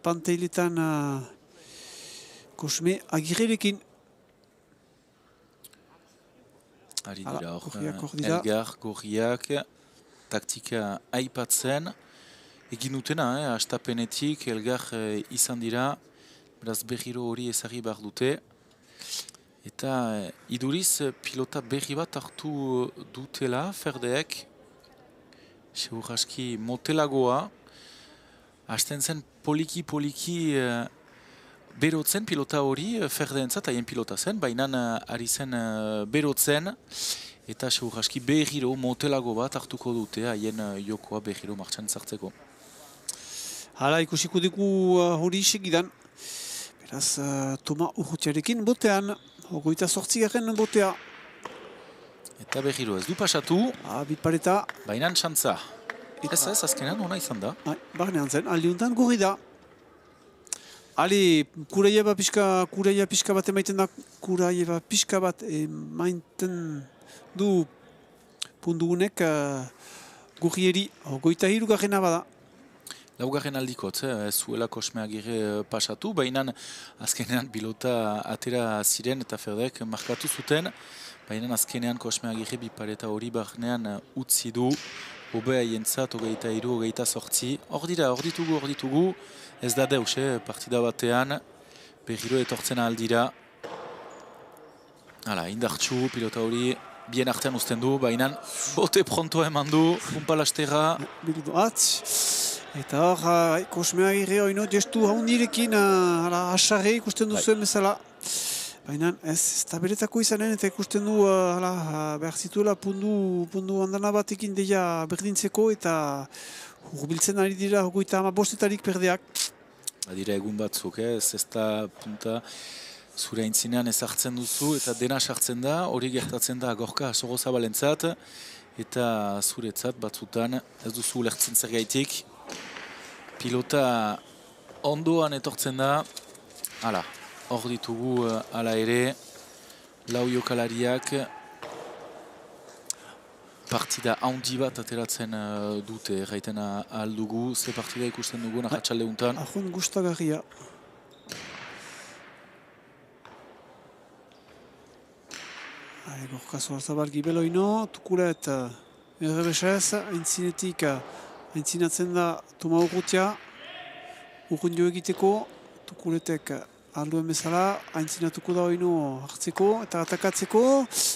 panteiletan Kosme Agirrerekin. Ari dira hor, elgar, gorriak, taktika aipatzen. Egin dutena, astapenetik, elgar izan dira, beraz berriro hori ezagri behar dute. Eta iduriz pilota berri bat hartu dutela, ferdeek, seur aski motelagoa, hasten zen poliki berotzen pilota hori ferdeentzat, haien pilota zen, baina ari zen berotzen, eta seguraski behiro motelago bat hartuko dute haien jokoa behiro martxan zartzeko. Hala, ikusiko dugu hori segidan. Beraz, Toma Urrutiarekin botean, 28. botea. Eta behiro ez du pasatu. Bipareta. Bainan txantza. Ez, azkenan ona izan da. Barnean zen, aldiuntan gurri da. Ali, kuraieba pixka bat emaiten da, kuraieba pixka bat emaiten du pundugunek gurrieri, 23. bada. Laugarren aldikot, ez zuela Kosme Agirre pasatu, baina azkenean pilota atera ziren eta Ferdek markatu zuten, baina azkenean Kosme Agirre bipareta hori barnean utzi du, hobea jentzat, 23, 28, hor ditugu, ez da deus, partida batean, berriro etortzen aldira. Hala, indartxu, pilota hori bien artean uzten du, baina bote pronto eman du, Pumpalasterra. Eta hor, Kosme Agirre hori gestu haundirekin, asarre ikusten duzuen bezala. Baina ez da beretako izanen eta ikusten du behar zituela pundu handana batekin deia berdintzeko eta hurbiltzen ari dira 25 perdeak. Adira egun batzuk, ez da punta zure aintzinean ezartzen duzu eta dena sartzen da, hori gertatzen da Gorka Sorozabalentzat eta zuretzat batzutan ez duzu ulertzen zergaitik. Pilota ondoan etortzen da, hala, hor ditugu hala ere, lau jokalariak partida handi bat ateratzen dute, erraiten aldugu, ze partida ikusten dugu nahatxalde untan. Ahun gustagarria. Gorka Sorazabal gibeloino, tukulet errebesez, aintzinatzen da Toma Urrutia, urrundio egiteko, tukuletek alduen bezala, aintzinatuko da oino hartzeko eta atakatzeko,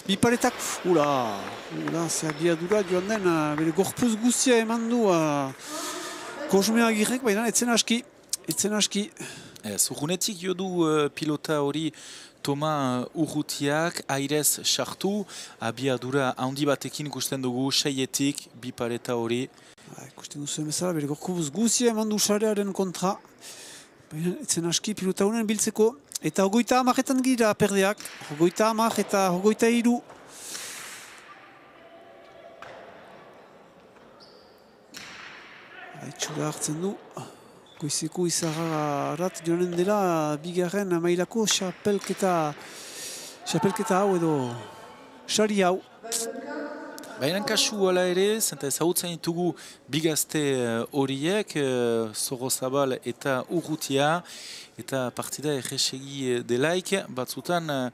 biparetak, zea biadura joan den, bere gorpuz guztia eman du Kosme Agirrek, baina etzen aski. Urrunetik jo du pilota hori Toma Urrutiak airez sartu, abiadura handi batekin ikusten dugu, 6etik bipareta hori. Ikusten duzuen bezala, bere gorpuz guztia eman du sarearen kontra. Baina etzen aski pilota honen biltzeko. Eta 30 gira perdeak. 30 eta 23. Itxura hartzen du. Goizeko izarrat joanen dela bigarren mailako xapelketa hau edo sari hau. Baina kasu ala ere, zenta ezagutzen ditugu bigazte horiek, Sorozabal eta Urrutia, eta partida erresegi delaik, batzutan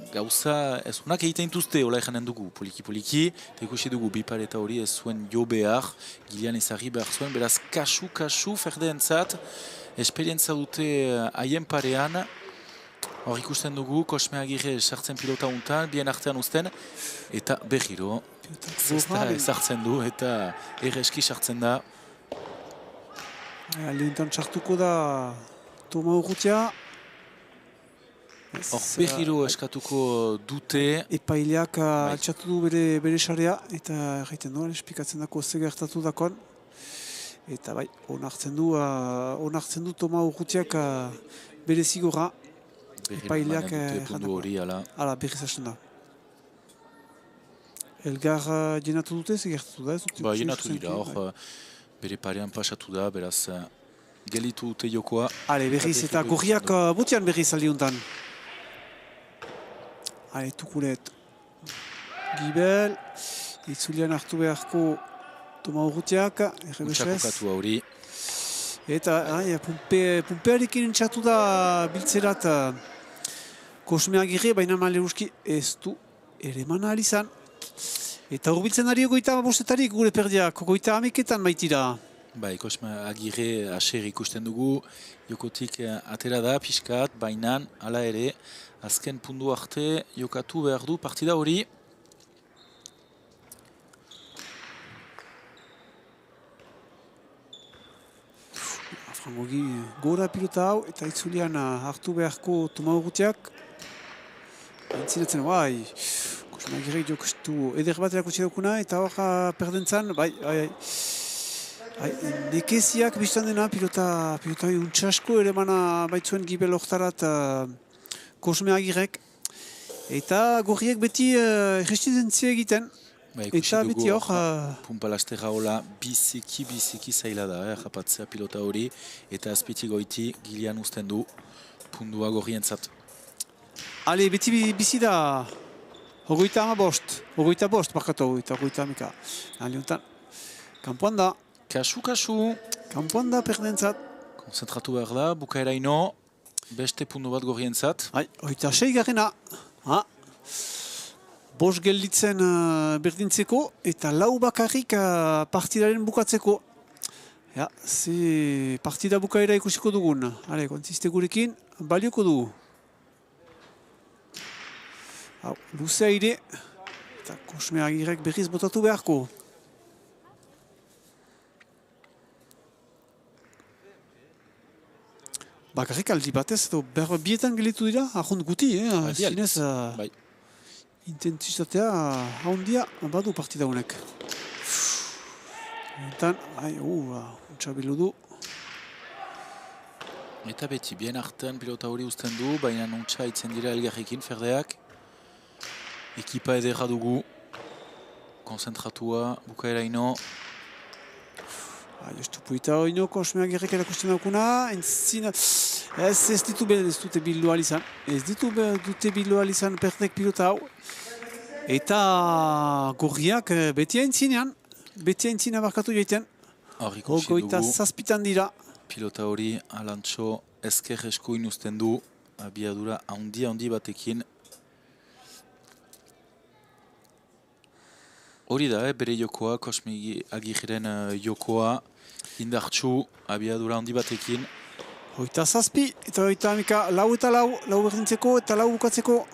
gauza ezunak egiten dituzte, hola eganen dugu, poliki-poliki, eta ikusi dugu bipareta hori ez zuen jo behar, Gilian ezagri behar zuen, beraz kasu ferdeentzat, esperientza dute haien parean, hor ikusten dugu, Kosme Agirre sartzen pilota untan, bien artean uzten, eta berriro, zesta ezartzen du, eta erreski sartzen da. Aldiuntan sartuko da Toma Urrutia. Hor berriro eskatuko dute. Epaileak altxatu du bere sarea, eta erraiten du, espikatzen dako ze gertatu dakoan. Eta bai, onartzen du Toma Urrutiak bere zigorra. Epaileak hala berriz hasten da. Elgar jenatu dute, ze gertatu da? Ba, jenatu dira, hor bere parean pasatu da, beraz gelitu dute jokoa. Hale, berriz eta gorriak botean berriz aldiuntan. Hale, tukulet. Gibel, itzulian hartu beharko Toma Urrutiak, errebesez. Utsakokatu hori. Eta pumpearekin entxatu da biltzerat Kosme Agirre, baina maleruski ez du ere mana alizan. Eta hurbiltzen ari 25 gure perdiak, 30 baitira. Bai, Kosme Agirre aser ikusten dugu, jokotik atera da, pixkat, baina hala ere, azken pundu arte jokatu behar du partida hori. Frangogi gora pilota hau eta itzulian hartu beharko Toma Urrutiak. Entzinatzen, Kosmeagirek jokustu eder bat erakutsi daukuna, eta hor perdentzan, bai, nekeziak biztan dena, pilota untsasko ere mana baitzuen gibel oktarat Kosmeagirek. Eta gorriek beti resistentzia egiten. Eta beti hor... Pumpalastera hola biziki zaila da, japatzea pilota hori, eta azpiti goiti Gilian usten du pundua gorrientzat. Ale, beti bizi da, hogeita bost, barkatu, hogeita amika. Ale, untan, kampuan da. Kasu. Kampuan da perdentzat. Konzentratu behar da, bukaeraino, beste pundu bat gorrientzat. Hogeita 6 garrena. Bost gelditzen berdintzeko eta 4 bakarrik partidaren bukatzeko. Ze partida bukaera ikusiko dugun. Kontziste gurekin, balioko dugu. Luzea ire, eta Kosmeagirek berriz botatu beharko. Bakarrik aldi batez, edo bietan gelitu dira, ahont guti, zinez intentsitatea haundia badu partida honek. Eta, untxabilu du. Eta beti, bien artean pilota hori uzten du, baina nuntxa itzen dira elgarrekin ferdeak. Ekipa ederra dugu, konzentratua, bukaeraino. Jostu puita oino, Kosmeagirek erakusten daukuna, entzina... Ez dute bildu alizan. Ez dute bildu alizan perdek pilota hau. Eta gorriak beti haintzinean. Beti haintzina barkatu joiten. Goita zazpitan dira. Pilota hori alantxo ezker eskuin uzten du. Abiadura handi batekin. Hori da, bere jokoa, Kosmeagiren jokoa. Indartxu, abiadura handi batekin. Hoita zazpi, eta hoita amika, lau berdintzeko eta lau bukatzeko.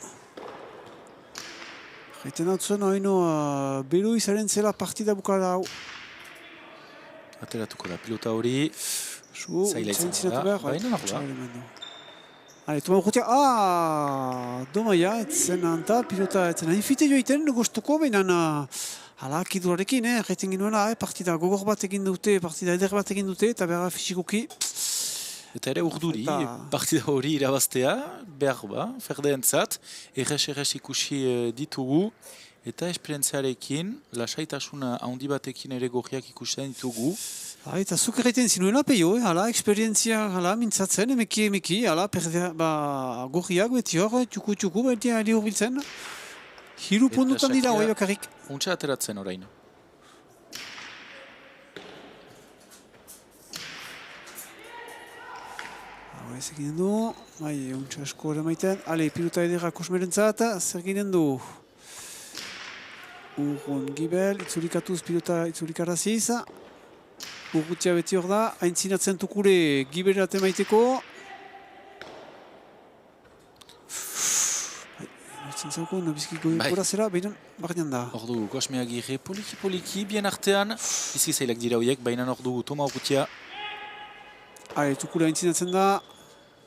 Jaiten hau zuen, beru izaren zela partida bukara hau. Ateratuko da pilota hori, zaila izan da, baina hor da. Toma urrutia, domaia, etzen anta, pilota etzen hainfite joiten, gostuko, baina akidurarekin, jaiten ginoela, partida gogor bat egin dute, partida eder bat egin dute, eta behar fisikoki. Eta ere urduri, partida hori irabaztea, behar ba, ferdeentzat, errez ikusi ditugu, eta esperientziarekin, lasaitasuna handi batekin ere gorriak ikusten ditugu. Eta zuk erraiten zinuela peio, esperientzia mintzatzen, emeki, gorriak beti hor, txuku, beti ari horbiltzen. Hiru pundutan dira hori bakarrik. Untsa ateratzen orain. Ez eginen du, untsa asko ere maiten. Pilota edera Kosmerentzat, zer ginen du? Urrun gibel, itzulikatuz pilota itzulikarazziz. Urrutia beti hor da, haintzinatzen tukure gibel maiteko. Hortzen zauko, nabizki gora zera, behinan barnean da. Hor dugu, Kosmeagire poliki, bien artean. Bizki zailak dira horiek, baina hor dugu, Toma urrutia. Tukure haintzinatzen da.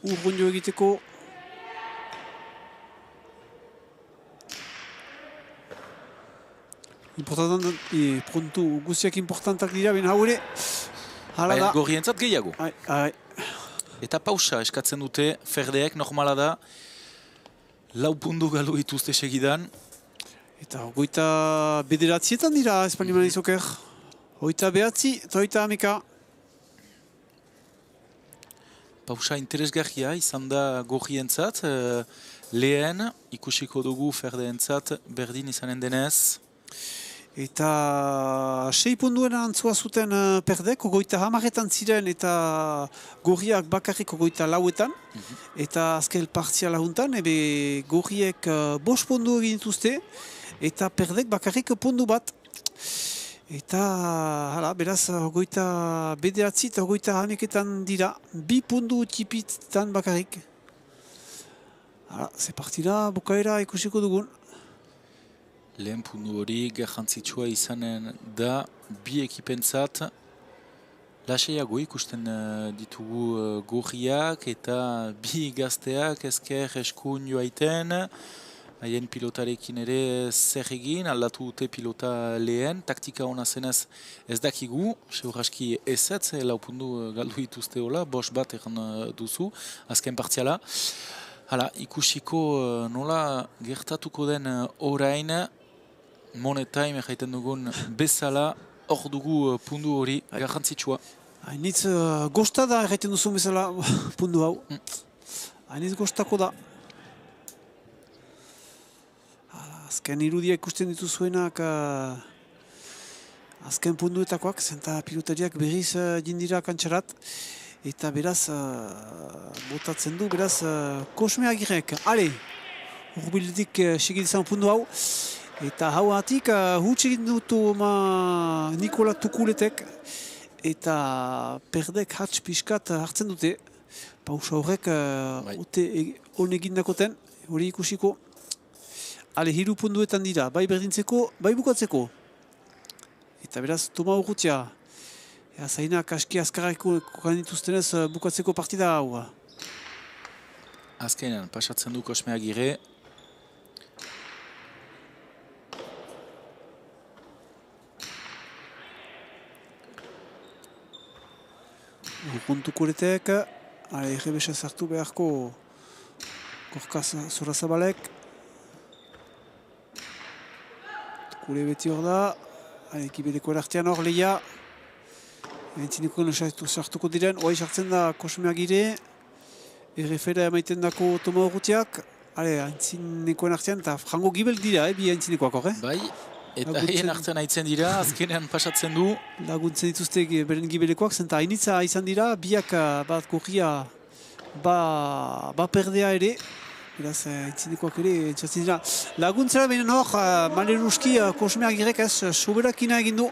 Urrun jo egiteko. Prontu guztiak importantak dira, ben hau ere. Baina gorrientzat gehiago. Eta pausa eskatzen dute, ferdeek normala da. 4 puntu galu dituzte segidan. Eta goita bederatzietan dira, Espainiman izoker. Hoita behatzi eta hoita amika. Pausa interesgarria izan da gorrientzat, lehen ikusiko dugu ferdeentzat berdin izanen denez. Eta 6 punduen antzua zuten perdek, ogoita hamaretan ziren eta gorriak bakarrik ogoita 4etan. Eta azkel partziala juntan, gorriek 5 pundu egin dituzte eta perdek bakarrik pundu bat. Eta, beraz, ogoita bederatzi eta ogoita hameketan dira, 2 pundu tipitan bakarrik. Ze partida bukaera ikusiko dugun. Lehen pundu hori garrantzitsua izanen da, 2 ekipentzat. Lasaiago ikusten ditugu gorriak eta 2 gazteak ezker eskuin joaiten. haien pilotarekin ere zer egin, aldatu dute pilota lehen, taktika hona zenez ez dakigu, seur aski ezetz, lau pundu galdu dituzte hola, bos bat egan duzu, azken partziala. Hala, ikusiko nola gertatuko den orain, monetaim jaiten dugun bezala, hor dugu pundu hori garrantzitsua. Hainitz gosta da erraiten duzu bezala pundu hau. Hainitz gostako da. Azken irudia ikusten dituzuenak azken punduetakoak, zenta pilotariak berriz jindira kantxarat. Eta beraz, botatzen du, beraz, Kosme Agirrek. Ale, urbiletik segidizan pundu hau. Eta hau hatik, huts egin dutu Nikola Tukuletek. Eta perdek hatz pixkat hartzen dute. Pausa horrek hon egindakoten, hori ikusiko. Ale, 3 punduetan dira, bai berdintzeko, bai bukatzeko. Eta beraz, Toma Urrutia. Zainak aski azkarrako kanituztenez bukatzeko partida hau. Azkenean, pasatzen du Kosme Agirre. Urruntukuretek, errebesa zartu beharko Gorka Zorazabalek. Tukure beti hor da, ekibedeko erartean hor lehia. Entzineko sartuko diren, oai sartzen da Kosme Agirre, errefera emaiten dako Toma Urrutiak, entzinekoen artean, eta frango gibel dira, bi entzinekoak hor, Bai, eta hien artean haitzen dira, azkenean pasatzen du. Laguntzen dituzte beren gibelekoak, zenta hainitza izan dira, biak bat gorria ba perdea ere, beraz, entzinekoak ere, entzatzen dira. Laguntzera benen hor, Maleruski Kosme Agirrek ez, soberakina egin du.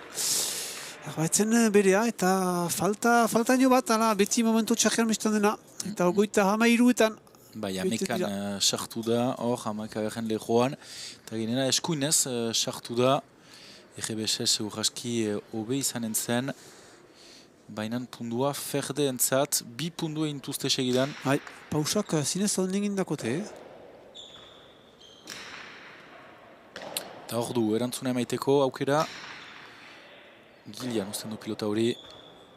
Baitzen berea eta faltaino bat, beti momentu txarrean bestan dena. Eta 33etan. Bai, amekan sartu da, hor, amekagaren lehoan. Eta ginera eskuinez sartu da, EGBS urraski hobe izanen zen. Bainan pundua ferde entzat, 2 pundu eintuzte segidan. Bai, pausak zinez hon egin dakote. Eta hor du, erantzuna emaiteko aukera. Gilian uzten du pilota hori,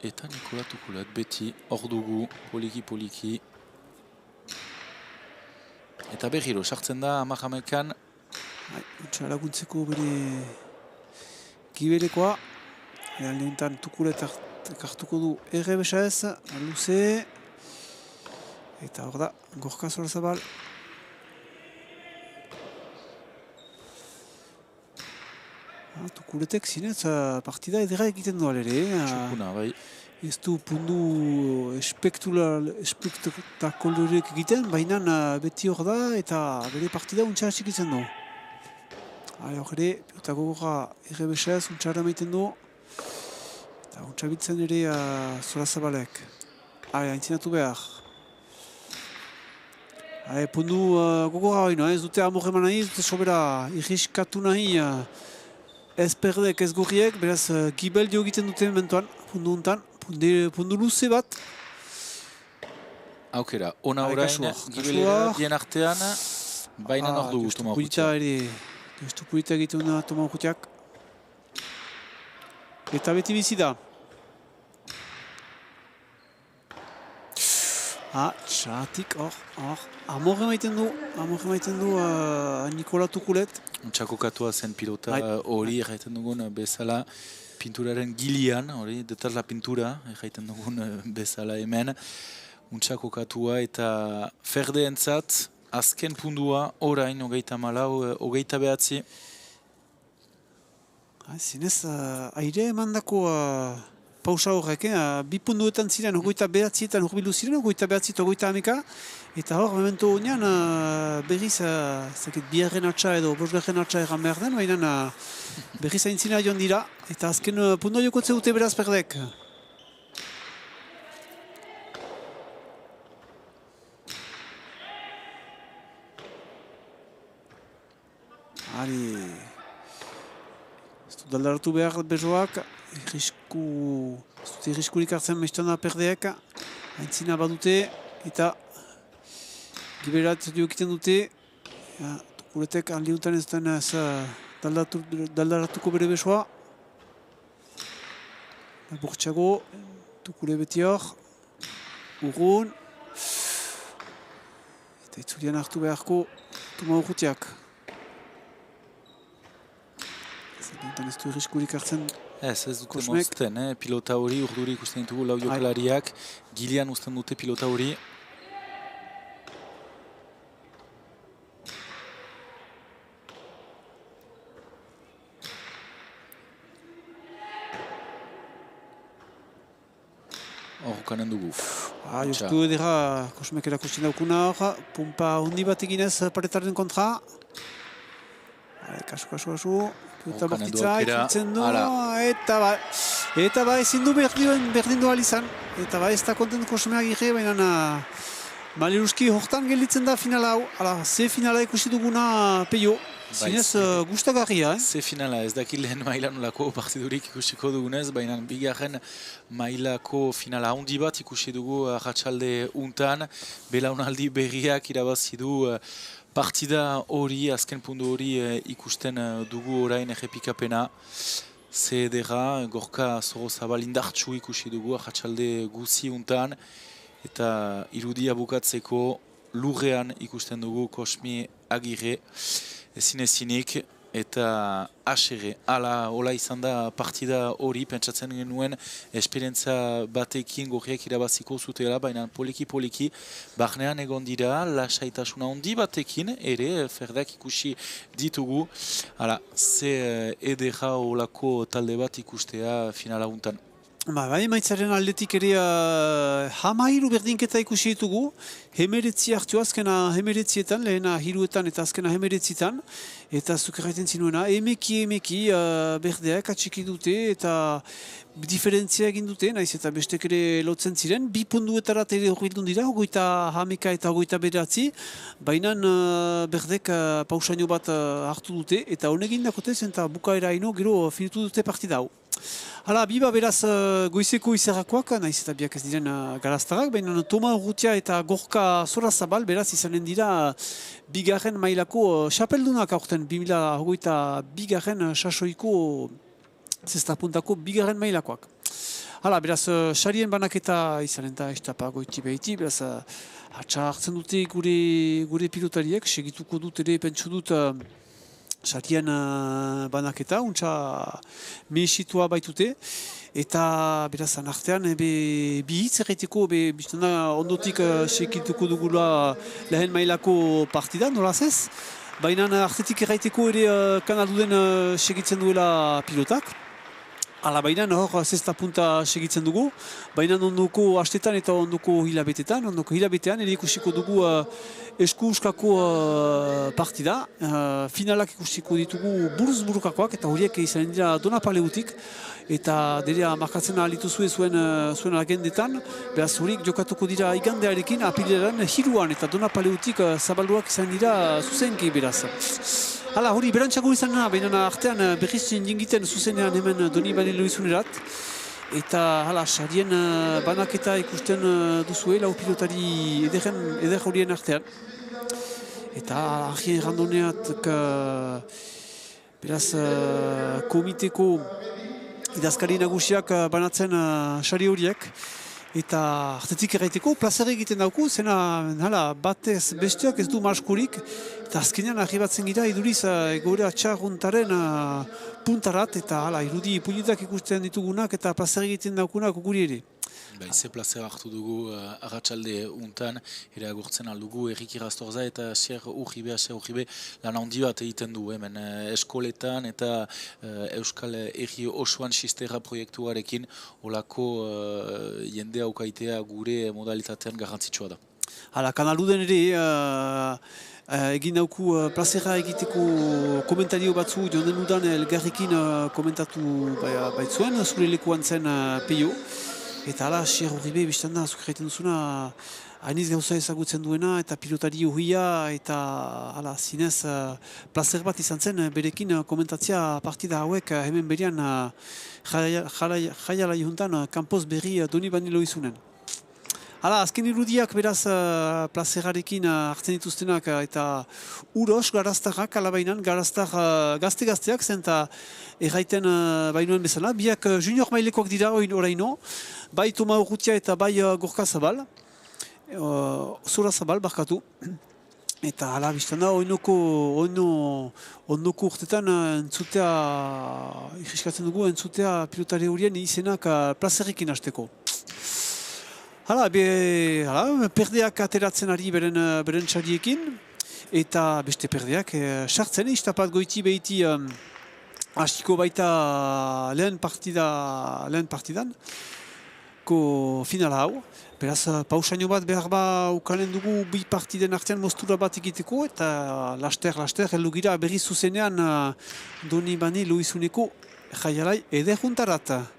eta Nikola Tukulet beti hor dugu, poliki. Eta berriro, sartzen da Amajamekan. Utsa laguntzeko bere gibelekoa. Lehentan Tukulet hartuko du errebesa ez, luze. Eta hor da, Gorka Zorazabal. Tukuletek zinez partida edera egiten duan ere. Txukuna, bai. Ez du pundu espektakularek egiten, baina beti hor da eta bere partida untsa hasik izan du. Hor ere, pilota gogorra errebesaz untsara maiten du. Eta untsa bitzen ere Zorazabalek. Haintzinatu behar. Pundu gogorra hori, ez dute amor eman nahi, ez dute sobera irriskatu nahi. Ez perdek ez gorriek, beraz gibel dio egiten dute mentuan, pundu untan, pundu luze bat. Aukera, ona orain, gibelera, dien artean, baina hor dugu Toma Urrutiak. Gestu pulita egiten da Toma Urrutiak. Eta beti bizi da. Txatik, hor, amor emaiten du Nikola Tukulet. Untxako katua zen pilota hori erraiten dugun bezala pinturaren gilian, hori detarla pintura erraiten dugun bezala hemen. Untxako katua eta ferdeentzat azken pundua orain 34, 29. Zinez, aire emandako pausa horrek, 2 punduetan ziren, 29etan urbilu ziren, 29 eta 30. Eta hor, memento honean, berriz, biharren atxa edo bosgarren atxa erran behar den, baina berriz aintzina joan dira, eta azken puntua jokotze dute beraz perdek. Ez dut aldaratu behar bezoak, ez dute irriskurik hartzen mestana perdeak, aintzina badute, eta giberat dio egiten dute, Guretek handiuntan ez den ez daldaratuko bere besoa. Burtsago, Tukule beti hor. Urrun. Eta itzulian hartu beharko Tuma Urrutiak. Handiuntan ez du irriskurik hartzen. Ez dute mozten, pilota hori, urduri ikusten ditugu lau jokalariak, gilean uzten dute pilota hori. Horrukanen dugu. Joztu edera, Kosmek erakusten daukuna hor, pumpa hundi bat eginez paretaren kontra. Kasu. Eta bortitza, itzultzen du, eta ezin du berdin du alizan. Eta ez da konten Kosmeak ire, baina Maleruski hortan gelditzen da finala hau. Ze finala ikusi duguna Peio. Zinez gustagarria, Ze finala, ez dakit lehen mailan olako partidurik ikusiko dugunez, baina bigarren mailako finala handi bat ikusi dugu arratsalde untan. Belaunaldi berriak irabazi du partida hori, azken puntu hori ikusten dugu orain errepikapena. Ze edera, Gorka Zorozabal indartsu ikusi dugu arratsalde guzi untan. Eta irudia bukatzeko lurrean ikusten dugu Kosmi Agirre. Ezinezinik eta asere. Hola izan da partida hori, pentsatzen genuen esperientza batekin gorriak irabaziko zutela, baina poliki, barnean egon dira, lasaitasuna handi batekin, ere, ferdak ikusi ditugu. Ze edera olako talde bat ikustea finala untan. Maitzaren aldetik ere hamairu berdinketa ikusi ditugu, hemeretzi hartu azkena hemeretzietan, lehena hiruetan eta azkena hemeretzitan, eta zuk erraiten zinuena, emeki berdeak atxiki dute eta diferentzia egin dute, naiz eta bestek ere lotzen ziren, bi punduetarat ere horretun dira, 30 eta 29, baina berdek pausaino bat hartu dute, eta honegin dakotez, eta bukaera ino gero finitu dute partida hau. Biba beraz goizeko izerrakoak, naiz eta biak ez diren garaztarrak, baina Toma Urrutia eta Gorka Zorozabal beraz izanen dira bigarren mailako xapeldunak aurten 2022 sasoiko zestapuntako bigarren mailakoak. Beraz, sarien banaketa izanen da estapa goiti behiti, beraz atxa hartzen dute gure pilotariek, segituko dut ere pentsu dut sarien banaketa, untsa mehesitua baitute, eta beraz anartean bi hitz erraiteko, biztana ondotik segituko dugula lehen mailako partida, nolaz ez? Baina artetik erraiteko ere kanaduden segitzen duela pilotak. Baina hor zestapunta segitzen dugu, baina ondoko astetan eta ondoko hilabetetan, ondoko hilabetean ere ikusiko dugu esku-uskako partida. Finalak ikusiko ditugu buruz-burukakoak eta horiek izanen dira Donapaleutik eta derea markatzen alituzue zuen agendetan, beraz horiek jokatuko dira igandearekin apirilean hiruan eta Donapaleutik zabalduak izan dira zuzenki beraz. Hori berantxago izan da, baina artean berriz jingiten zuzenean hemen Doni Banilo izunerat. Eta sarien banaketa ikusten duzue, lau pilotari eder horien artean. Eta argien randoneat beraz komiteko idazkari nagusiak banatzen sari horiek. Eta artetik erraiteko plazer egiten dauku, zena batez besteak ez du maskurik, eta azkenean arribatzen gira iduriz egoera txarruntaren puntarat, eta irudi pulitak ikusten ditugunak eta plazer egiten daukunak guri ere. Ze plazer hartu dugu arratsalde untan, ere agurtzen aldugu Erik Irastorza eta Asier Urribe lan handi bat egiten du hemen eskoletan eta Euskal Herri osoan Xistera proiektuarekin olako jende aukaitea gure modalitatean garrantzitsua da. Kanaluden ere egin dauku plazera egiteko komentario batzu joan denudan elgarrekin komentatu baitzuen, zure lekuan zen Peio. Eta Asier Urribe biztan da, zuk egiten duzuna, hainiz gauza ezagutzen duena eta pilotari uhia eta zinez plazer bat izan zen berekin komentatzea partida hauek hemen berian jaiala juntan kampoz berri Doni Banilo izunen. Hala, azken irudiak beraz plazerarekin hartzen dituztenak eta uros garaztarrak alabainan, garaztar gazte-gazteak zen eta erraiten bainoen bezala. Biak junior mailekoak dira oraino, bai Toma Urrutia eta bai Gorka Zabal, Zora Zabal barkatu. Eta hala, biztan da, ondoko urtetan entzutea, irriskatzen dugu, entzutea pilotari horien izenak plazerrekin hasteko. Hala, perdeak ateratzen ari beren txariekin, eta beste perdeak sartzen, istapat goiti behiti hastiko baita lehen partidan, finala hau. Beraz, pausaino bat behar ukanen dugu bi partiden artean mostura bat egiteko eta laster, heldu gira berriz zuzenean Doni Bani Luizuneko jaialai eder juntarat.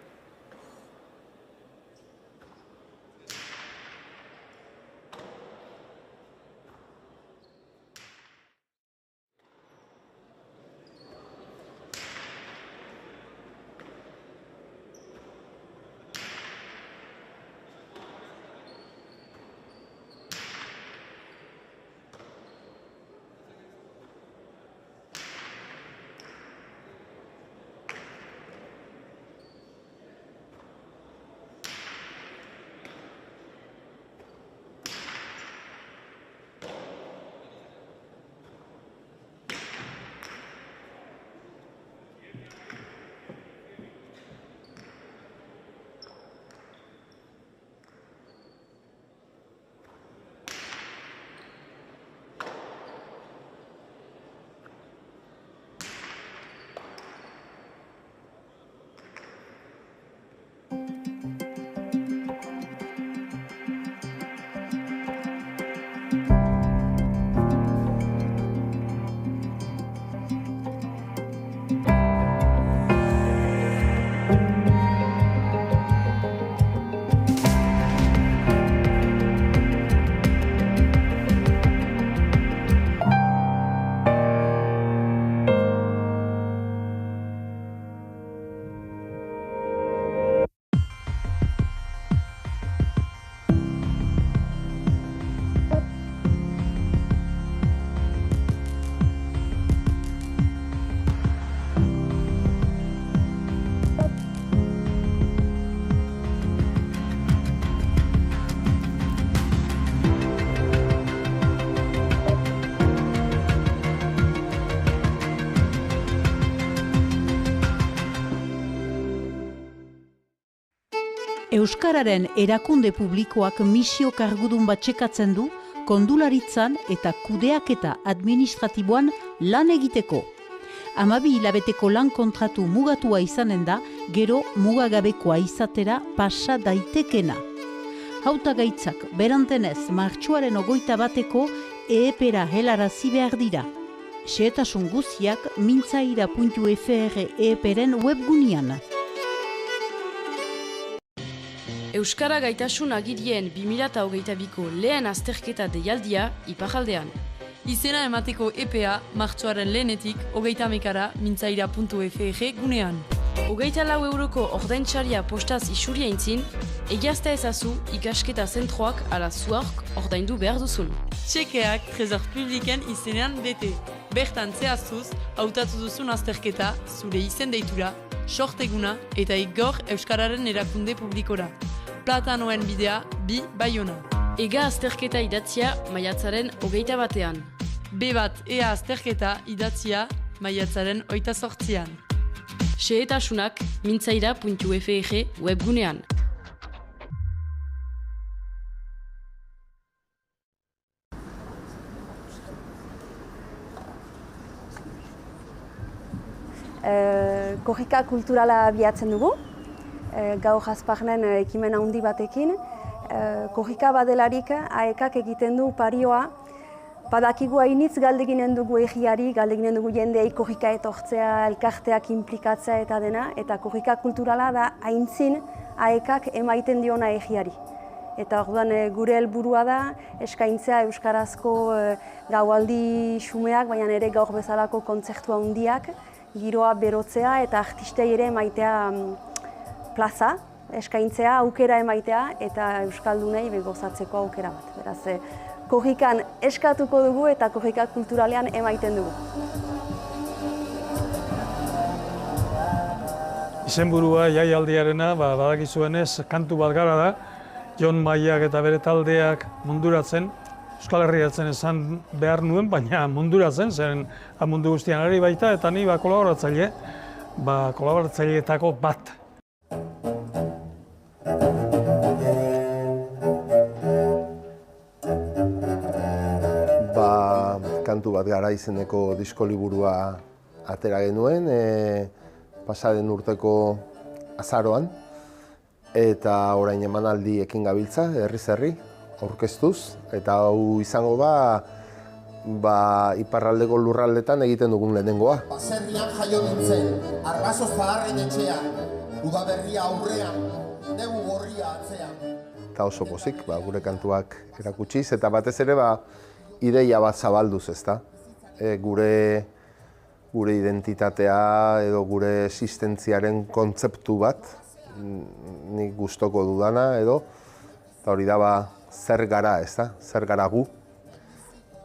Euskararen erakunde publikoak misio kargudun bat txekatzen du kondularitzan eta kudeaketa administratiboan lan egiteko. 12 hilabeteko lan kontratu mugatua izanen da, gero mugagabekoa izatera pasa daitekena. Hautagaitzak berantenez martxoaren 21 EEPera helarazi behar dira. Xehetasun guziak mintzaira.fr EEPren webgunean. Euskara gaitasun agirien 2022ko lehen azterketa deialdia iparraldean. Izena emateko EPA martxoaren lehenetik 30 mintzaira.fr gunean. 24 euroko ordaintsaria postaz isuria intzin, egiazta ezazu ikasketa zentroak ala zuark ordaindu behar duzun. Txekeak Tresor Publiken izenean bete. Bertan zehaztuz, hautatu duzun azterketa, zure izen deitura, sorteguna eta igor Euskararen erakunde publikora. Platanoen bidea, bi Baiona. Ega azterketa idatzia maiatzaren 21. B1 ea azterketa idatzia maiatzaren 28. Xehetasunak mintzaira.fr webgunean. Korrika kulturala bilatzen dugu, gaur Hasparnen ekimen handi batekin. Korrika badelarik AEKak egiten du parioa, badakigu hainitz galdeginen dugu egiari, galdeginen dugu jendeei korrika etortzea, elkarteak implikatzea eta dena, eta korrika kulturala da haintzin AEKak emaiten diona egiari. Eta orduan gure helburua da eskaintzea euskarazko gaualdi xumeak, baina ere gaur bezalako kontzertu handiak, giroa berotzea eta artistei ere maitea plaza, eskaintzea, aukera emaitea eta euskaldunei gozatzeko aukera bat. Beraz, korrikan eskatuko dugu eta korrika kulturalean emaiten dugu. Izenburua jaialdiarena, badakizuenez, kantu bat gara da, Jon Maiak eta bere taldeak munduratzen, Euskal Herriatzen esan behar nuen, baina munduratzen, zeren mundu guztian ari baita, eta ni kolaboratzaileetako bat. Kantu bat gara izeneko diskoliburua atera genuen, pasaren urteko azaroan, eta orain emanaldi ekin gabiltza, herri, aurkeztuz, eta hau izango iparraldeko lurraldetan egiten dugun lehenengoa. Baserrian jaio nintzen, arbaso zaharren etxean, udaberria aurrean, negu gorria atzean. Eta oso pozik, gure kantuak erakutsiz, eta batez ere ideia bat zabalduz, ezta? Gure identitatea edo gure existentziaren kontzeptu bat, nik gustoko dudana edo, eta hori da zer gara, ezta? Zer gara gu.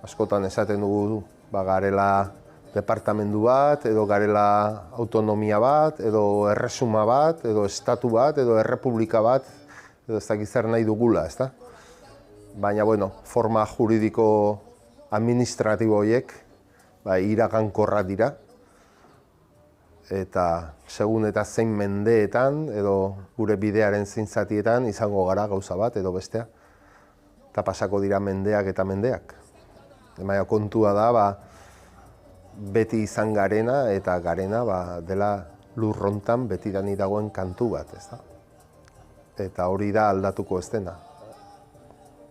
Askotan esaten dugu garela departamendu bat, edo garela autonomia bat, edo erresuma bat, edo estatu bat, edo errepublika bat, edo ez dakit zer nahi dugula, ezta? Baina, forma juridiko administratibo horiek iragankorra dira, eta segun eta zein mendeetan edo gure bidearen zein zatietan izango gara gauza bat edo bestea, eta pasako dira mendeak eta mendeak. Baina kontua da, beti izan garena eta garena dela lurrontan betidani dagoen kantu bat, ezta? Eta hori da aldatuko ez dena.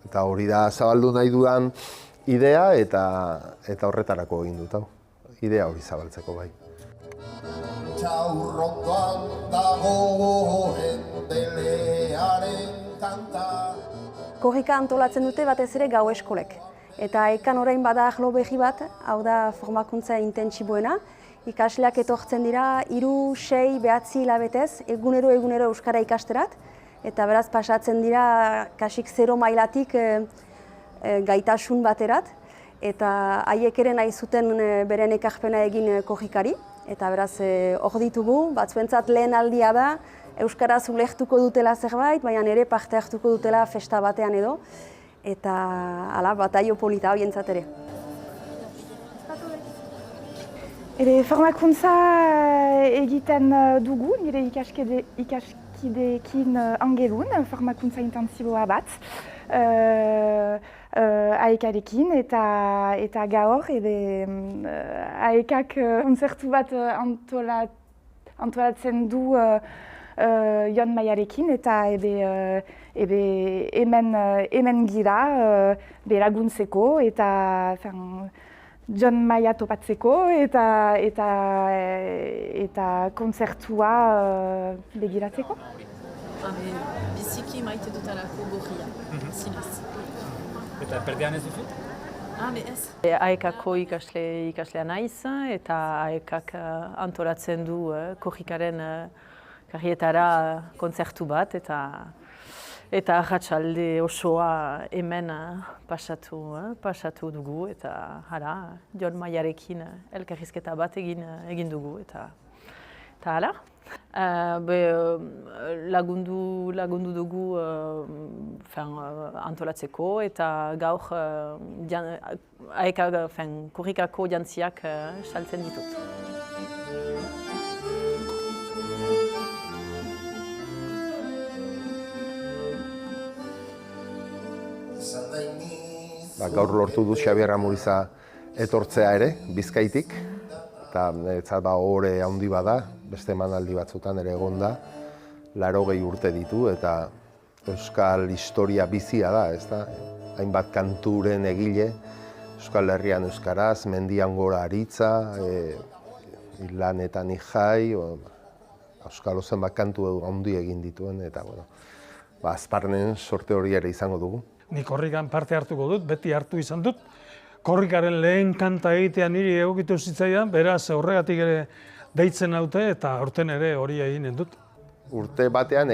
Eta hori da zabaldu nahi dudan idea eta horretarako egin dut hau. Idea hori zabaltzeko bai. Txaurrotoan dagoen belearen kanta. Korrika antolatzen dute batez ere gau eskolek. Eta ekan orain bada ahlo behi bat, hau da formakuntza intentsiboena. Ikasleak etortzen dira 3, 6, 9 hilabetez, egunero euskara ikasterat. Eta beraz pasatzen dira kasik 0 mailatik gaitasun baterat. Eta haiek ere nahi zuten beren ekarpena egin korrikari. Eta beraz hor ditugu, batzuentzat lehen aldia da, euskaraz ulertuko dutela zerbait, baina ere parte hartuko dutela festa batean edo. Eta hala, bataio polita horientzat ere. Formakuntza egiten dugu, nire ikaskideekin angelun, formakuntza intensiboa bat. Aekarekin eta gaur, aekak kontzertu bat antolatzen du Jon Maiarekin eta hemen gira laguntzeko eta Jon Maia topatzeko eta kontzertua begiratzeko. Biziki maite dutalako gorria, zinez. Eta perdean ez duzu? Ez. Aekako ikaslea naiz eta aekak antolatzen du korrikaren karrietara kontzertu bat eta arratsalde osoa hemen pasatu dugu eta hala, Jon Maiarekin elkarrizketa bat egin dugu eta hala. Lagundu dugu antolatzeko eta gaur korrikako jantziak saltzen ditut. Gaur lortu du Xabier Amuriza etortzea ere, Bizkaitik. Eta niretzat ohore handi bada, beste emanaldi batzutan ere egonda, 80 urte ditu eta euskal historia bizia da, ezta? Hainbat kanturen egile, Euskal Herrian euskaraz, mendian gora aritza, lanetan jai, euskal zenbat kantu handi egin dituen eta azparnen sorte hori ere izango dugu. Nik korrikan parte hartuko dut, beti hartu izan dut. Korrikaren lehen kanta egitea niri egokitu zitzaidan, beraz horregatik ere deitzen naute eta aurten ere hori eginen dut. urte batean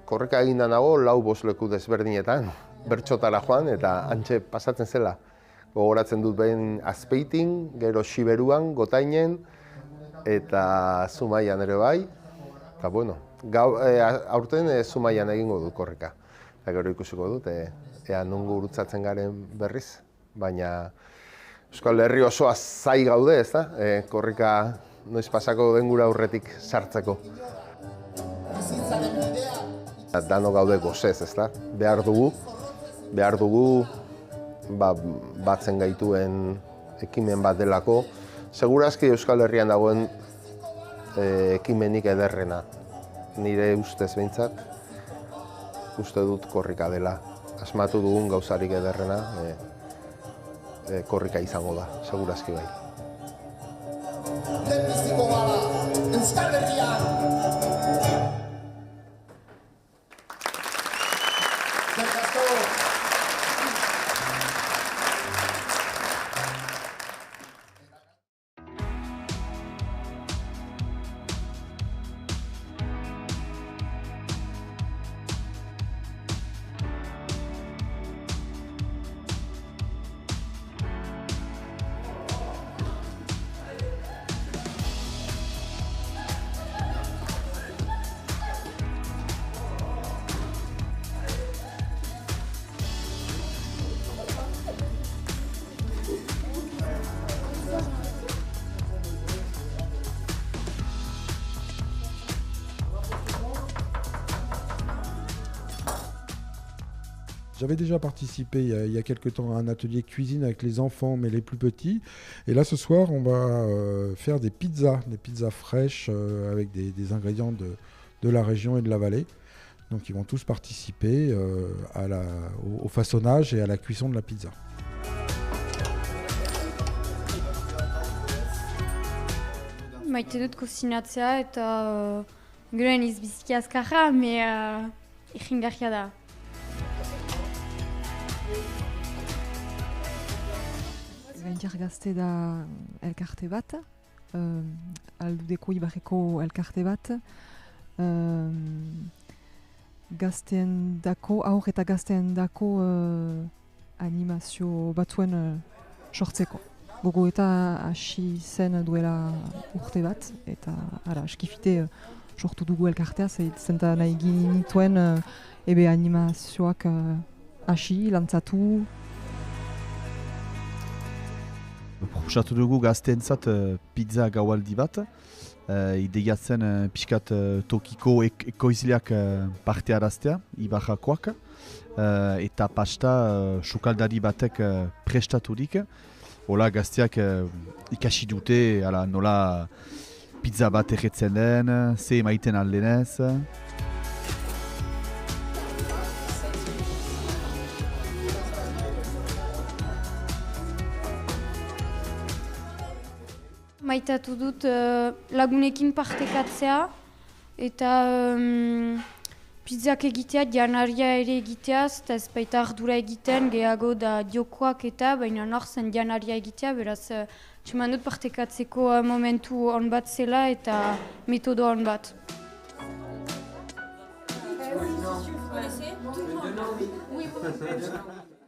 korrika eginda nago 4-5 leku desberdinetan, bertxotara joan eta hantxe pasatzen zela. Gogoratzen dut behin Azpeitin, gero Xiberuan, Gotainen eta Zumaian ere bai. Eta bueno, aurten Zumaian egingo dut korrika. Eta gero ikusiko dut, ea non gurutzatzen garen berriz. Baina Euskal Herri osoa zai gaude, ez da? Korrika noiz pasako den gura aurretik sartzeko. Dano gaude gozez, ez da? Behar dugu batzen gaituen ekimen bat delako. Segurazki Euskal Herrian dagoen ekimenik ederrena. Nire ustez behintzat, uste dut korrika dela. Asmatu dugun gauzarik ederrena korrika izango da, segurazki bai. Lehenbiziko gara, Euskal Herrian! J'avais déjà participé il y a quelques temps à un atelier cuisine avec les enfants, mais les plus petits. Et là, ce soir, on va faire des pizzas fraîches avec des ingrédients de la région et de la vallée. Donc, ils vont tous participer au façonnage et à la cuisson de la pizza. Maite dut kozinatzea eta gero eniz biziki azkarra, me egingarria da. Gainjar gazte da elkarte bat, Aldudeko Ibarreko elkarte bat, aur eta gazteen dako animazio batzuen sortzeko. Gogo eta hasi zen duela urte bat, eta eskifite sortu dugu elkartea, zenta nahi ginituen animazioak hasi, lantzatu. Proposatu dugu gazteentzat pizza gaualdi bat, ideiatzen pixkat tokiko ekoizleak parte araztea, Ibarrakoak, eta pasta sukaldari batek prestaturik. Hola gazteak ikasi dute nola pizza bat erretzen den, ze emaiten aldenez. Maitatu dut lagunekin partekatzea eta pizzak egitea, janaria ere egiteaz, eta ez baita ardura egiten, gehiago da diokoak eta baina norzen janaria egitea, beraz txeman dut partekatzeko momentu on bat zela eta metodo on bat.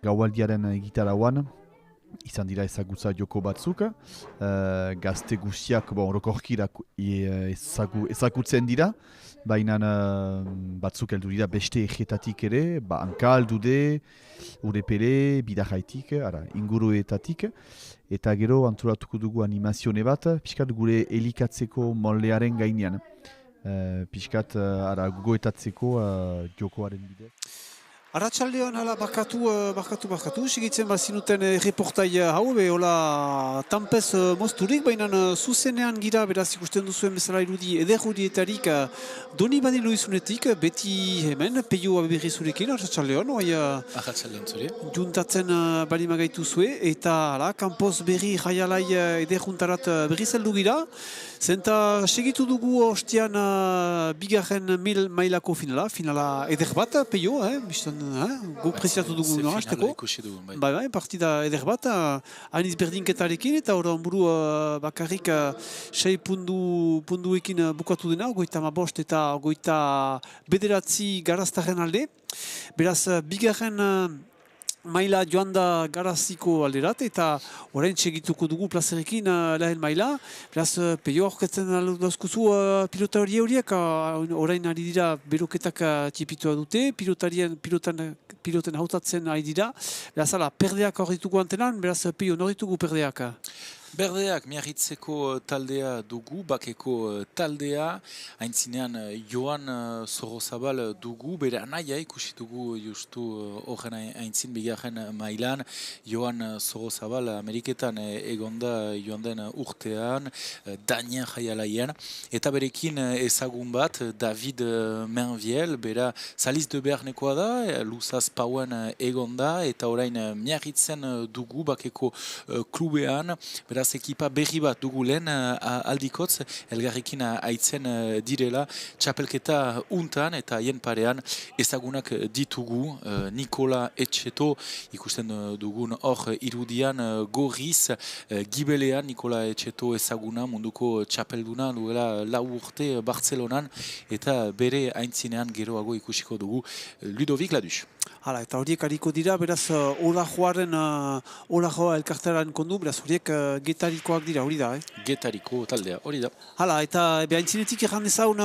Gaualdiaren egitarauan, izan dira ezagutza joko batzuk, gazte guztiak orokorki ezagutzen dira, baina batzuk heldu dira beste egetatik ere, Hankal, Dude, Urepele, Bidarraitik, inguruetatik, eta gero antolatuko dugu animazione bat, pixkat gure elikatzeko moldearen gainean, pixkat gogoetatzeko jokoaren bidez. Arratsaldean hala barkatu, segitzen bazinuten reportai hau, hola tampez mozturik, baina zuzenean gira, beraz ikusten duzuen bezala irudi ederrudietarik doni badilo izunetik, beti hemen, Peio Abebirrizurekin, arratsaldean, arratsaldean zure. Juntatzen bali magaitu zue, eta kanpoz berri jaialai ederruntarat berri zeldu gira, zenta segitu dugu ostian bigarren mailako finala eder bat, Peio, bistan guk preziatu dugu norasteko. Bai, partida eder bat, aniz berdinketarekin, eta hor buru bakarrik 6 punduekin bukatu dena, 35 eta 29 garaztaren alde. Beraz, bigarren maila joan da garaziko alderat, eta orain txegituko dugu plazerekin lehen maila. Beraz, peio aurketzen dauzkuzu pilota horiek, orain ari dira beroketak txipitua dute, piloten hautatzen ari dira. Beraz, perdeak hor ditugu antenan, beraz, peio, nor ditugu perdeak? Berdeak miarritzeko taldea dugu, bakeko taldea, haintzinean Joan Zorrozabal dugu, bere anaia ikusi dugu justu horren haintzin bigarren mailan, Joan Zorrozabal Ameriketan egonda joan den urtean, Danien jaialaien, eta berekin ezagun bat, David Menviel, bera Saliz de Bernekoa da, Luzaz Pauen egonda, eta orain miarritzen dugu bakeko klubean, beraz ekipa berri bat dugu lehen aldikotz, elgarrekin aitzen direla, txapelketa untan eta hien parean ezagunak ditugu, Nikola Etxeto, ikusten dugun hor irudian gorriz, gibelean Nikola Etxeto ezaguna, munduko txapelduna duela 4 urte Bartzelonan, eta bere aintzinean geroago ikusiko dugu Ludovic Ladus. Hala, eta horiek hariko dira, beraz, Olajoa elkarteran kondu, beraz, horiek getarikoak dira, hori da, Getariko taldea, hori da. Hala, eta behantzinetik erran ezaun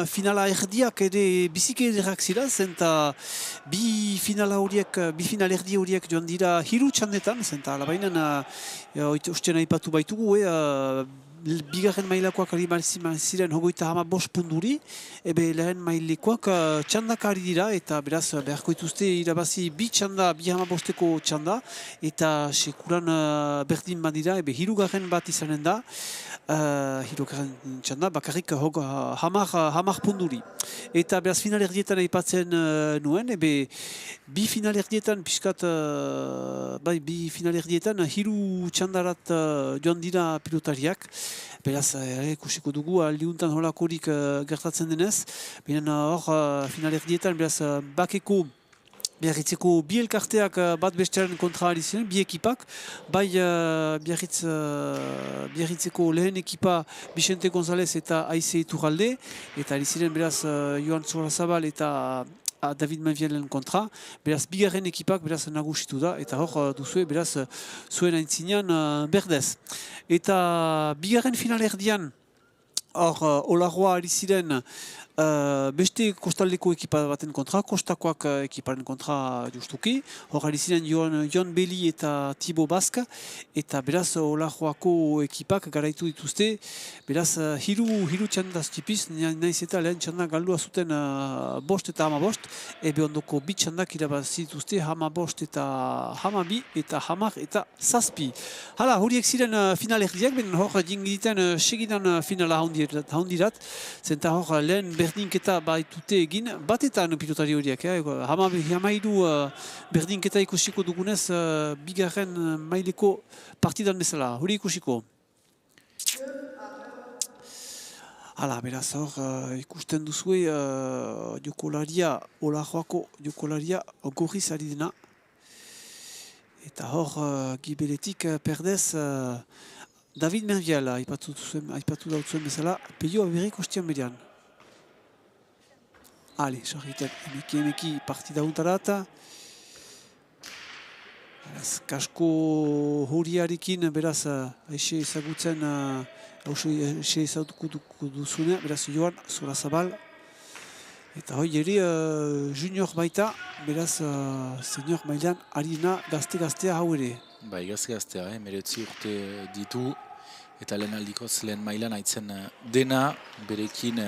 finala erdiak ere biziki ederrak zira, zenta bi final erdi horiek joan dira hiru txandetan, zenta alabainan, ustean aipatu baitugu, bigarren mailakoak ari ziren 35 punduri, lehen mailekoak txandak ari dira, eta beraz beharko dituzte irabazi bi txanda, bi 15eko txanda, eta sekuran berdin badira, hirugarren bat izanen da, hirugarren txanda, bakarrik hamar punduri. Eta beraz final erdietan aipatzen nuen, bi final erdietan, bi final erdietan hiru txandarat joan dira pilotariak, beraz, ikusiko dugu, aldiuntan holakorik gertatzen denez, benen hor final erdietan, beraz, bakeko Biarritzeko bi elkarteak bat bestearen kontra ari ziren, bi ekipak, bai Biarritzeko lehen ekipa Vicente González eta Aize Iturralde, eta ari ziren beraz Joan Zorrozabal eta David Menvielen kontra, beraz bigarren ekipak beraz nagusitu da, eta hor duzue beraz zuen aintzinean berdez. Eta bigarren final erdian, hor Olaroa ari ziren beste kostaldeko ekipa baten kontra, kostakoak ekiparen kontra justuki, hor ari ziren Jon Beli eta Thibaut Basque, eta beraz Olaroako ekipak garaitu dituzte, beraz hiru txandaz tipiz, nahiz eta lehen txanda galdua zuten 5 eta 15, ebe ondoko bi txandak irabazi dituzte 15 eta 12 eta 10 eta 7. Hala, horiek ziren final erdiak, benen hor jingiten segidan finala haundirat, zenta hor lehen berdinketa baitute egin, batetan pilotari horiek, hamairu berdinketa ikusiko dugunez bigarren maileko partidan bezala, hori ikusiko. Hala, beraz hor ikusten duzue jokolaria, Olajoako jokolaria gorriz ari dena. Eta hor gibeletik perdez David Menviel aipatu dautzuen bezala, peio aberrik ostian berian. Ale, sorriten, emeki partida untarat. Kasko horiarekin, beraz, aixe ezagutzen, aixe ezagutuko duzune, beraz, Joan Zorrozabal. Eta hoi ere, junior baita, beraz, senior mailan harina gazte-gaztea hau ere. Bai, gazte-gaztea, meretzi urte ditu, eta lehen aldikoz lehen mailan haitzen dena, berekin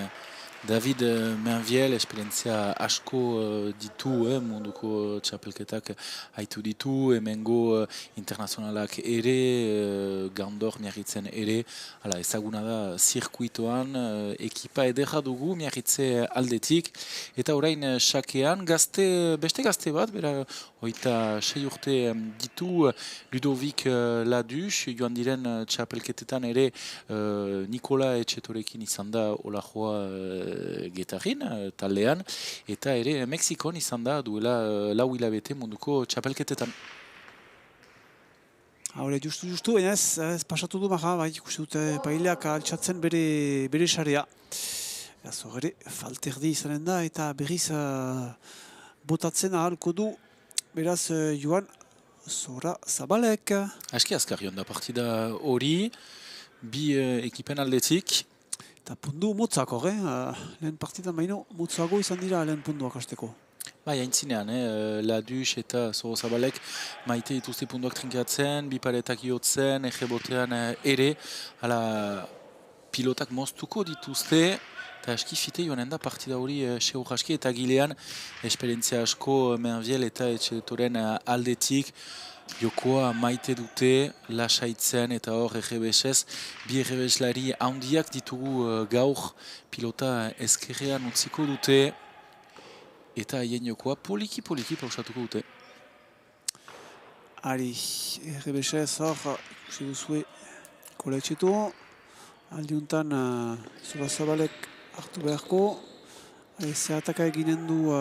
David Menviel, esperientzia asko ditu, munduko txapelketak haitu ditu, hemengo internazionalak ere, Gandor miarritzen ere, ezaguna da zirkuitoan, ekipa ederra dugu miarritze aldetik, eta orain sakean, beste gazte bat, bera, 6 urte ditu Ludovic Ladus, joan diren txapelketetan ere Nikola Etxetorekin izan da Olajoa Getarin taldean, eta ere Mexikon izan da duela 4 hilabete munduko txapelketetan. Hore, justu, baina ez pasatu du maha, bai, ikusi dute paileak altxatzen bere sarea. Ere, falterdi izanen da, eta berriz botatzen ahalko du, beraz, Joan Zora Zabalek. Aski azkar joan da partida hori, bi ekipen aldetik. Eta pundu motzak hor, lehen partidan baino, motzago izan dira lehen punduak hasteko. Bai, haintzinean, Ladus eta Zoro Zabalek maite dituzte punduak trinkatzen, bi paretak iotzen, ejebotean ere, hala pilotak moztuko dituzte, eta aski fite joanen da partida hori seur aski, eta gilean esperientzia asko Menviel eta Etxetoren aldetik jokoa maite dute, lasaitzen eta hor EGBS-ez, bi EGBS-lari handiak ditugu gaur pilota ezkerrean utziko dute, eta haien jokoa poliki pausatuko dute. Ari, EGBS hor, ikusi duzue koletxetu, aldiuntan Zora Zabalek hartu beharko, zehataka eginen du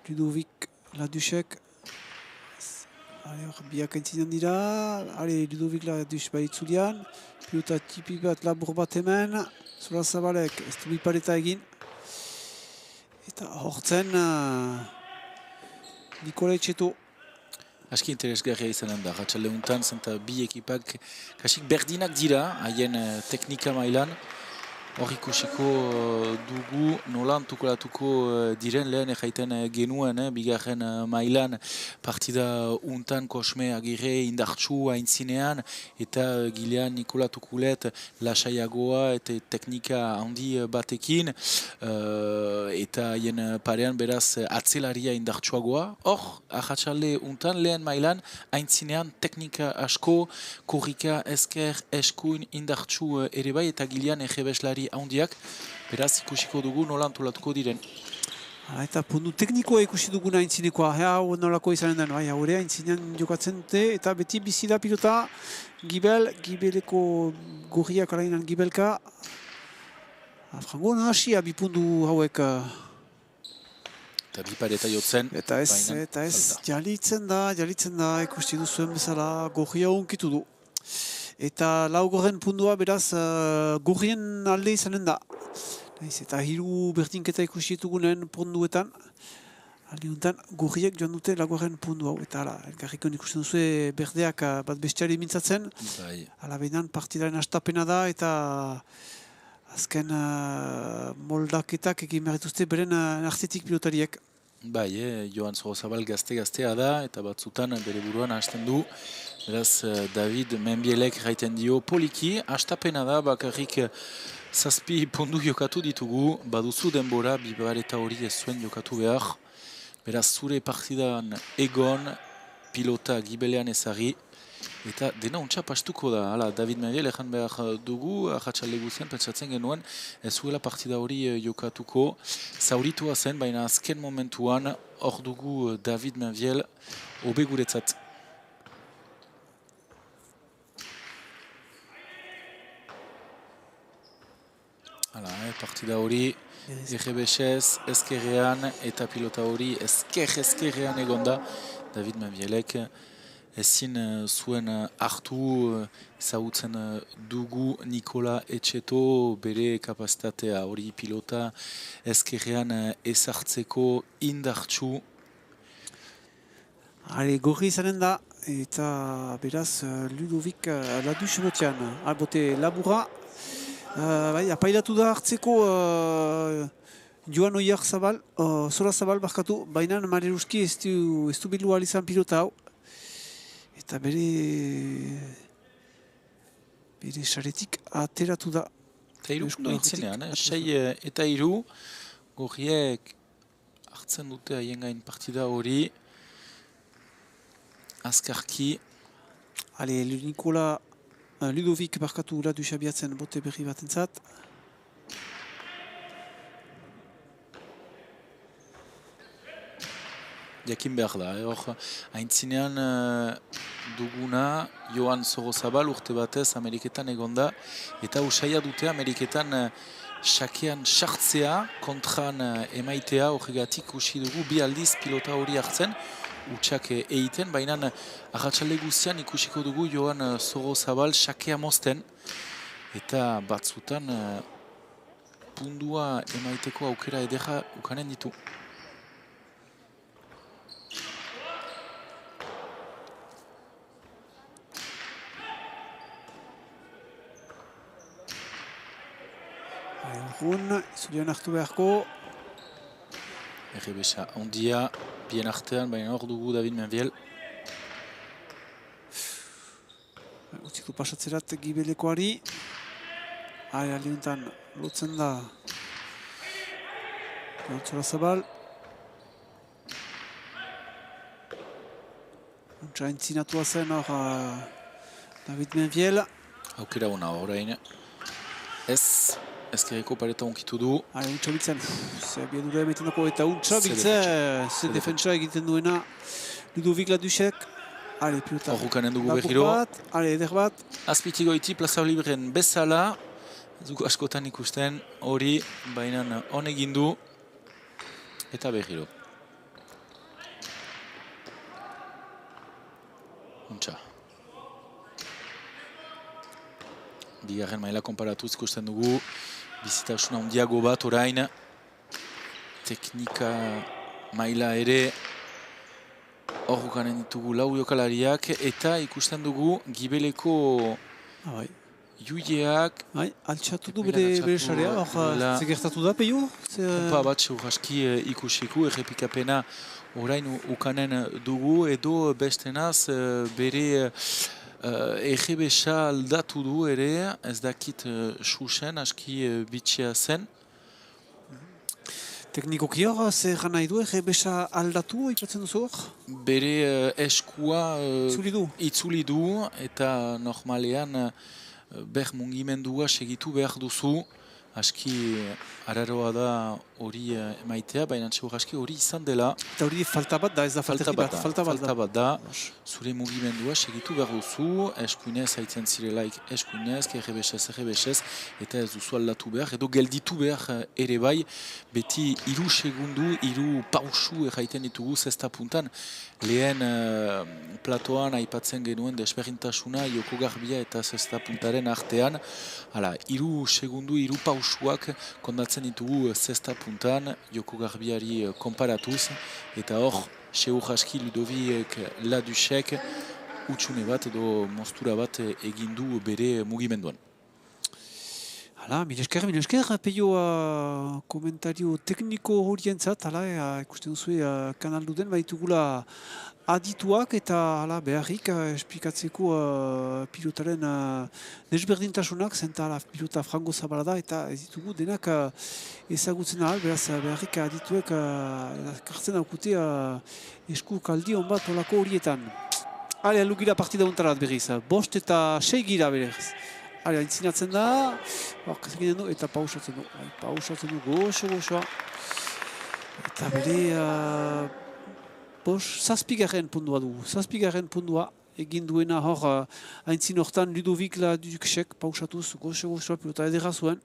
Ludovic Ladusek, biak entzinen dira, Ludovic Ladus baitzulian, pilota tipi bat labur bat hemen, Zora Zabalek ez du bipareta egin, eta hortzen Nikola Etxeto. Aski interesgarria izanen da, ratxalde untan, zenta bi ekipak kasik berdinak dira, haien teknika mailan. Hor ikusiko dugu nola antukolatuko diren lehen jaiten genuen, bigarren mailan partida untan Kosme Agirre indartsu haintzinean eta gilean Nikola Tukulet lasaiagoa eta teknika handi batekin eta haien parean beraz atzelaria indartsuagoa. Hor, ahatsalde untan lehen mailan haintzinean teknika asko, korrika, esker, eskuin indartsu ere bai eta gilean egebeslari handiak, beraz ikusiko dugu nola antolatuko diren. Eta puntu teknikoa ikusi duguna aintzinekoa, hau nolako izanen den, haure aintzinean jokatzen dute, eta beti bizi da pilota, Gibeleko gorriak alainan Gibelka, frango nahasi abipundu hauek. Eta bi pareta jotzen. Eta ez, jalitzen da, ikusti duzuen bezala gorria honkitu du. Eta laugarren pundua beraz gorrien alde izanen da. Eta hiru berdinketa ikusi ditugunen punduetan, alde honetan gorriek joan dute laugarren pundu hau. Eta elkarrikon ikusten duzu berdeak bat bestiari mintzatzen. Hala behinan partidaren astapena da eta azken moldaketak egin berrituzte beren artetik pilotariek. Bai, Joan Zoro Zabal gazte-gaztea da eta batzutan bere buruan hasten du. Beraz, David Menbielek gaiten dio poliki, astapena da, bakarrik 7 pundu jokatu ditugu, baduzu denbora, bibareta hori ez zuen jokatu behar. Beraz, zure partidan egon, pilota Gibelean ezari, eta dena untsa pastuko da. Hala, David Menbiel ejan behar dugu, ahatsalde guzen, pentsatzen genuen, ez zuela partida hori jokatuko. Zauritua zen, baina azken momentuan, hor dugu David Menbiel, hobe guretzat. Partida hori EGBS ezkerrean eta pilota hori ezkerrean egonda. David Menbielek ezin zuen hartu ezagutzen dugu Nikola Etxeto bere kapazitatea hori pilota ezkerrean ezartzeko indartsu. Gorri izanen da eta beraz Ludovic Ladus botean, albote labura. Apailatu da hartzeko Joan Oiar Zabal, Zora Zabal barkatu, baina Mareruski ez du bilu alizan pilota hau. Eta bere saretik ateratu da. Eta hiru haintzinean, 6 eta 3 gorriek hartzen dute haien gain partida hori. Azkarki. Ludovic barkatu Ladus abiatzen bote berri bat entzat. jakin behar da. Hor, haintzinean duguna Joan Zorozabal urte batez Ameriketan egonda, eta usaia dute Ameriketan sakean sartzea, kontran emaitea, horregatik usi dugu bi aldiz pilota hori hartzen, utxak egiten, baina ahatsalde guztian ikusiko dugu Joan Zorozabal sakea mozten, eta batzutan pundua emaiteko aukera edera ukanen ditu. Egun, zurion hartu beharko. Errebesa ondia, bien artean, baina hor dugu David Menviel. Utziko pasatzerat gibelekoari. Alehuntan lotzen da. Gontzora Zabal. Untsa entzinatua zen hor David Menviel. Aukera ona orain. Ez. Ezkerreko pareta onkitu du. Untsa bitzen. Ze biedura emaiten dako eta untsa bitzen. Ze defentsa egiten duena Ludovic Ladusek. Horrukanen dugu behiro. Eder bat. Azpitigoiti plaza libren bezala. Zuko askotan ikusten hori baina on egin du. Eta behiro. Untsa. Bigarren maila konparatuz ikusten dugu. Bizitasuna handiago bat orain. Teknika maila ere horrukanen ditugu lau jokalariak. Eta ikusten dugu gibeleko juieak. Altxatu du bere sarea. Zegertatu da, Peio? Kompa bat seurraski ikusiko. Errepikapena orain ukanen dugu. Edo bestenaz bere Errebesa aldatu du ere, ez dakit susen, aski bitxea zen. Teknikoki hor, zer nahi du Errebesa aldatu, ipatzen duzu hor? Bere eskua itzuli du, eta normalean ber mungimendua segitu behar duzu. Aski araroa da hori maitea, baina aski hori izan dela. Eta hori falta bat da, ez da falta bat da. Zure mugimendua segitu behar duzu, eskuinez haitzen zirelaik eskuinez, errebesez, eta ez duzu aldatu behar, edo gelditu behar ere bai, beti 3 segundu, 3 pausu erraiten ditugu zesta puntan. Lehen platoan aipatzen genuen desberdintasuna joko garbia eta zesta puntaren artean. 3 segundu, 3 pausuak kondatzen ditugu zesta puntan joko garbiari konparatuz. Eta hor, Seur aski Ludovic Ladusek utxune bat edo mostura bat egindu bere mugimenduan. Mil esker, Peio komentario tekniko horientzat, ikusten duzu kanaldu den, baitugula adituak eta beharrik esplikatzeko pilotaren desberdintasunak, zenta pilota frango zabala da, eta ez ditugu denak ezagutzen ahal, beraz beharrik adituek kartzen daukute esku kaldi hon bat olako horietan. Alugira partida untarat berriz, 5 eta 6 gira berriz. Aintzinatzen da, eta pausatzen du. Pausatzen du, goxo. Eta bere, 7. pundua du. 7. pundua egin duena hor, aintzin hortan Ludovic Ladusek pausatuz, goxo, pilota edera zuen.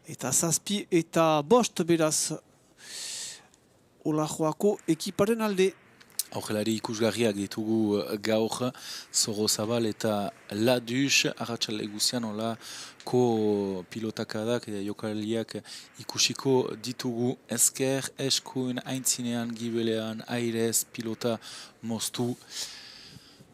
Eta 7 eta 5 beraz, Olajoako ekiparen alde. Aurrelari ikusgarriak ditugu gaur Zorozabal eta Ladus, arratsalde guzian olako pilotakadak eta jokaliak ikusiko ditugu ezker, eskuin, aintzinean, gibelean, airez, pilota moztu.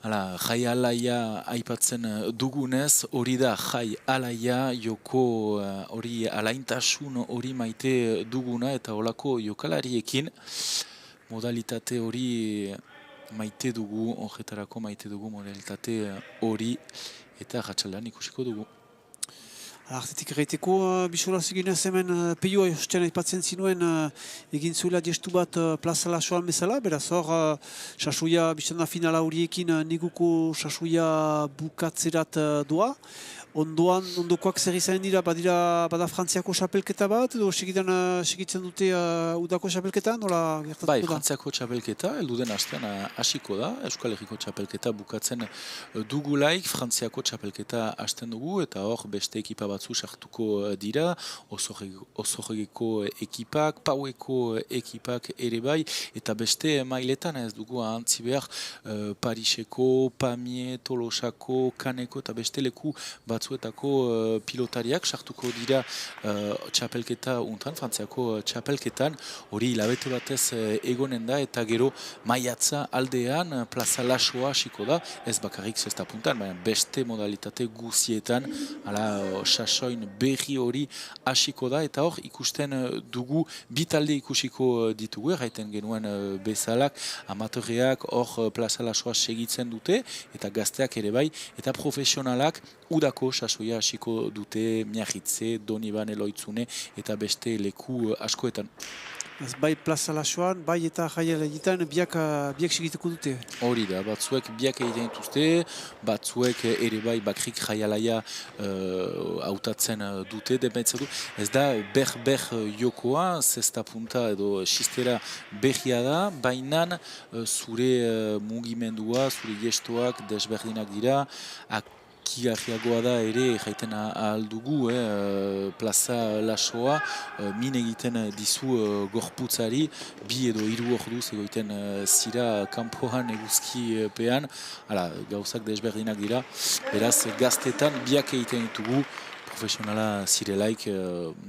Jai alaia aipatzen dugunez, hori da jai alaia, joko hori alaintasun hori maite duguna eta olako jokalariekin. Modalitate hori maite dugu, horretarako maite dugu modalitate hori eta ratxaldean ikusiko dugu. Artetik erraiteko, bisola ziginez hemen Peio hostean aipatzen zinuen egin zuela gestu bat plazala soan bezala, beraz hor Sasoia biztanda finala horiekin niguko Sasoia bukatzerat doa. ondokoak zer izan dira, bada Frantziako xapelketa bat, edo segitzen dute udako xapelketa, nola gertatuko da? Bai, Frantziako txapelketa, elduden astean hasiko da, Euskal Herriko txapelketa bukatzen dugulaik, Frantziako txapelketa hasten dugu, eta hor beste ekipa batzu sartuko dira, Osorgeko ekipak, Paueko ekipak ere bai, eta beste mailetan ez dugu ahantzi behar Pariseko, Pamie, Tolosako, Kaneko eta beste leku batzuetako pilotariak sartuko dira txapelketa untan, Frantziako txapelketan, hori hilabete batez egonen da, eta gero maiatza aldean Plaza Lasoa hasiko da, ez bakarrik zesta puntan, baina beste modalitate guzietan, sasoin berri hori hasiko da, eta hor ikusten dugu, bi talde ikusiko ditugu, erraiten genuen bezalak, amatorreak hor Plaza Lasoa segitzen dute, eta gazteak ere bai, eta profesionalak udako sasoia hasiko dute Miagitze, Donibane Loitzune eta beste leku askoetan. Bai Plaza Lasoan, bai eta jaiala egiten biak segituko dute. Hori da, batzuek biak egiten dituzte, batzuek ere bai bakrik jaialaia hautatzen dute, depentzatu. Ez da ber jokoa, zesta punta edo xistera berria da, bainan zure mugimendua, zure gestoak desberdinak dira, kigarriagoa da ere jaiten aldugu, Plaza Lasoa min egiten dizu gorputzari, bi edo 3 orduz egoiten zira kanpoan eguzkipean, gauzak desberdinak dira, beraz gaztetan biak egiten ditugu, profesionala zirelaik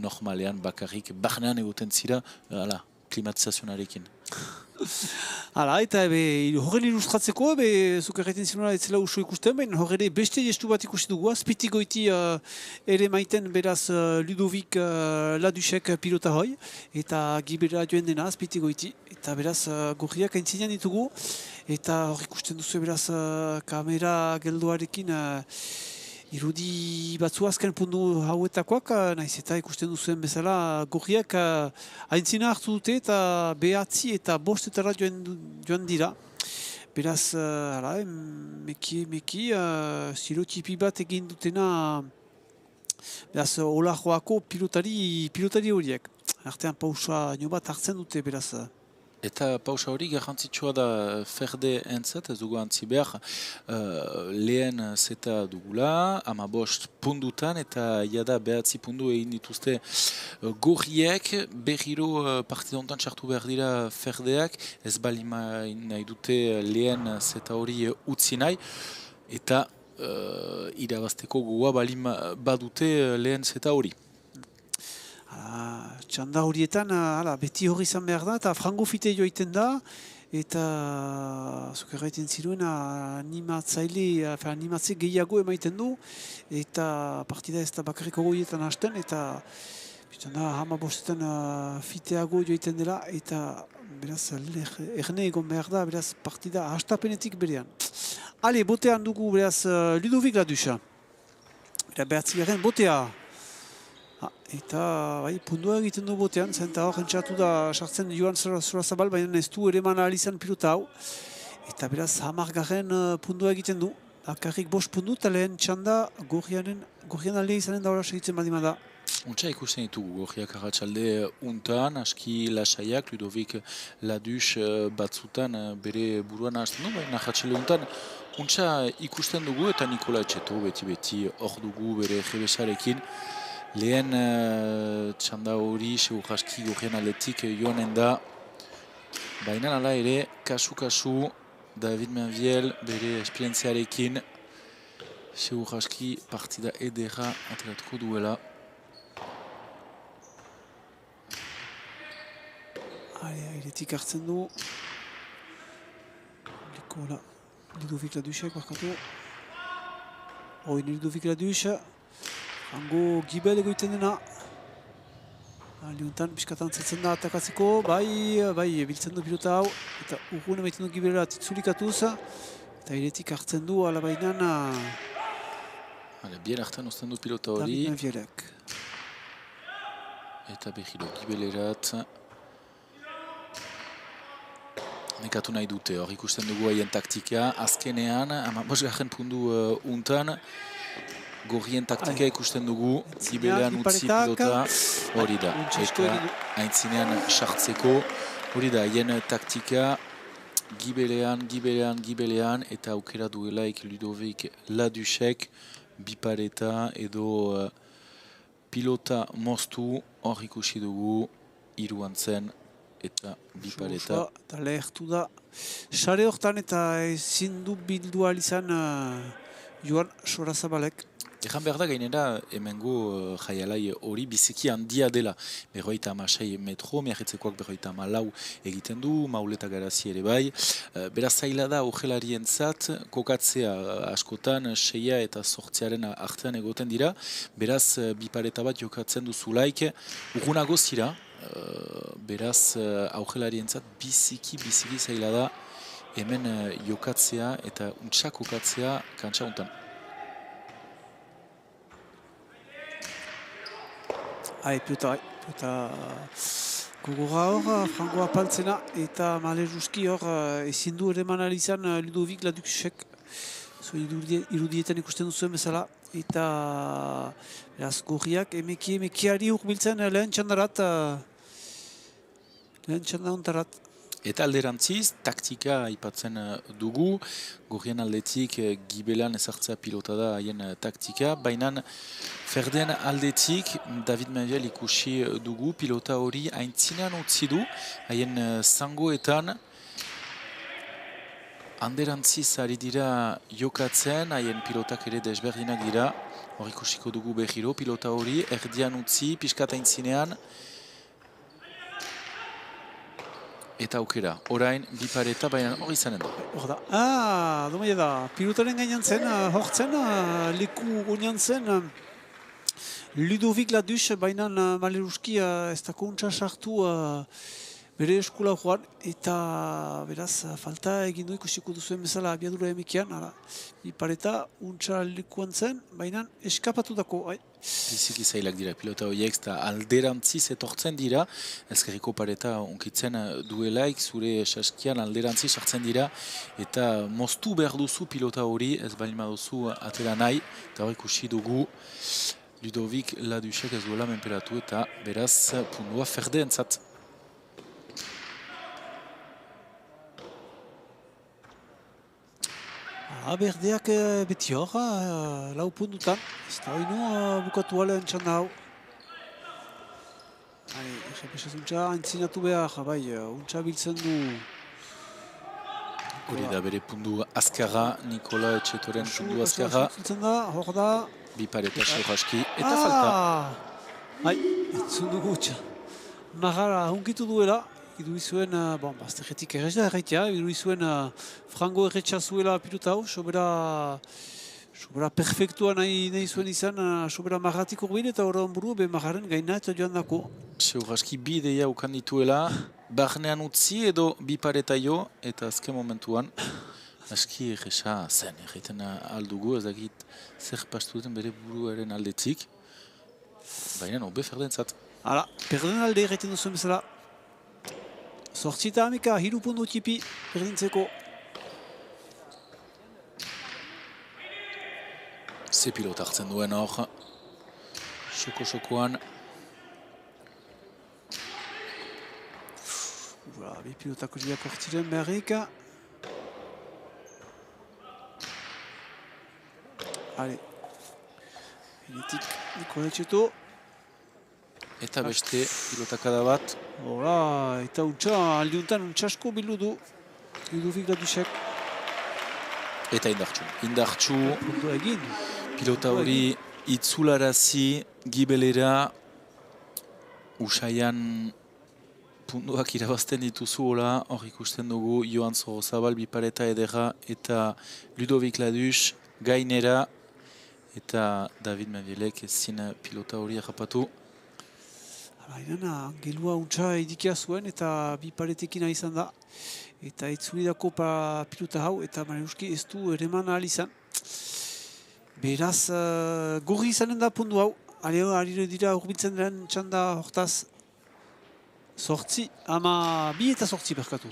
normalean bakarrik barnean egoten zira, klimatizazionarekin. Eta horren ilustratzeko, zuk erraiten zinura ez zela uso ikusten, baina horre beste gestu bat ikusi dugu, azpitigoiti ere maiten beraz Ludovic Ladusek pilota hoi, eta gibera joan dena azpitigoiti, eta beraz gorriak aintzinean ditugu, eta hor ikusten duzu beraz kamera geldoarekin irudi batzu azken puntu hauetakoak, nahiz eta ikusten duzuen bezala gorriak aintzina hartu dute eta 9 eta 5 joan dira. Beraz, meki, zirotipi bat egin dutena, beraz, hola joako pilotari horiek. Artean pausa nio bat hartzen dute, beraz. Eta pausa hori garrantzitsua da Ferde entzat, ez dugu antzi behar, lehen zeta dugula, 15 pundutan, eta jada 9 pundu egin dituzte gorriek, berriro partida hontan sartu behar dira Ferdeak, ez bali nahi dute lehen zeta hori utzi nahi, eta irabazteko gogoa bali badute lehen zeta hori. Txanda horietan, beti hori izan behar da, eta frangofite joiten da, eta zuk erraiten ziruen animatze gehiago emaiten du, eta partida ez da bakarriko goietan hasten, eta hama bostetan fiteago joiten dela, eta beraz erne egon behar da, beraz partida hastapenetik berean. Botean dugu beraz Ludovic Ladusa. Behatzi garen botea. Eta pundua egiten du botean, zenta hor entxatu da sartzen Joan Zorazabal, baina ez du ere mana alizan pilota hau. Eta beraz 10 pundua egiten du, akarrik 5 pundu, eta lehen txanda gorrian alde izanen daura segitzen badima da. Untsa ikusten ditugu gorriak arratsalde untan, aski lasaiak, Ludovic Ladus batzutan bere buruan hasten du, baina arratsalde untan untsa ikusten dugu, eta Nikola Etxeto beti hor dugu bere jebesarekin. Lehen txanda hori segur aski gorrian aldetik joanen da, baina ala ere kasu David Menviel bere esperientziarekin segur aski partida edera ateratuko duela. Airetik hartzen du Ludovic Ladusek barkatu. Ludovic Ladus hango gibel egoiten dena. Liuntan piskatan zetzen da atakatzeko, bai biltzen du pilota hau, eta urgun emaiten du gibelera titzulikatuz, eta airetik hartzen du alabainan bien hartan uzten du pilota hori. David Menvielek. Eta behiro gibelerat nekatu nahi dute, hor ikusten dugu haien taktika, azkenean, 15 pundu untan, gorrien taktika ikusten dugu, gibelean utzi pilota, hori da. Eta aintzinean sartzeko, hori da, haien taktika, gibelean, eta aukera duelaik Ludovic Ladusek, bipareta edo pilota moztu, hor ikusi dugu, iruan zen, eta bipareta. Eta lehertu da. Sare hortan eta ezin du bildu izan Joan Sorazabalek. Egan behar da gainera, hemengo jaialai hori biziki handia dela. 56 metro, miarritzekoak 54 egiten du, Mauleta Garazi ere bai. Beraz zaila da, ogelarien zat, kokatzea askotan 6 eta 8 artean egoten dira. Beraz, bipareta bat jokatzen duzulaik, urgunago zira. Beraz, augelarien zat biziki zaila da hemen jokatzea eta untsak kokatzea kantsa untan. Pilota gogorra hor, frango apaltzena eta Male Ruski hor ezin du ere manalizan Ludovic Ladusek. Irudietan ikusten duzuen bezala. Eta beraz gorriak emekiari hurbiltzen lehen txandarat. Lehen txanda untarat. Eta alderantziz, taktika aipatzen dugu, gorrien aldetik gibelan ezartzea pilota da haien taktika, baina Ferden aldetik David Mendiel ikusi dugu, pilota hori aintzinean utzi du, haien zangoetan alderantziz ari dira jokatzen, haien pilotak ere desberdinak dira, hor ikusiko dugu behiro, pilota hori erdian utzi, piskat aintzinean, eta aukera, orain bipareta baina hori izanen da. Hor da, domaia da, pilotaren gainan zen, hortzen, leku gonian zen, Ludovic Ladus, baina Male Ruski ez dako untsa sartu bere eskula joan, eta beraz, falta egin du ikusiko duzuen bezala abiadura emekian, bipareta untsa lekuan zen, baina eskapatu dako, Biziki zailak dira pilota horiek, eta alderantziz etortzen dira, ezkerriko pareta unkitzen duelaik, zure saskian alderantziz sartzen dira, eta moztu behar duzu pilota hori, ez bali maduzu atera nahi, eta hori ikusi dugu Ludovic Ladusek ez duela menperatu, eta beraz pundua Ferdeentzat. Berdeak beti hor, lau puntutan. Ez da hori bukatu lehen txanda hau. Esapesaz untsa antzinatu behar, untsa biltzen du. Hori da bere pundu azkarra, Nikola Etxetoren pundu azkarra. Hor da. Bipareta Soraski, eta falta. Entzun dugu utxa. Nagara hunkitu duela. Idu izuen, bazterretik errez da erraitea, idu izuen frango erretxa zuela pilota hau, sobera perfektua nahi zuen izan, sobera marratik urbin eta horren buru, be marraren gaina eta joan dako. Seuraski bi ideia ukan dituela, barnean utzi edo bipareta jo, eta azken momentuan, aski erresa zen, erraiten aldugu, ez dakit zer pastu duten bere buruaren aldetik, baina hobe Ferdentzat. Hala, perden alde erraiten duzuen bezala. Zortzita amika, 3 puntu tipi berdintzeko. Ze pilota hartzen duen hor. Soko-sokoan. Bi pilotako liak hortziren beharrik. Hale. Enetik Nikola Etxeto. Eta beste pilotakada bat. Hora, eta aldiuntan untsasko bildu du Ludovic Ladusek. Eta indartxu. Pilota hori itzularazi gibelera usaian puntuak irabazten dituzu hola, hor ikusten dugu Joan Sorozabal, bipareta edera eta Ludovic Ladus gainera eta David Mendielek ezin pilota hori errapatu. Angelua untsa idikia zuen eta bi paretekin izan da. Eta itzulidako pilota hau eta Male Ruski ez du ereman ahal izan. Beraz, gorri izanen da puntu hau. Ari dira urbiltzen den txanda hortaz. 2 eta 8 berkatu.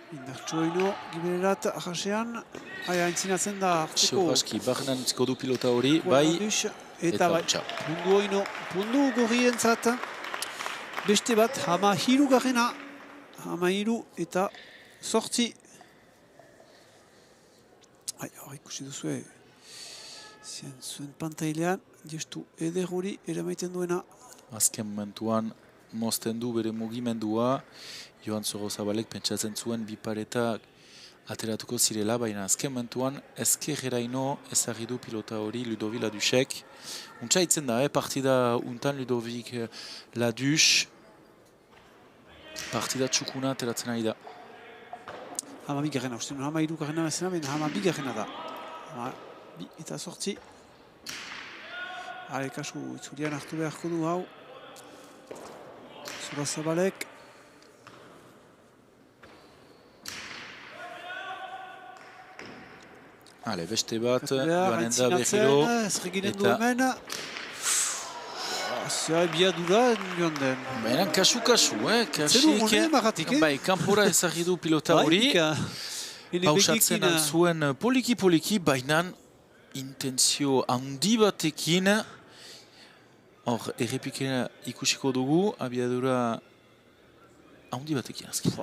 Indartxoino, gibererat, ahasean, aintzinatzen da hartzeko. Seuraski, barrenan utziko du pilota hori, bai, eta bai, pundu oino, pundu gorrientzat, beste bat, hama hiru garrena, hama hiru eta sortzi. Hor ikusi duzue, zuen pantailean, gestu eder hori eramaiten duena. Azken momentuan, mozten du bere mugimendua, Joan Sorozabalek pentsatzen zuen bi paretak ateratuko zirela, baina azken momentuan ezkerreraino ezagri du pilota hori Ludovic Ladusek. Untsa itzen da, partida untan Ludovic Ladus, partida txukuna ateratzen ari da. Hama bigarrena, uste hama hiru garrena bezala, baina hama bigarrena da. Hama bi eta sortzi. Hale, kasu, itzurian hartu beharko du hau. Sorozabalek. Hale, beste bat, joanen da behiro. Ezreginen du hemen. Zea biadura joan den. Baina kasu-kasu, kasik. Bai, kanpora ezagri du pilota hori. Pausatzen zuen poliki-poliki, baina intenzio handi batekin. Hor, errepikera ikusiko dugu, abiadura handi batekin azken.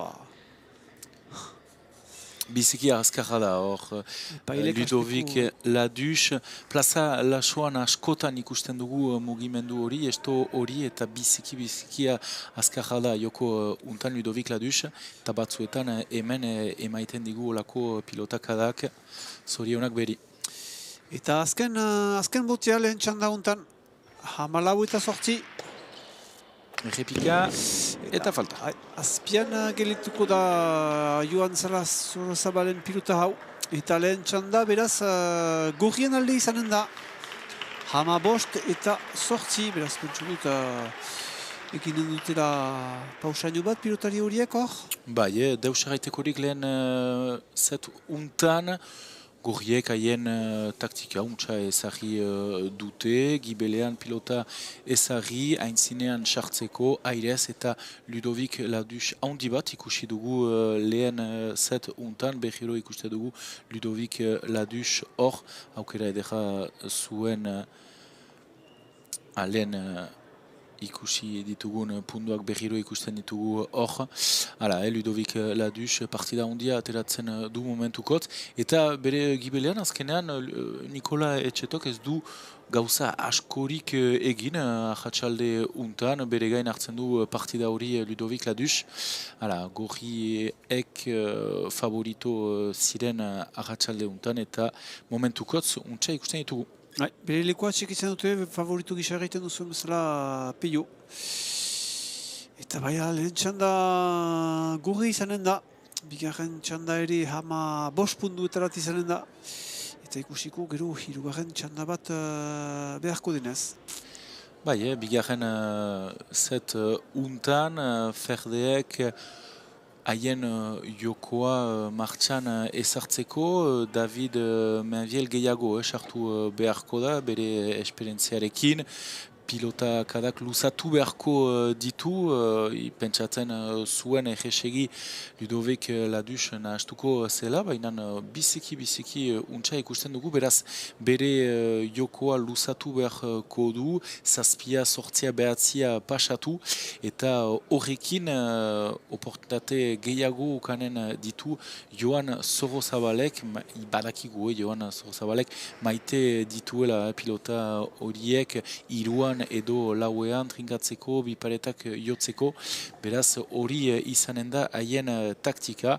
Biziki azkarra da, hor, Ludovic Ladus, plaza lasoan askotan ikusten dugu mugimendu hori, esto hori eta biziki azkarra da joko untan Ludovic Ladus, eta batzuetan hemen emaiten digu olako pilotakadak zorionak beri. Eta azken botia lehen txanda untan, hamalau eta sortzi. Errepika eta falta. Azpian gelituko da Joan Sorozabalen pilota hau. Eta lehen txanda beraz gorrien alde izanen da. Hama bost eta sortzi. Beraz pentsu dut eginen dutela pausaino bat pilotari horiek hor. Bai, deus erraitekorik lehen zet untan. Gorriek haien taktika untsa ezagri dute, gibelean pilota ezagri, haintzinean sartzeko, airez eta Ludovic Ladus handi bat ikusi dugu lehen zet untan, behiro ikuste dugu Ludovic Ladus hor, aukera edera zuen lehen ikusi ditugun punduak berriro ikusten ditugu hor. Hala, Ludovic Ladus partida handia ateratzen du momentukot. Eta bere gibelean azkenean Nikola Etxetok ez du gauza askorik egin ahatsalde untan, bere gain hartzen du partida hori Ludovic Ladus. Hala, gorriek favorito ziren ahatsalde untan eta momentukot untsa ikusten ditugu. Bere lekoa txekitzen dute, favoritu gisa egiten duzuen bezala Peio. Eta baina lehen txanda gurri izanen da. Bigarren txanda ere hama bost puntu etarat izanen da. Eta ikusiko gero hirugarren txanda bat beharko denez. Bai, bigarren zet untan, Ferdeek haien jokoa martxan ezartzeko, David Menviel gehiago sartu beharko da, bere esperientziarekin. Pilotakadak luzatu beharko ditu, pentsatzen zuen egesegi Ludovic Ladus nahastuko zela, baina biziki untsa ikusten dugu, beraz bere jokoa luzatu beharko du, zazpia, sortzia, behatzia pasatu, eta horrekin oportunitate gehiago ukanen ditu Joan Sorozabalek, badakigu Joan Sorozabalek maite dituela pilota horiek iruan edo lauean trinkatzeko, biparetak jotzeko, beraz hori izanen da haien taktika,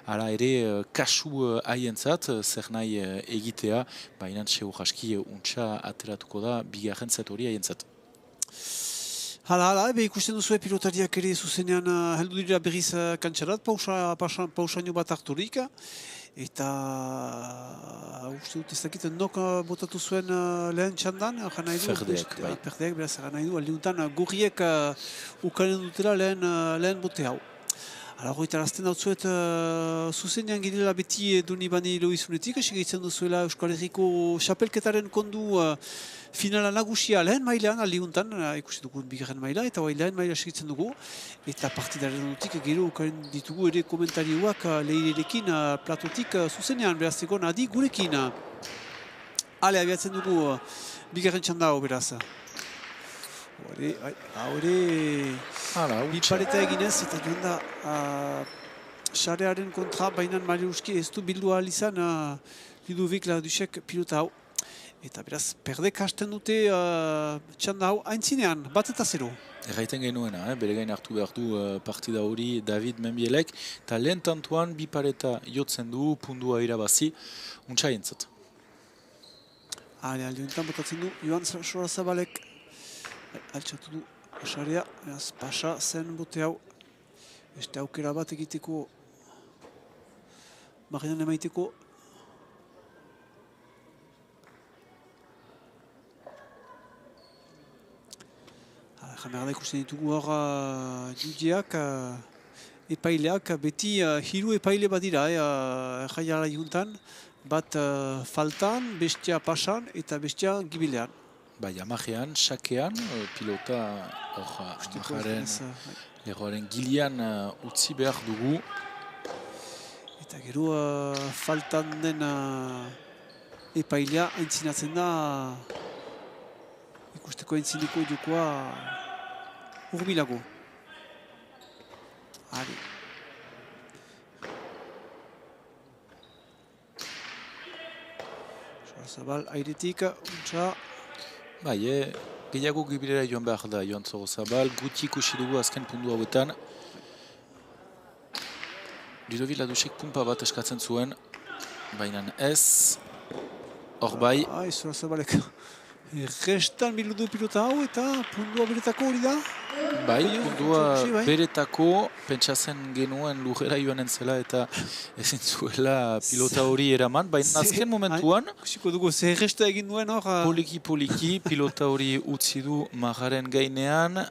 hala ere kasu haientzat, zer nahi egitea, baina seur aski untsa ateratuko da bigarren zet hori haientzat. Hala, ikusten duzu pilotariak ere zuzenean heldu dira berriz kantxarat, pausaino bat harturik. Eta uste dut ez dakit nok botatu zuen lehen txandan, Ferdeek, bai. Ferdeek, beraz, nahi du, aldiuntan gurriek ukanen dutela lehen bote hau. Hoitarazten dautzuet zuzenean girela beti Doni Bani Loizunetik, segitzen duzuela Euskal Herriko xapelketaren kondu finala nagusia lehen mailean aldiuntan, ikusi dugu bigarren maila, eta lehen maila segitzen dugu, eta partidaren dutik gero ukaren ditugu ere komentarioak lehirerekin platotik zuzenean, beraz egon adi gurekin. Ale, abiatzen dugu bigarren txandao beraz. Hore, bipareta eginez eta joan da xarearen kontra, bainan Mariuski ez du bildu ahal izan Ludovic Ladusek pilota hau. Eta beraz, perdek hasten dute txanda hau aintzinean, 1-0. Erraiten genuena, bere gain hartu behar du partida hori David Menbielek, eta lehen tantuan bipareta jotzen du, pundua irabazi, untsa entzat. Aldeuntan botatzen du, Joan Sorazabalek altxatu du xarea, pasa zen bote hau, beste aukera bat egiteko, Marian emaiteko. Jamerda ikusten ditugu hor judiak, epaileak, beti hiru epaile bat dira, jaiala juntan, bat faltan, bestia pasan eta bestia gibilean. Bai, amajean, sakean, pilota lerroaren gilian utzi behar dugu. Eta gero faltan den epailea aintzinatzen da, ikusteko aintzineko jokoa urbilago. Zabal, airetik, untsa. Bai, gehiago gibilera joan behar da, Joan Sorozabal, guti ikusi dugu azken pundu hauetan. Ludovic Ladusek pumpa bat eskatzen zuen, baina ez, hor bai. Sorozabalek, restan bildu pilota hau eta pundua beretako hori da? Bai, pundua beretako, pentsatzen genuen lujera joanen zela eta ezin zuela pilota hori eraman, baina azken momentuan... Kusiko dugu, zer resta egin duen hor... Poliki, pilota hori utzi du marraren gainean,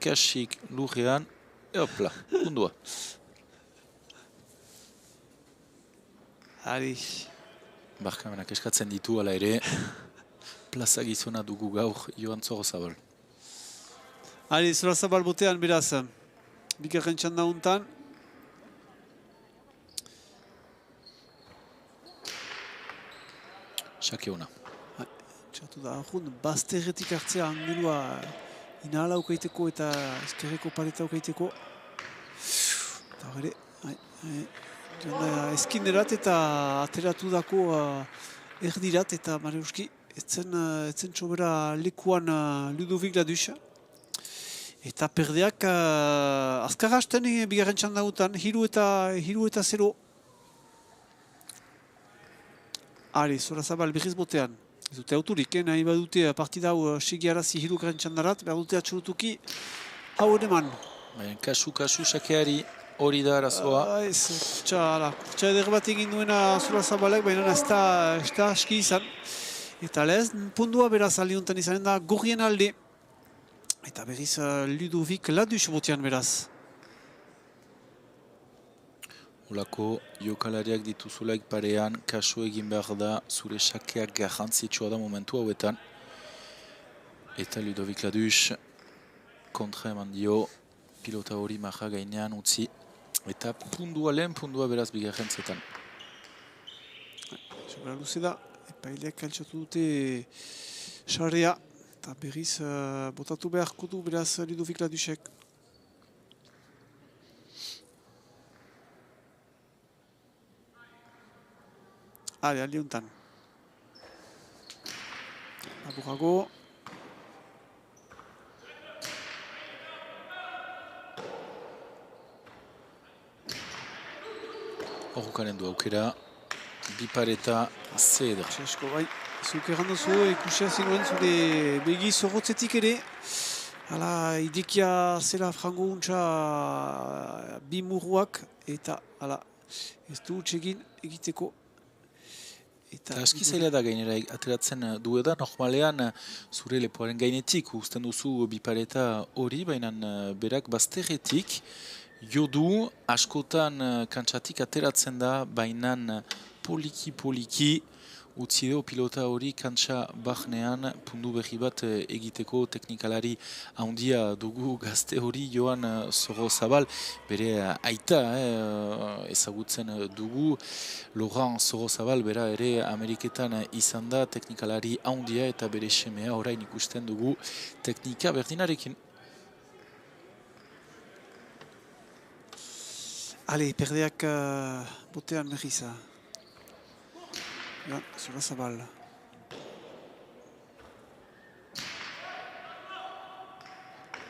kasik lujean, eopla, pundua. Barkamenak eskatzen ditu, ala ere, plaza gizona dugu gaur Joan Sorozabal. Sorozabal botean beraz, bigarren txanda hontan. Xake hona. Txatu da, bazterretik hartzea angulua inahala ukaiteko eta eskerreko paleta ukaiteko. Eta hori, eskinderat eta ateratu dako erdirat eta Mariuski etzen txobera lekuan Ludovic Ladus. Eta perdeak azkar hasten bigarren txandautan, hiru eta 0. Sorazabal berriz botean. Ez dute auturik, nahi badute partida hau segiarazi hiru garen txandarat, behar dute atxurutuki hau edeman. Kasu sakeari hori da arazoa. Kurtsa eder bat egin duena Sorazabalek, baina ez da aski izan. Eta lez, pundua beraz aldiuntan izanen da gorrien alde. Eta berriz Ludovic Ladus botean beraz. Olako jokalariak dituzulaik parean, kasu egin behar da, zure sakeak garrantzitsua da momentu hauetan. Eta Ludovic Ladus kontra eman dio, pilota hori maja gainean utzi. Eta lehen pundua beraz bigarren zetan. Jogara luze da, epaileak altxatu dute xarrea. Eta berriz botatu beharko du beraz Ludovic Ladusek. Aldiuntan. Laburago. Horukaren du aukera, bipareta zeder. Txesko, bai. Zuk errandu zu, ikusia zinuen zure begi zorrotzetik ere. Hala, idekia zela frango untxa bi murruak eta hala, ez du utxegin egiteko. Eta aski zaila da gainera ateratzen dueda, normalean zure lepoaren gainetik usten duzu bipareta hori, baina berak bazterretik jodu, askotan kantsatik ateratzen da, bainan poliki utzi edo pilota hori kantsa bahnean pundu berri bat egiteko teknikalari handia dugu gazte hori Joan Zorrozabal, bere aita ezagutzen dugu. Laurent Zorrozabal bera ere Ameriketan izan da teknikalari handia eta bere semea orain ikusten dugu teknika berdinarekin. Perdeak botean berriza. Ja, Zorrozabal.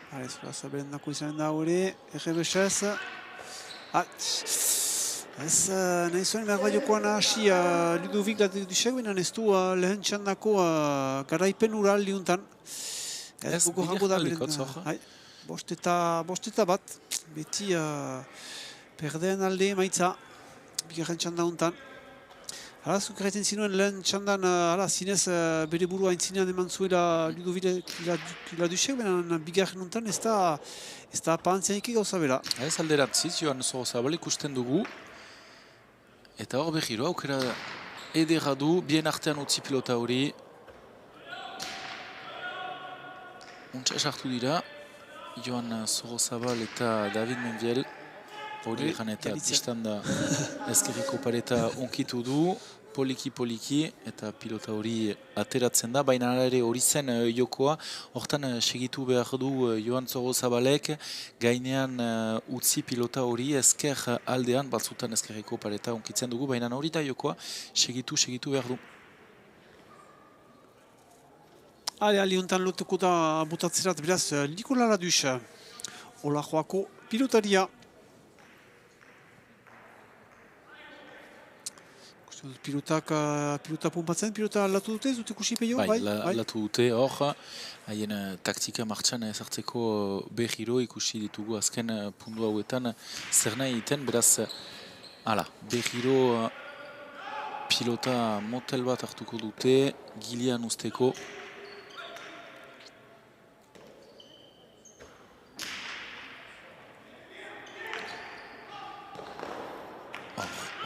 Zorrozabalen dako izan da hori, errebesez. Ez nahi zuen behar jokoan hasi Ludovic Ladudusek, baina ez du lehen txandako garaipen ura aldiuntan. Ez buko jango da beren. Bosteta bat, beti perdean alde maitza, bigarren txanda untan. Hala, zuk erraiten zinuen lehen txandan, zinez bere burua aintzinean eman zuela Ludovic Ladudusek, baina bigarren untan ez da apantzianik gauza bera. Ez alderantziz, Joan Zorrozabal ikusten dugu. Eta hor behiro, aukera edera du, bien artean utzi pilota hori. Untsa esartu dira, Joan Zorrozabal eta David Menviel. Hori egan eta biztanda ezkerreko pareta onkitu du, poliki, eta pilota hori ateratzen da, baina ere hori zen jokoa, hortan segitu behar du Joan Zorrozabalek, gainean utzi pilota hori ezker aldean, batzutan ezkerreko pareta onkitzen dugu, baina hori da jokoa, segitu behar du. Aliuntan lotuko da botatzerat, beraz, Nikola Ladus, hola joako pilotaria. Pilota pumpatzen, pilota aldatu dute, zute kusi peio? Bai, aldatu dute, hor, haien taktika martxan ezartzeko behiro ikusi ditugu azken pundu hauetan zer nahi egiten, beraz, behiro pilota motel bat hartuko dute, gilean usteko.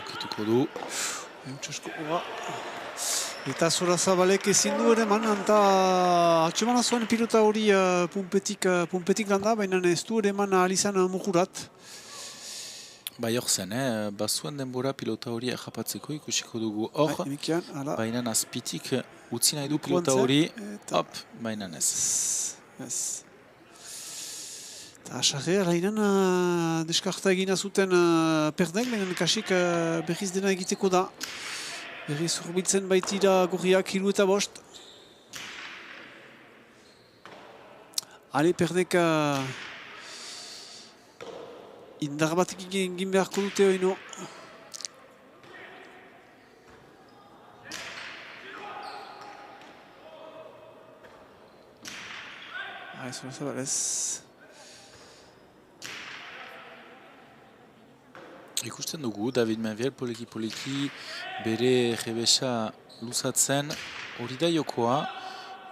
Okituko du. Eta Zorrozabalek ezin du ere man, eta atxemana zuen pilota hori pumpetik landa, baina ez du ere man alizan mugurat. Bai hor zen, bazuen denbora pilota hori japatzeko ikusiko dugu hor, baina azpitik utzi nahi du pilota hori, baina ez. Asarre, alainan deskarta egina zuten perdek, baina kasik berriz dena egiteko da. Berriz urbiltzen baitira gorriak 3 eta 5. Perdek indar bat egin beharko dute oino. Zorrozabal ez. Ikusten dugu, David Menviel poliki bere rebesa luzatzen, hori da jokoa,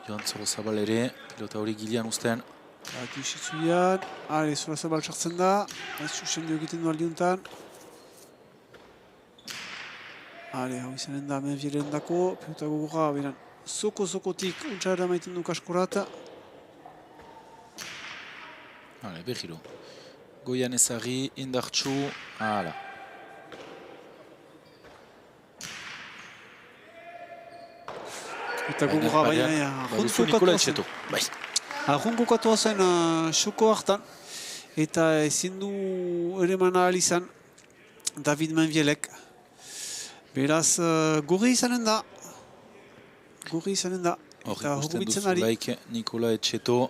Joan Zorrozabal ere, pilota hori gilean usten. Isitzuian, Zorrozabal sartzen da, ez susen dio egiten du aldiuntan. Hau izanen da Menvielen dako, pilota gogorra, beran, soko-sokotik untxara maiten du kaskorata. Behiro. Goian ezagri, indartxu, Eta gogorra baina, arrunkokatu zen xoko hartan, eta ezin du ere mana alizan David Menvielek. Beraz, gorri izanen da. Hor ikusten duzulaik Nikola Etxeto,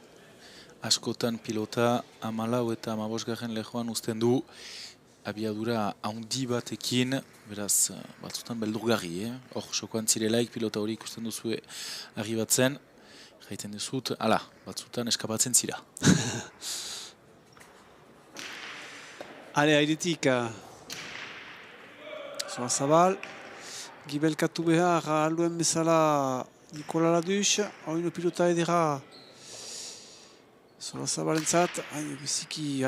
askotan pilota 14 eta 15 lehoan uzten du, abiadura handi batekin, beraz, batzutan beldurgarri, hor sokoan zirelaik pilota hori ikusten duzu arribatzen, jaiten duzut, batzutan eskapatzen zira. Airetik, Zorrozabal, gibelkatu behar alduen bezala Nikola Ladus, hau pilota edera Solazabalentzat, biziki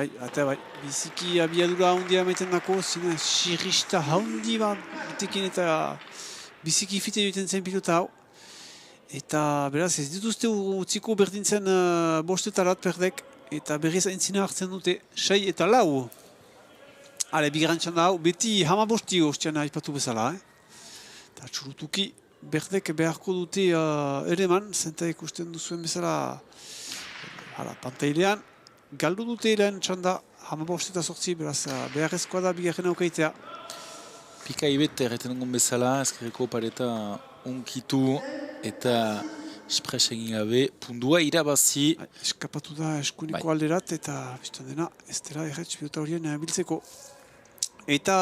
abiadura handia emaiten dako, zine sirrista handi bat batekin eta biziki fite egiten zen pilota hau. Eta beraz ez dituzte utziko berdintzen bostetarat perdek eta berriz aintzina hartzen dute 6 eta 4. Bigarren txanda hau, beti hamabosti ostian aipatu bezala. Eta txurutuki berdek beharko dute ereman, zenta ikusten duzuen bezala pantailean, galdu dute lehen txanda, 15 eta 8, beraz beharrezkoa da bigarren aukaitea. Pika ibet erreten dugun bezala, ezkerreko pareta unkitu eta espres egin gabe, pundua irabazi. Eskapatu da eskuniko alderat eta biztan dena, ez dela erretz pilota horien biltzeko. Eta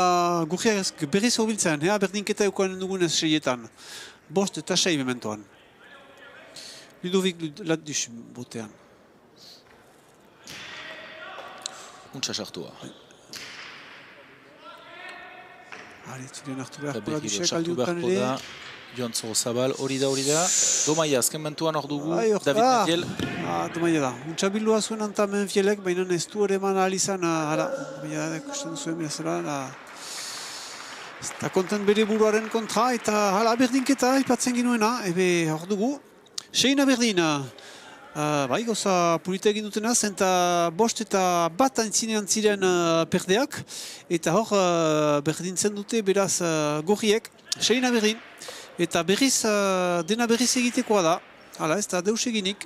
gurriak berriz hau biltzen, berdinketa eukoan dugunez 6etan. 5 eta 6 mementoan. Ludovic Latdus botean. Untsa sartua. Zuren hartu beharko da dusek aldiuntan ere. Joan Zorozabal, hori da. Domaia, azken mentuan hor dugu, David Menfiel. Domaia da. Untsa bildua zuen anta Menfielek, baina ez du ere eman alizan. Domaia da, ikusten zuen bezala. Eta konten bere buruaren kontra, eta berdinketa ipatzen ginuena, hor dugu. Seina berdina. Goza polita egin dutena, zenta 5 eta 1 aintzinean ziren perdeak, eta hor berdintzen dute beraz gorriek, seina berdin, eta dena berriz egitekoa da, ez da deus eginik,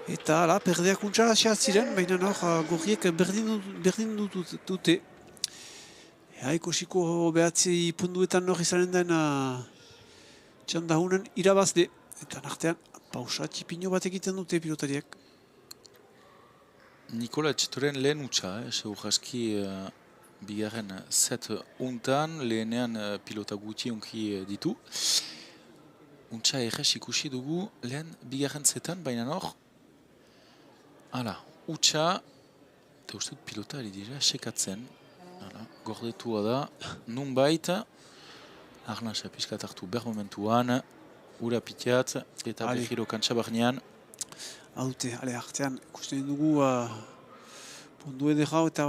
eta perdeak untsa ziren, baina hor gorriek berdin dute. Ikosiko behatzi punduetan hor izanen den txandahunen irabazde, eta nartean pausa txipino bat egiten dute pilotariak. Nikola Etxetoren lehen utxa, segur aski bigarren set untan, lehenean pilota guti onki ditu. Untxa errez ikusi dugu lehen bigarren zetan, baina hor, utxa, eta uste dut pilotari dira, sekatzen, gordetua da, nun baita, arnasa pizkat hartu ber momentuan, ura pitiat, eta behiro kantsa barnean. Haute, artean, ikusten dugu pundu edera eta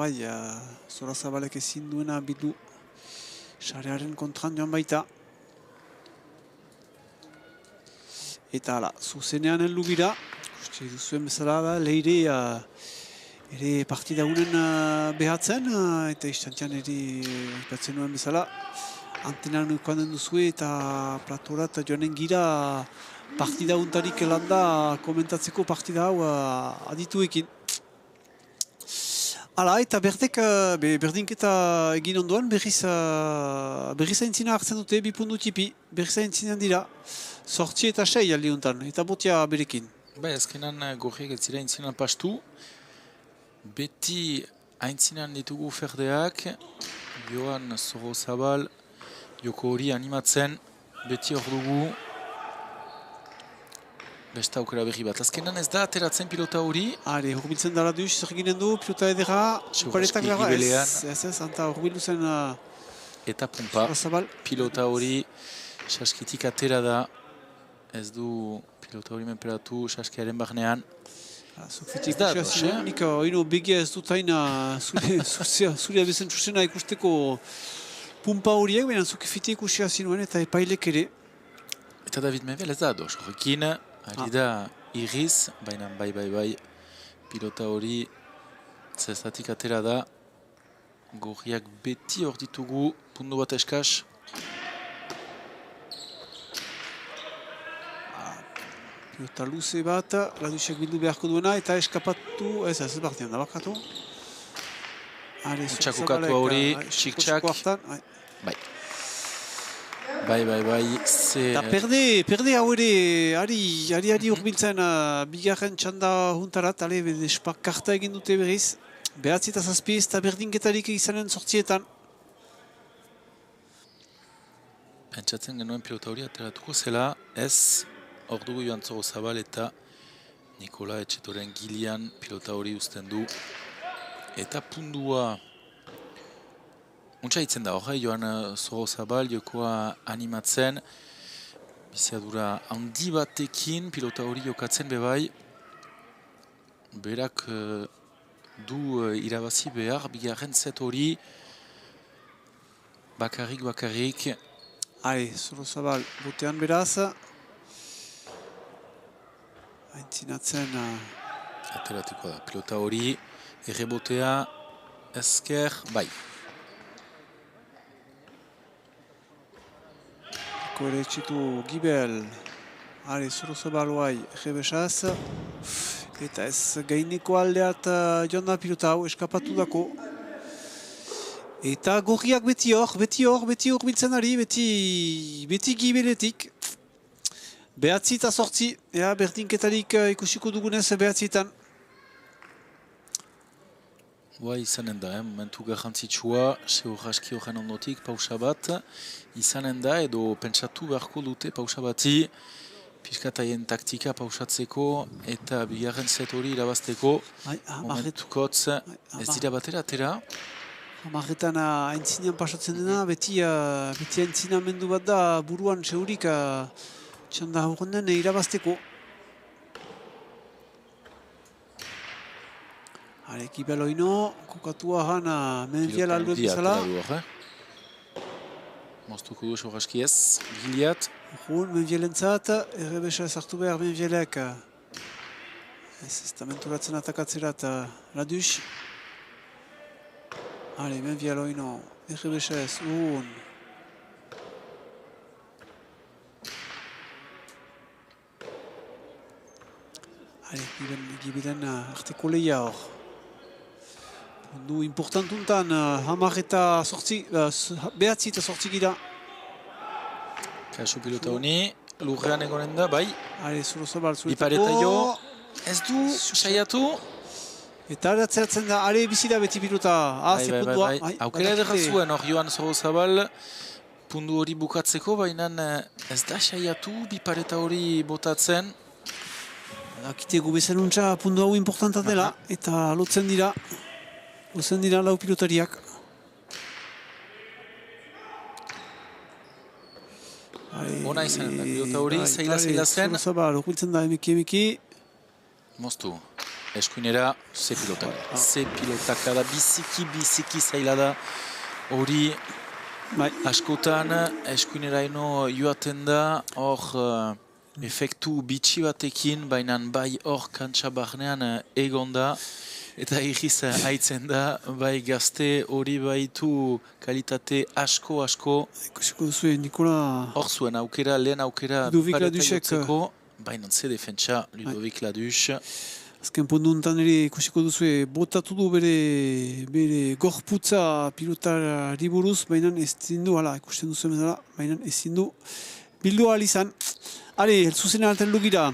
Zorazabalek ezin duena bildu sarearen kontran joan baita. Eta zuzenean heldu gira, ikusten duzuen bezala da, leire ere partida unen behatzen, eta istantean ere ipatzen nuen bezala. Antenan ukanen duzue eta platorat joanen gira partida untarik landa komentatzeko partida hau adituekin. Eta berdinketa egin ondoan berriz aintzina hartzen dute 2 pundu tipi, berriz aintzinean dira, 8 eta 6 aldi untan, eta botia berekin. Ezkenan gorriak ez zira aintzinan pastu, beti aintzinan ditugu ferdeak, Joan Zorozabal, joko hori animatzen, beti hor dugu besta aukera berri bat. Azkenan ez da ateratzen pilota hori. Hor biltzen dara duz, zer ginen du, pilota edera, paretak gara, ez, anta hor bildu zen eta pumpa, pilota hori saskitik atera da, ez du pilota hori menperatu saskiaren barnean. Ez da, nik oino begia ez dut haina zure abezen txusena ikusteko pumpa horiek, baina zuke fiti ikusia zinuen eta epailek ere. Eta David Menfiel ez da ados, horrekin ari da irriz, baina bai, pilota hori zestatik atera da, gorriak beti hor ditugu, pundu bat eskaz. Pilota luze bat, Ladusek bildu beharko duena eta eskapatu, ez bartean da bakatu. Utxakukatu hori, txik-txak. Bai. Eta perde hau ere, ari urbiltzen bigarren txanda juntarat, espak karta egin dute berriz. Behatzi eta zazpi eta berdinketarik izanen 8etan. Pentsatzen genuen pilota hori ateratuko zela, ez hor dugu Joan Zorozabal eta Nikola Etxetoren Gilian pilota hori uzten du. Eta pundua untsa hitzen da, Joan Zorozabal jokoa animatzen, biziadura handi batekin pilota hori jokatzen bebai. berak du irabazi behar, bigarren set hori bakarrik. Sorozabal botean beraz. Aintzinatzen... Ateratiko da, pilota hori, errebotea, ezker, bai. Ere txitu Gibel. Sorozabal guai, errebesaz. Eta ez gaineko aldeat joan da pilota hau, eskapatu dako. Eta gorriak beti hor biltzen ari, beti Gibeletik. Behatzi eta sortzi, berdinketarik ikusiko dugunez behatzitan. Izanen da, momentu garrantzitsua, Seurraski horren ondotik, pausa bat, izanen da, edo pentsatu beharko dute pausa bati, piskataien taktika pausatzeko, eta bigarren set hori irabazteko, momentukotz, ez dira batera, atera. Hamarretan aintzinean pasatzen dena, beti aintzinamendu bat da, buruan seurik txanda horren irabazteko. Gibel oino, kokatua han Menviel alduen bezala. Moztuko du Seurraski ez, Giliat. Menvielentzat, errebesa ezartu behar Menvielek. Ez da menturatzen atakatzerat Ladus. Menviel oino, errebesa ez, Gibelen arteko lehia hor. Ondu importantuntan, behatzi eta sortzi gira. Kaso pilota honi, lurrean egonen da, bai. Sorozabal zuetako. Ipareta jo, ez du, saiatu. Eta eratzeratzen da, bizida beti pilota. Bai. Aukera edera zuen, hor joan Sorozabal, pundu hori bukatzeko, baina ez da saiatu, bipareta hori botatzen. Akitegu bezanuntza pundu hau importanta dela, eta lotzen dira lau pilotariak. Ona izanen da, pilota hori, zaila zen. Sorozabal, okultzen da, emeki. Moztu, eskuinera, ze pilotak da, biziki zaila da, hori askotan, eskuinera ino joaten da, hor efektu bitxi batekin, baina bai hor kantsa barnean egon da, eta egiz haitzen da, bai gazte hori baitu kalitate asko. Ikusiko duzu, Nikola... Hor zuen aukera, lehen aukera Ludovic Ladusek. Baina ze defentsa, Ludovic Ladus. Azken puntu untan ere ikusiko duzu, botatu du bere gorputza pilotari buruz, baina ez zindu, ikusten duzu emezala, baina ez zindu bildu alizan. Zuzen alten lugira.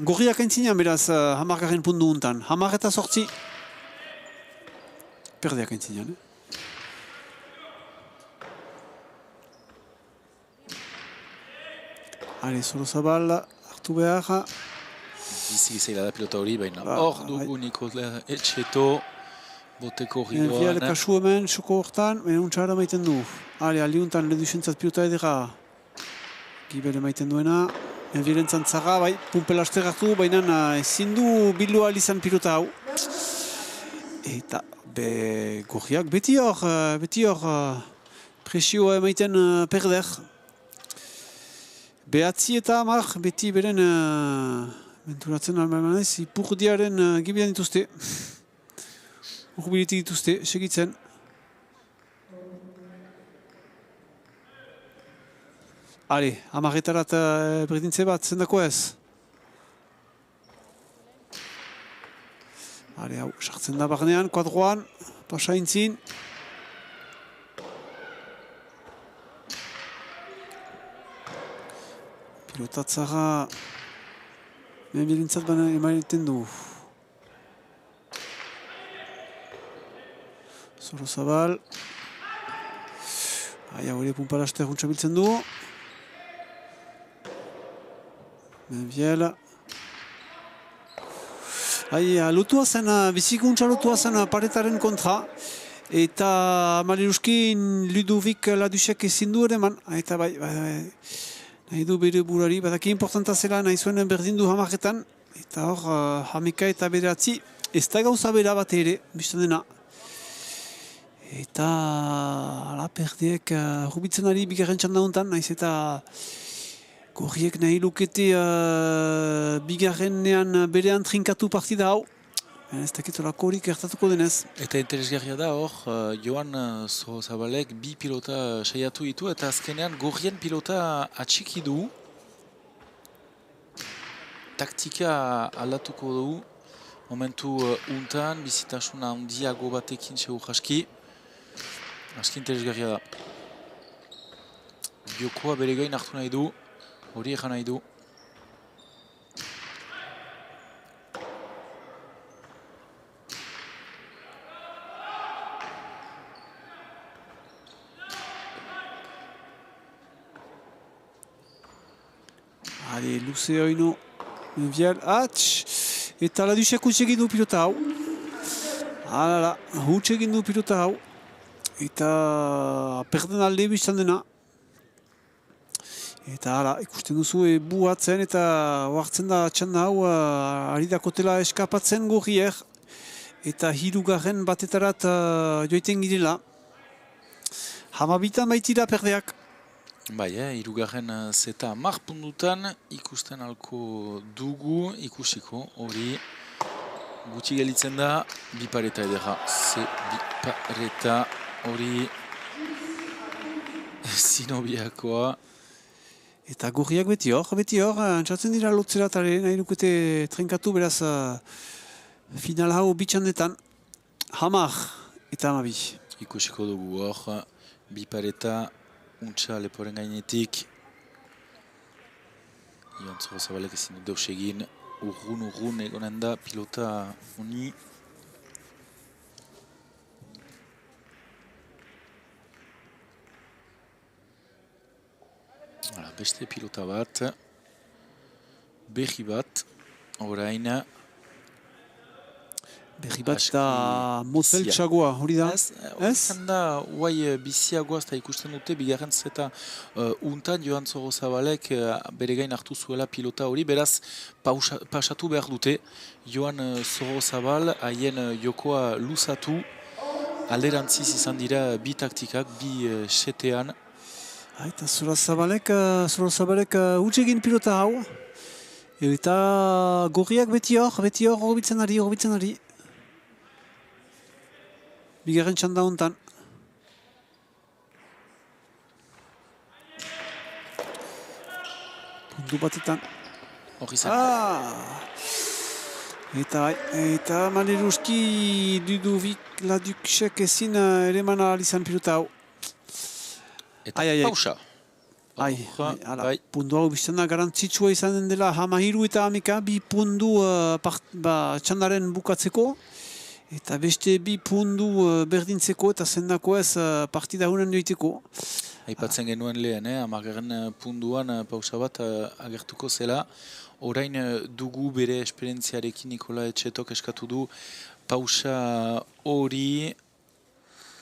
Gorriak aintzinean beraz hamargarren puntu untan. Hamar eta sortzi. Perdeak aintzinean. Sorozabal hartu behar. Bizi zaila da pilota hori, baina hor dugu Nikola Etxeto boteko rigoan. Enfial kasu hemen, soko hortan, baina untxara maiten du. Aldiuntan ledusentzat pilota edera Gibel maiten duena. Enfialentzan zaga, bai, pumpelaster hartu, baina ezin du bildu alizan pilota hau. Eta gorriak beti hor presioa emaiten perder. Behatzi eta hamar beti beren menturatzen almanez, ipurdiaren Gibelan dituzte. Urbilitik dituzte, segitzen. Hamarretarat berdintze bat, zendako ez. Hau, sartzen da barnean, kuadroan, pasa intzin. Pilotatzara Menvielentzat baina emaiten du. Sorozabal. Hori pumpalaster juntzabiltzen du. Menviel. Lutua zen, bizikuntza lutua zen paretaren kontra. Eta Maleruskin Ludovic Ladusek ezin du ere man. Eta nahi du bere burari. Badaki importanta zela nahi zuen berdin du hamarretan. Eta hor, hameka eta bederatzi, ez da gauza bera bat ere, biztan dena. Eta ala perdeek rubitzen ari bigarren txanda honetan, naiz eta gorriek nahi lukete bigarrenean berean trinkatu partida hau. Ez dakitolako horik gertatuko denez. Eta interesgarria da hor, Joan Zabalek bi pilota saiatu ditu eta azkenean gorrien pilota atxiki du. Taktika aldatuko du. Momentu untan, bizitasuna handiago batekin segur jaski. Aski interesgarria da. Jokoa bere gain hartu nahi du, hori egan nahi du. Hale, luze oino, Vial, eta Ladusiak hutsegin du pilota hau. Hala, hutsegin du pilota hau. Eta perden alde biztan dena. Eta hala, ikusten duzu buhatzen eta oartzen da txanda hau ari dakotela eskapatzen gorriek. Eta hirugarren batetarat joiten girela. Hamabitan baitira perdeak. Bai, hirugarren zeta 10 puntutan ikusten alko dugu, ikusiko hori gutxi gelitzen da, bipareta edera, bipareta hori zinobiakoa. Eta gorriak beti hor, antzatzen dira lotzeratare, nahi dukete trenkatu beraz final hau bitxandetan, 10 eta 12. Ikusiko dugu hor, bipareta untxa leporen gainetik. Joan Zabalek ezin dut deus egin, urrun egonen da pilota honi. Beste pilota bat, berri bat, orain. Berri bat da mozel txagoa, hori da? Ez? Da, guai biziagoa eta ikusten dute, bigarren zeta untan Joan Zabalek bere gain hartu zuela pilota hori, beraz pasatu behar dute. Joan Zabal haien jokoa luzatu, alderantziz izan dira bi taktikak, bi setean. Eta Zabalek hutsegin pilota hau. Eta gorriak beti hor horbitzen ari. Bigarren txanda hontan. Puntu batetan. Hor izan. Eta Maleruski Ludovic Laduksek ezin ere mana alizan pilota hau. Eta pausa. Puntu hau biztena garantzitsua izan den dela 13 eta 11 bi puntu txandaren bukatzeko. Eta beste bi puntu berdintzeko eta zendako ez partida honen joiteko. Aipatzen genuen lehen, 10. puntuan pausa bat agertuko zela. Orain dugu bere esperientziarekin Nikola Etxetok eskatu du pausa hori.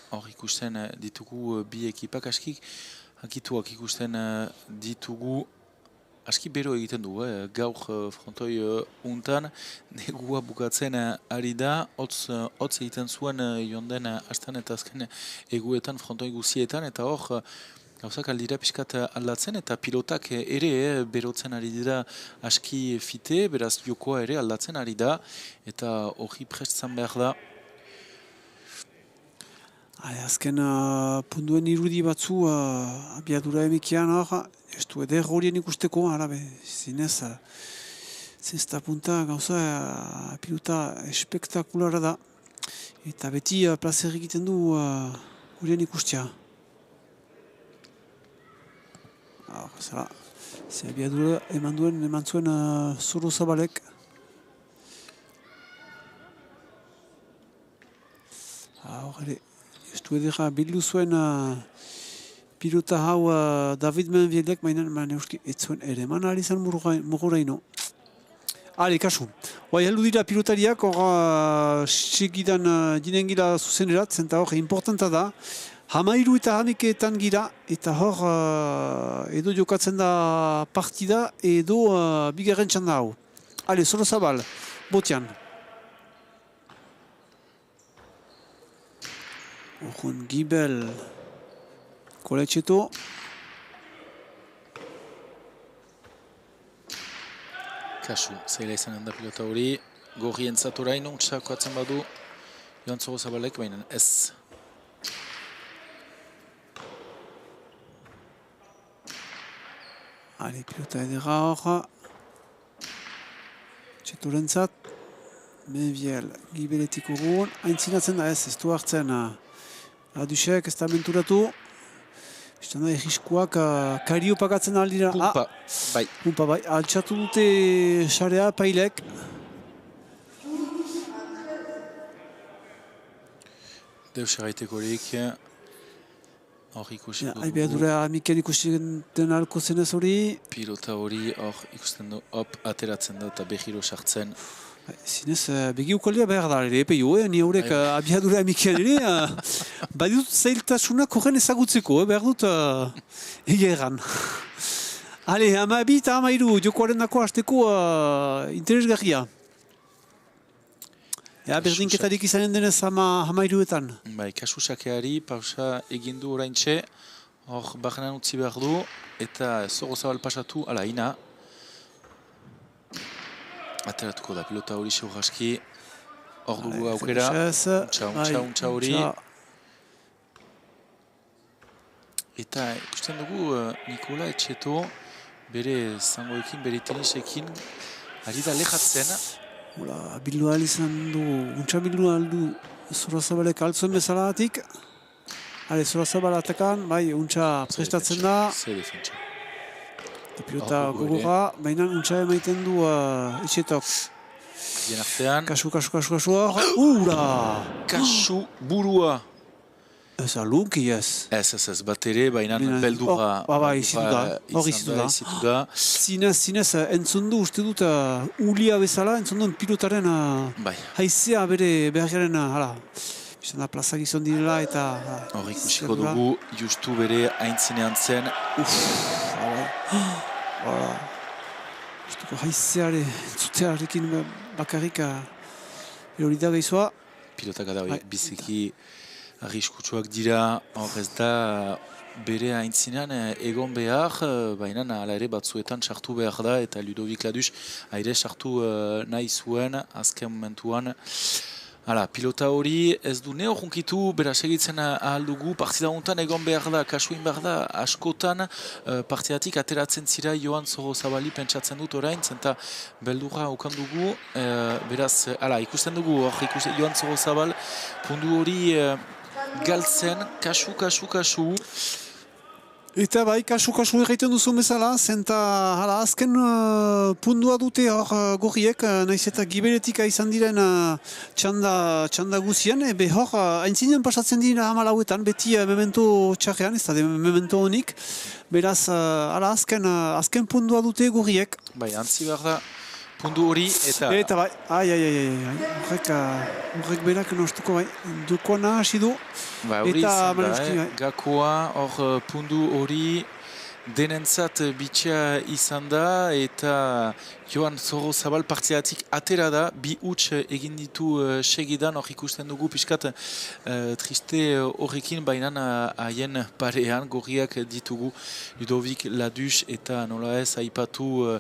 Hor ikusten ditugu bi ekipak aski. Akituak ikusten ditugu. Aski bero egiten du, gaur frontoi untan, negua bukatzen ari da, hotz egiten zuen jonden hastan eta azken eguetan frontoi guzietan, eta hor gauzak aldira pixkat aldatzen, eta pilotak ere berotzen ari dira aski fite, beraz jokoa ere aldatzen ari da, eta hori prestzan behar da. Azken puntuen irudi batzu abiadura emekian hor, ez du eder horien ikusteko, zinez, zesta punta gauza pilota espektakulara da. Eta beti plazer egiten du horien ikustea. Ze abiadura eman zuen Zoro Zabalek. Ez du edera bildu zuen pilota hau David Menvielek, mainan euski ez zuen ere eman ari zen mugoraino. Kasu. Heldu dira pilotariak, hor segidan ginen gira zuzenerat, zenta hor importanta da. 13 eta 11etan gira, eta hor edo jokatzen da partida edo bigarren txanda hau. Ale, Sorozabal, botian. Orhun Gibel, Koletxeto. Kasu, zaila izanen da pilota hori. Gorri entzat orain, untxako atzen badu. Joan Sorozabalek, baina ez. Ale, pilota edera hor. Txetorentzat. Menviel, Gibeletik urrun. Aintzinatzen da ez du hartzen. Adusek, ez da menturatu. Bistan da, egiskoak kario pagatzen aldira. Pumpa, bai. Pumpa, bai. Altxatu dute xarea, pailek. Deus erraitekorik. Hor ikusi dugu. Aibea dure amiken ikusi den alko zenez hori. Pilota hori hor ikusten du, ateratzen da eta behiro sartzen. Zinez, begi ukoldea behar da, ere, epeio, ni horrek abiadura amikian ere, badut zailtasunak horren ezagutzeko, behar dut egia erran. Ale, 12 eta 13, jokoaren dako hasteko interesgarria. Berdinketarik izanen denez 13etan. Bai, kasu sakeari pausa egindu oraintxe, hor barrenan utzi behar du, eta Sorozabal pasatu, ala, ina. Ateratuko da pilota hori seurraski, hor dugu aukera, untxa hori. Eta ikusten dugu Nikola Etxeto bere zangoekin, bere tenisekin, ari da lehatzen. Bildu ahal izan du, untxa bildu ahal du Sorozabalek altzuen bezalatik. Sorozabal atakan, bai, untxa prestatzen da. Zer defentsa. Pilota gogorra, baina untxa emaiten du Etxetok. Bien artean. Kasu. Ura! Kasu burua. Ez alunki ez. Ez, bat ere, baina beldurra. Hor izitu da. Zinez, entzun du, uste dut, ulia bezala, entzun duen pilotaren haizea bere beharren, bizan da plazak izan direla eta... Hor ikusiko dugu, justu bere aintzinean zen. Justuko haizeare, entzutearekin bakarrik hori da gehizoa. Pilotak da biziki arriskutsuak dira, hor ez da bere aintzinean egon behar, baina ala ere batzuetan sartu behar da, eta Ludovic Ladus aire sartu nahi zuen azken momentuan. Hala, pilota hori ez du neorunkitu, bera segitzen ahal dugu, partida honetan egon behar da, kasuin behar da, askotan partidatik ateratzen zira Joan Sorozabali pentsatzen dut orain, zenta beldurra ukan dugu, beraz, hala, ikusten dugu, Joan Sorozabal, pundu hori galtzen, kasu. Eta bai, kasu egiten duzu bezala, zenta azken pundua dute hor gorriek, nahiz eta Gibeletik izan diren txanda guzien, hor aintzinen pasatzen dira 14etan, beti memento txarrean, ez da memento honik, beraz, azken pundua dute gorriek. Bai, antzi behar da, pundu hori eta bai, horrek berak nostuko bai, dukoa nahasi du. Ba, hori izan da, gakoa, hor pundu hori denentzat bitxea izan da, eta Joan Sorozabal partidatik atera da, bi huts egin ditu segidan, hor ikusten dugu pixkat triste horrekin, baina haien parean, gorriak ditugu Ludovic Ladus eta nola ez aipatu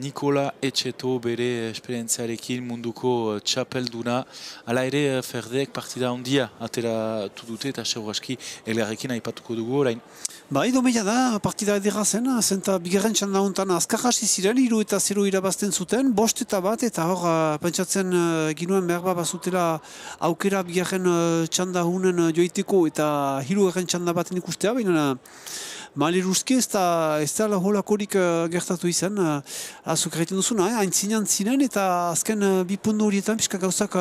Nikola Etxeto bere esperientziarekin munduko txapelduna. Hala ere, Ferdeek partida handia ateratu dute eta seuraski elgarrekin aipatuko dugu orain. Ba, idomeia da, partida edera zen, zenta bigarren txanda honetan azkar hasi ziren, 3-0 irabazten zuten, 5-1, eta hor, pentsatzen ginuen behar bazutela aukera bigarren txanda hunen joiteko eta 3. txanda baten ikustea, baina maliruzki ez da holakorik gertatu izan, azuk egiten duzuna, haintzinean zinen eta azken bi pundu horietan pixka gauzak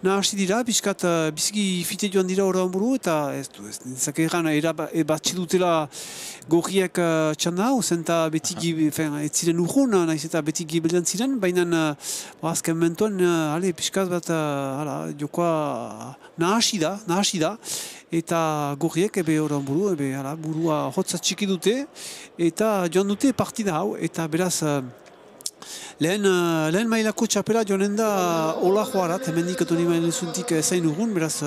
nahasi dira, pixkat biziki fite joan dira horrean buru, eta ez nintzak egan batxi dutela gorriak txanda hau, zenta beti ez ziren urrun, nahiz eta beti gibeldan ziren, baina azken mentuan pixkat bat jokoa nahasi da, eta gorriek horrean buru, burua hotza txiki dute, eta joan dute partida hau, eta beraz Lehen mailako txapela joanen da Ola Joarat, hemendik Toni Mailezuntik zain ugun, beraz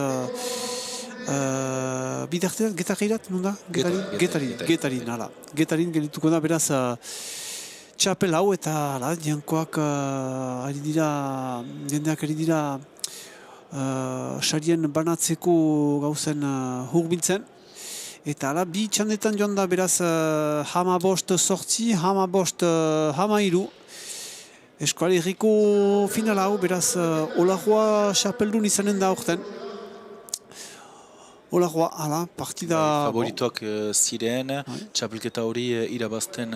bidartean, Getarirat, non da? Getarin, hala. Getarin gelituko da, beraz txapel hau eta jendeak ari dira sarien banatzeko gauzen hurbiltzen. Eta bi txandetan joan da beraz 15-8, 15-13 Eskoalerriko final hau, beraz Olajoa xapeldun izanen da aurten. Olajoa, hala, partida... Favoritoak ziren, txapelketa hori irabazten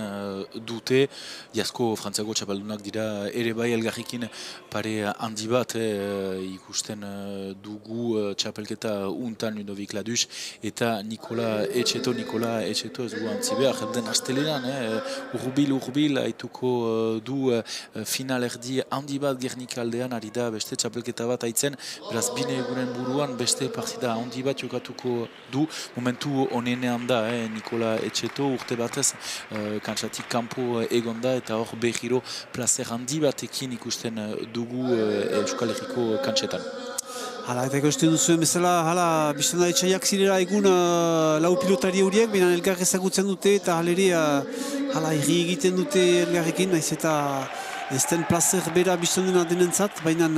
dute. Jasko frantziako txapeldunak dira ere bai elgarrikin pare handi bat ikusten dugu txapelketa untan Ludovic Ladus eta Nikola Etxeto ez du antzibea, jelden astelenan, urbil haituko du final erdi handi bat Gernikaldean ari da beste txapelketa bat haitzen, beraz bine egunen buruan beste partida handi bat jokatu du, momentu onenean da, Nikola Etxeto urte batez kantsatik kanpo egonda eta hor behiro plazer handi batekin ikusten dugu Euskal Herriko kantsetan. Hala, eta ikusten duzuen bezala, hala, biztan da etxaiak zirela egun lau pilotari horiek, baina elgar ezagutzen dute eta haleri hala irri egiten dute elgarrekin, naiz eta ez den plazer bera biztan dena denentzat, baina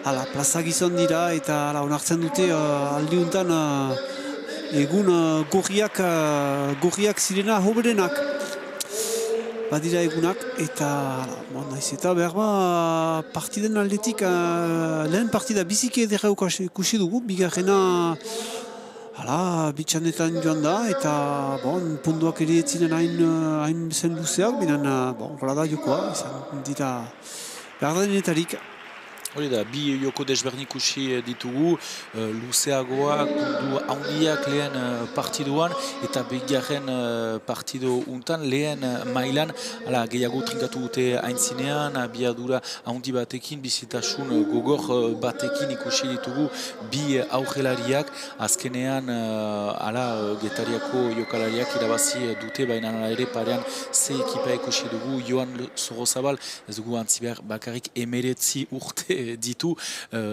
hala, plaza gizon dira eta onartzen dute aldiuntan egun gorriak zirena hoberenak. Badira egunak eta naiz eta behar partiden aldetik lehen partida biziki edera ikusi dugu, bigarrena bitxanetan joan da eta puntuak ere etzinen hain bezen luzeak, binen hola da jokoa, izan dira behar da denetarik. Hori da, bi joko desberdin ikusi ditugu, luzeagoak, puntu handiak lehen partiduan, eta bigarren partido untan, lehen mailan, gehiago trinkatu dute aintzinean, abiadura handi batekin, bizitasun gogor batekin ikusi ditugu, bi aurrelariak, azkenean, Getariako jokalariak irabazi dute, baina ere parean ze ekipa ikusi dugu, Joan Zorrozabal, ez dugu antziber bakarrik 19 urte ditu,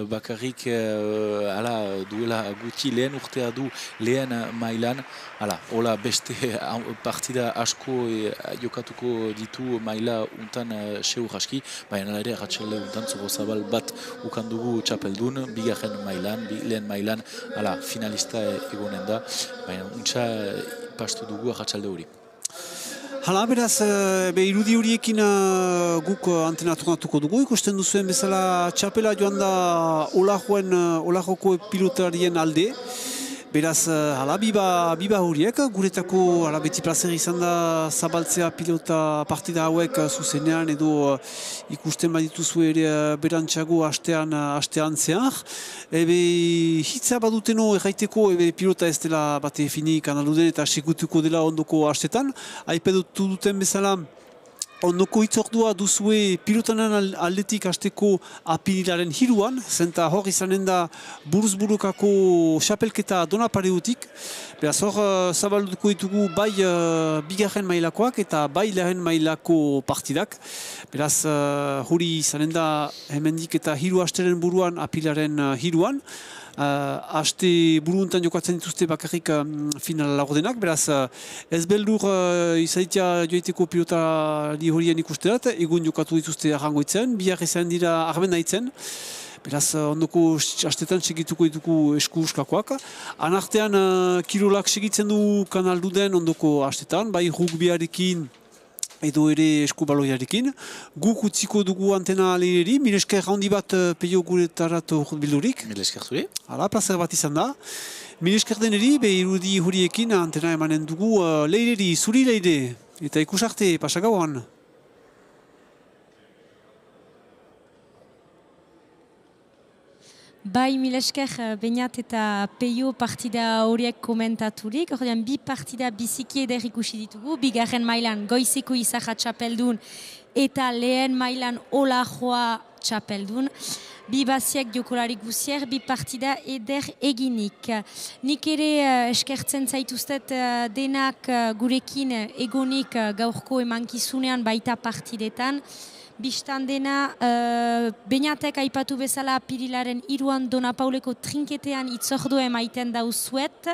bakarrik duela guti lehen urtea du lehen mailan, hola beste partida asko jokatuko ditu maila untan seur aski, baina ere ratxalde untan Zorrozabal bat ukandugu txapeldun, bigarren mailan, lehen mailan, finalista egonen da, baina untsa pastu dugu ratxalde hori. Hala, beraz, irudi horiekin guk antenatuko dugu, ikusten duzuen bezala txapela joan da Olajoko pilotarien alde. Beraz, biba horiek, guretako beti plazer izan da zabaltzea pilota partida hauek zuzenean edo ikusten badituzu ere berantxago astean zehar. Hitza baduteno erraiteko pilota ez dela bate finik analuden eta sekutuko dela ondoko astetan. Aipedutu duten bezala, ondoko hitzordua duzue pilotanen aldetik hasteko apirilaren 3an, zenta hor izanen da buruz-burukako xapelketa Donapareutik. Beraz hor zabalduko ditugu bai bigarren mailakoak eta bai lehen mailako partidak. Beraz hori izanen da hemendik eta 3 asteren buruan apirilaren 3an. Aste buruntan jokatzen dituzte bakarrik final laurdenak, beraz ez beldur izaitia joiteko pilotari horien ikusterat, egun jokatu dituzte arrangoitzen, bihar izan dira armen naitzen, beraz ondoko astetan segituko ditugu esku-uskakoak. Anartean kirolak segitzen du kanaldu den ondoko astetan, bai rugbiarekin, edo ere eskubaloiarekin. Guk utziko dugu antena lehieri, mil esker handi bat peio guretarat bildurik. Mil esker zuri. Hala, plazer bat izan da. Mil esker deneri, irudi horiekin antena emanen dugu lehieri, zuri leire. Eta ikusarte, pasagauan. Bai, mil esker Beñat eta Peio partida horiek komentaturik. Ordean, bi partida biziki eder ikusi ditugu. Bigarren mailan Goizeko Izarra txapeldun eta lehen mailan Olajoa txapeldun. bi baziak jokolarik guzier, bi partida eder eginik. Nik ere eskertzen zaituztet denak gurekin egonik gaurko emankizunean baita partidetan. Bistan dena, Beñatek aipatu bezala apirilaren 3 Dona Pauleko trinketean itzordua emaiten dauzuet,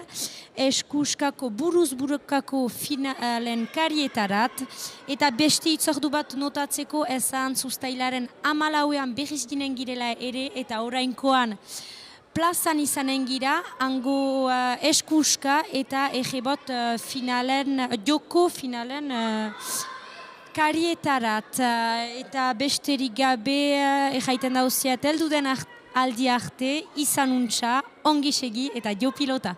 eskuskako buruz-burukako finalen karietarat, eta beste itzordu bat notatzeko ezan zuztailaren 14ean berriz ginen girela ere, eta orainkoan plazan izanen gira, hango eskuska eta egebot joko finalen karietarat, eta besterik gabe erraiten dauziat, heldu den aldi arte, izanuntza, ongi segi eta jo pilota.